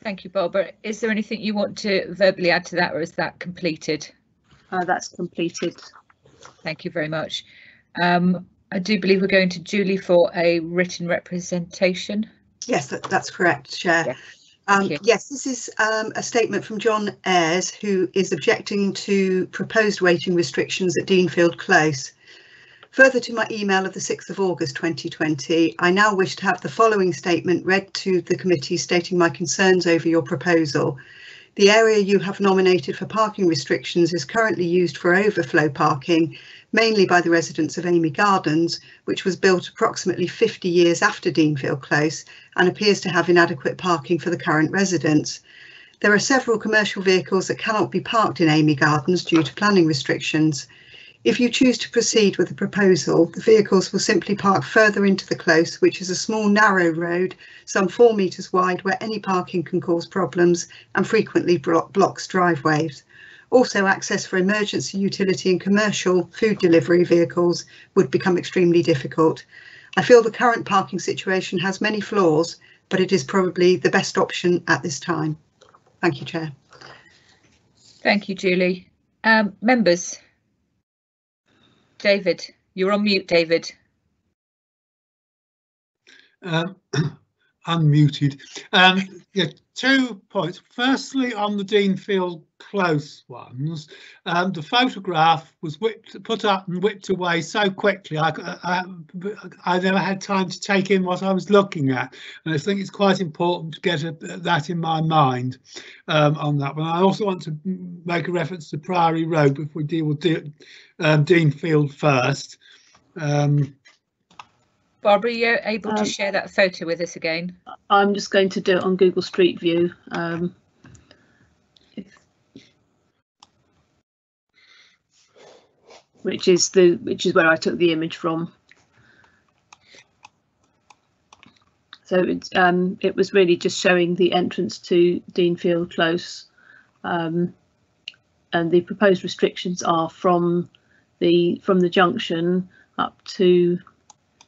Thank you, Barbara. Is there anything you want to verbally add to that, or is that completed? That's completed. Thank you very much. I do believe we're going to Julie for a written representation. Yes, that's correct, Chair. Yeah. Yes, this is a statement from John Ayres, who is objecting to proposed waiting restrictions at Deanfield Close. Further to my email of the 6th of August 2020, I now wish to have the following statement read to the committee stating my concerns over your proposal. The area you have nominated for parking restrictions is currently used for overflow parking, mainly by the residents of Amy Gardens, which was built approximately 50 years after Deanfield Close and appears to have inadequate parking for the current residents. There are several commercial vehicles that cannot be parked in Amy Gardens due to planning restrictions. If you choose to proceed with the proposal, the vehicles will simply park further into the close, which is a small narrow road, some 4 metres wide, where any parking can cause problems and frequently blocks driveways. Also, access for emergency utility and commercial food delivery vehicles would become extremely difficult. I feel the current parking situation has many flaws, but it is probably the best option at this time. Thank you, Chair. Thank you, Julie. Members. David, you're on mute, David. Unmuted. Yeah, 2 points. Firstly, on the Deanfield Close ones, the photograph was put up and whipped away so quickly. I never had time to take in what I was looking at, and I think it's quite important to get that in my mind on that one. I also want to make a reference to Priory Road if we deal with Deanfield first. Barbara, are you able to share that photo with us again? I'm just going to do it on Google Street View. Which is where I took the image from. So it was really just showing the entrance to Deanfield Close, and the proposed restrictions are from the junction up to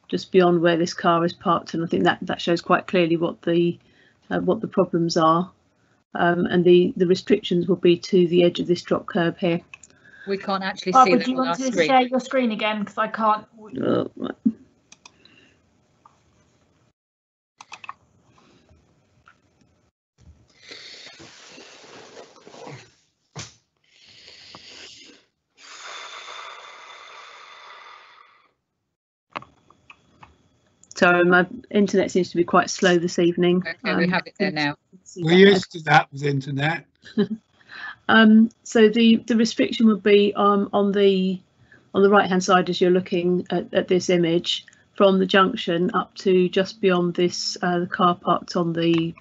just beyond where this car is parked, and I think that shows quite clearly what the problems are, and the restrictions will be to the edge of this drop curb here. We can't actually Barbara, see them on our screen. Do you want to share your screen again, because I can't. Oh, right. Sorry, my internet seems to be quite slow this evening. Okay, we have it there now. We're used to that with internet. So the restriction would be on the right hand side as you're looking at this image, from the junction up to just beyond this the car parked on the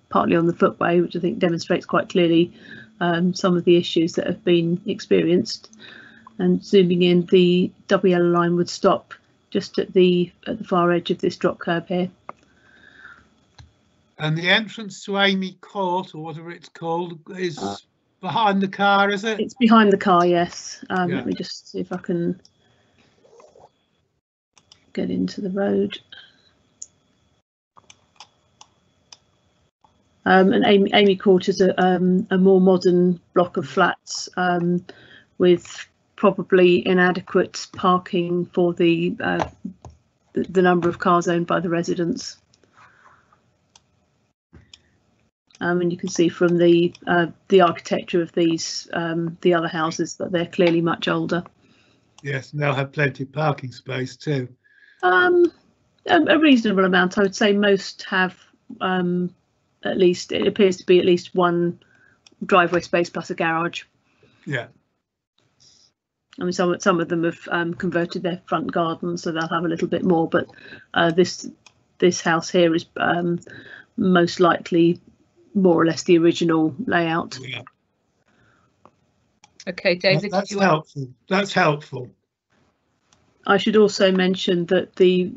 partly on the footway, which I think demonstrates quite clearly some of the issues that have been experienced. And zooming in, the double yellow line would stop just at the far edge of this drop curb here. And the entrance to Amy Court, or whatever it's called, is behind the car, is it? It's behind the car, yes. Yeah. Let me just see if I can get into the road. And Amy Court is a more modern block of flats with probably inadequate parking for the number of cars owned by the residents. And you can see from the architecture of these the other houses that they're clearly much older. Yes, and they'll have plenty of parking space too. A reasonable amount. I would say most have at least, it appears to be at least one driveway space plus a garage. Yeah. I mean, some of them have converted their front garden, so they'll have a little bit more. But this house here is most likely more or less the original layout. Yeah. Okay, David. That's helpful. That's helpful. I should also mention that the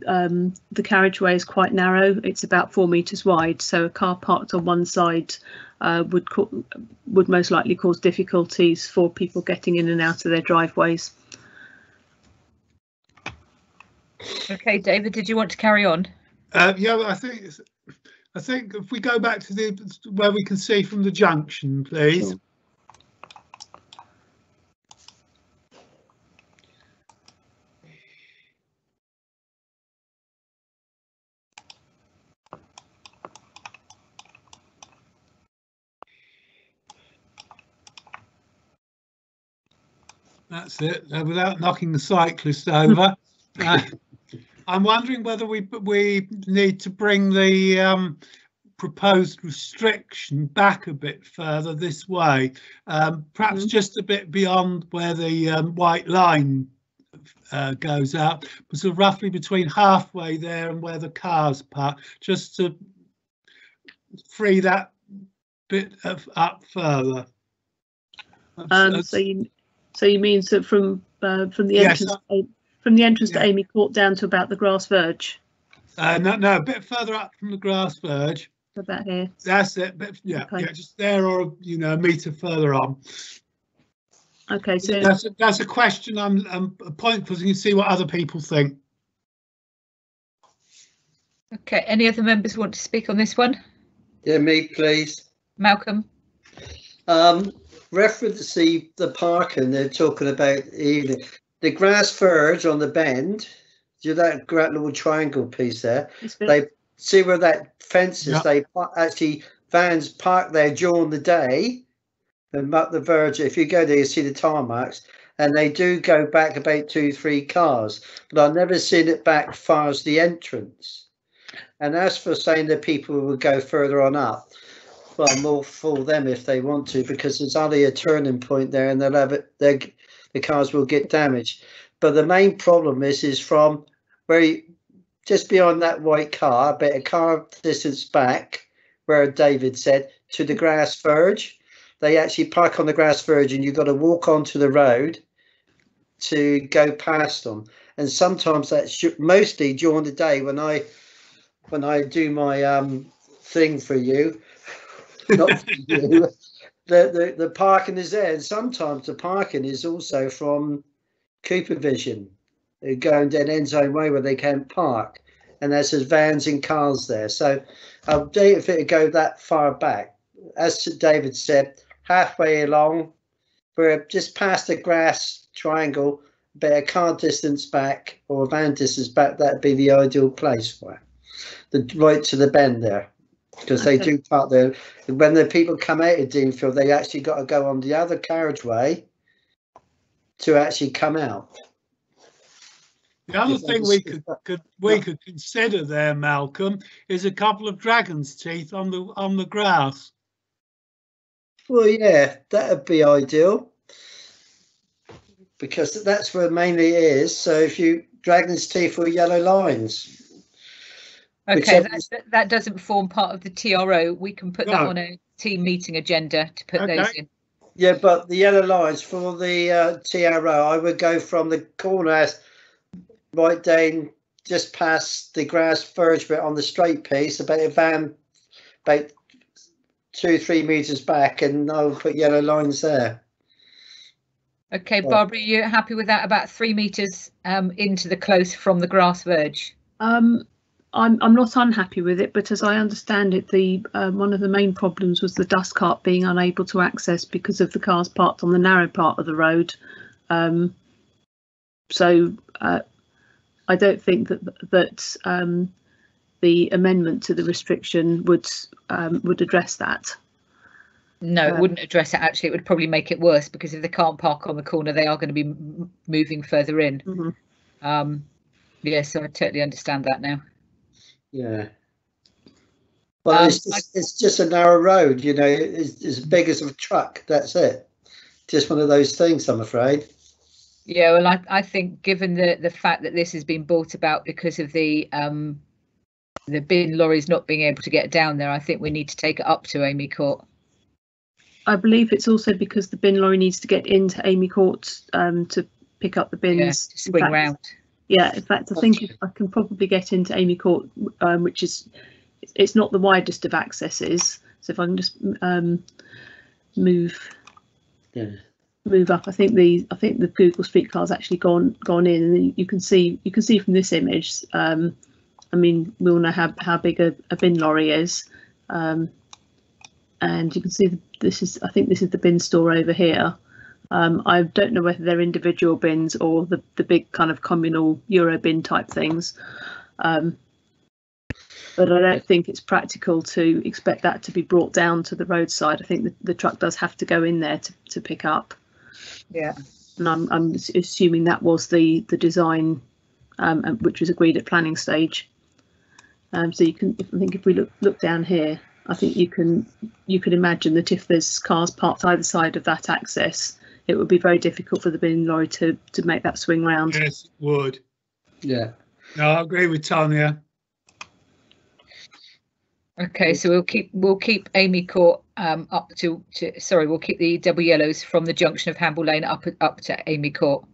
carriageway is quite narrow. It's about 4 metres wide, so a car parked on one side would most likely cause difficulties for people getting in and out of their driveways. Okay, David, did you want to carry on? Yeah, I think if we go back to where we can see from the junction, please. Sure. That's it, without knocking the cyclist over. I'm wondering whether we need to bring the proposed restriction back a bit further this way, perhaps just a bit beyond where the white line goes out, but sort of roughly between halfway there and where the cars park, just to free that bit up further. So you mean from the entrance from the entrance to Amy Court down to about the grass verge? No, a bit further up from the grass verge. About here. That's it. But yeah, okay. Yeah, just there, or a metre further on. Okay, so that's a question. I'm a point because you can see what other people think. Okay, any other members want to speak on this one? Yeah, me please. Malcolm. Reference the parking they're talking about evening. The grass verge on the bend, do that great little triangle piece there. They see where that fence is. They actually vans park there during the day and mark the verge. If you go there, you see the tire marks, and they do go back about 2-3 cars, but I've never seen it back far as the entrance. And as for saying that people will go further on up, well, more for them if they want to, because there's only a turning point there, and they'll have it. The cars will get damaged. But the main problem is from where just beyond that white car, about a car distance back, where David said, to the grass verge. They actually park on the grass verge, and you've got to walk onto the road to go past them. And sometimes that's mostly during the day when I do my thing for you. Not for you. The parking is there, and sometimes the parking is also from Cooper Vision, going down Endzone Way where they can't park, and there's vans and cars there. So I'll date if it go that far back. As David said, halfway along, we're just past the grass triangle, but a car distance back or a van distance back, that'd be the ideal place for it. Right to the bend there. Because they do park there. When the people come out of Deanfield, they actually got to go on the other carriageway to actually come out. The other thing we could consider there, Malcolm, is a couple of dragon's teeth on the grass. Well, yeah, that'd be ideal, because that's where mainly it is. So if you dragon's teeth or yellow lines. Okay, that doesn't form part of the TRO. We can put that on a team meeting agenda to put those in. Yeah, but the yellow lines for the TRO, I would go from the corner right down just past the grass verge bit on the straight piece, about 2-3 metres back, and I would put yellow lines there. Okay, Barbara, you happy with that? About 3 metres into the close from the grass verge? I'm not unhappy with it, but as I understand it, the one of the main problems was the dust cart being unable to access because of the cars parked on the narrow part of the road. So I don't think that the amendment to the restriction would address that. No, it wouldn't address it. Actually, it would probably make it worse, because if they can't park on the corner, they are going to be moving further in. Yeah, so I totally understand that now. Yeah. Well, it's just a narrow road, you know, it's as big as a truck, that's it. Just one of those things, I'm afraid. Yeah, well, I think given the fact that this has been brought about because of the bin lorries not being able to get down there, I think we need to take it up to Amy Court. I believe it's also because the bin lorry needs to get into Amy Court to pick up the bins. Yeah, to swing round. Yeah, in fact, I think I can probably get into Amy Court, which is, it's not the widest of accesses. So if I can just move up, I think the Google Street Car's actually gone in, and you can see from this image. I mean, we all know how big a bin lorry is, and you can see I think this is the bin store over here. I don't know whether they're individual bins or the big kind of communal Euro bin type things, but I don't think it's practical to expect that to be brought down to the roadside. I think the truck does have to go in there to pick up. Yeah, and I'm assuming that was the design, which was agreed at planning stage. So you can, I think, if we look down here, I think you can imagine that if there's cars parked either side of that access, it would be very difficult for the bin lorry to make that swing round. Yes, it would. Yeah. No, I agree with Tanya. Okay, so we'll keep Amy Court up to sorry, we'll keep the double yellows from the junction of Hamble Lane up to Amy Court.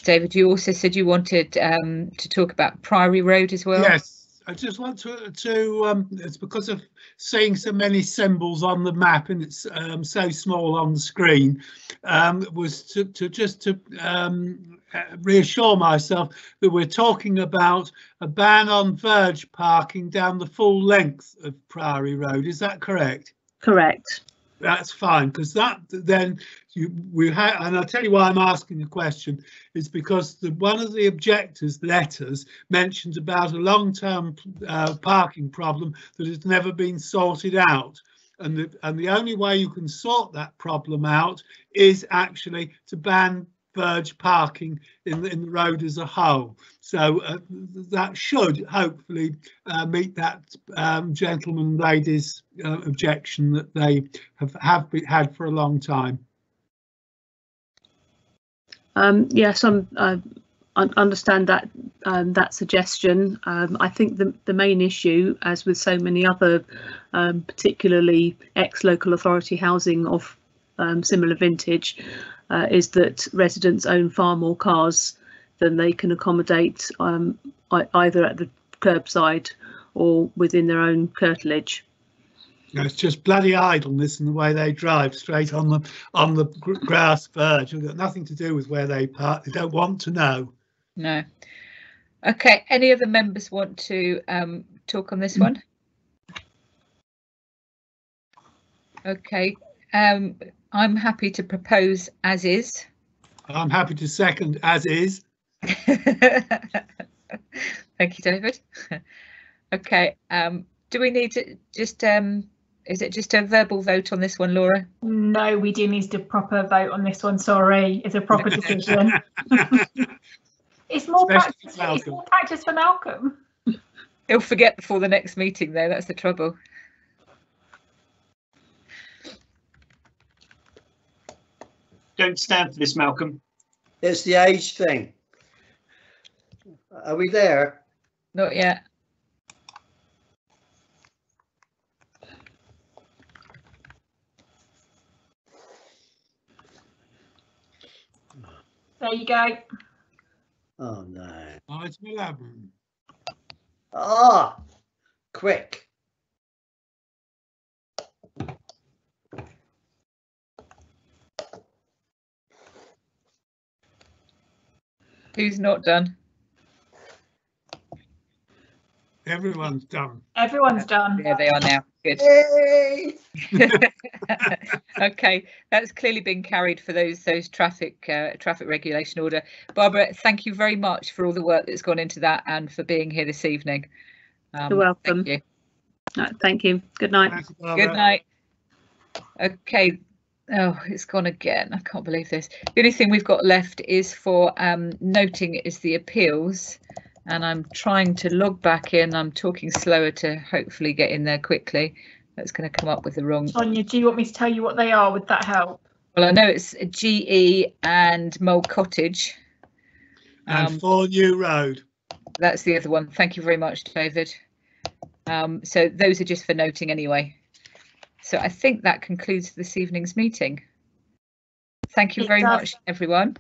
David, you also said you wanted to talk about Priory Road as well. Yes, I just want to it's because of seeing so many symbols on the map and it's so small on the screen, was to reassure myself that we're talking about a ban on verge parking down the full length of Priory Road. Is that correct? Correct. That's fine, because that then we have, and I'll tell you why I'm asking the question, is because one of the objectors' letters mentions about a long-term parking problem that has never been sorted out, and the only way you can sort that problem out is actually to ban verge parking in the road as a whole. So that should hopefully meet that gentleman and ladies objection that they have had for a long time. Yes, I understand that suggestion. I think the main issue, as with so many other particularly ex-local authority housing of similar vintage, is that residents own far more cars than they can accommodate either at the curbside or within their own curtilage. It's just bloody idleness in the way they drive straight on the grass verge. It's got nothing to do with where they park. They don't want to know. No. Okay. Any other members want to talk on this one? Okay. I'm happy to propose as is. I'm happy to second as is. Thank you, David. Okay. Do we need to just is it just a verbal vote on this one, Laura? No, we do need a proper vote on this one. Sorry, it's a proper decision. It's more practice. It's more practice for Malcolm. He'll forget before the next meeting, though. That's the trouble. Don't stand for this, Malcolm. It's the age thing. Are we there? Not yet. There you go. Oh no. Item 11. Ah, quick. Who's not done? Everyone's done. Everyone's done. There they are now. Good. Yay! Okay, that's clearly been carried for those traffic regulation order. Barbara, thank you very much for all the work that's gone into that and for being here this evening. You're welcome. Thank you. Thank you. Good night. Thanks, Good night. Okay. Oh, it's gone again. I can't believe this. The only thing we've got left is for noting is the appeals. and I'm trying to log back in. I'm talking slower to hopefully get in there quickly. That's going to come up with the wrong. Sonia, do you want me to tell you what they are? Would that help? Well, I know it's GE and Mole Cottage. And 4 New Road. That's the other one. Thank you very much, David. So those are just for noting anyway. So I think that concludes this evening's meeting. Thank you very much, everyone.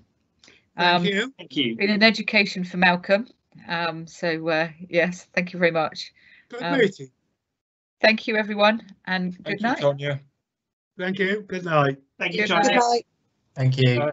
Thank you. Thank you. Been an education for Malcolm. Yes, thank you very much. Good meeting. Thank you, everyone, and good night. Thank you, Sonia. Thank you. Good night. Thank you, Good John. night. Thank you. Bye.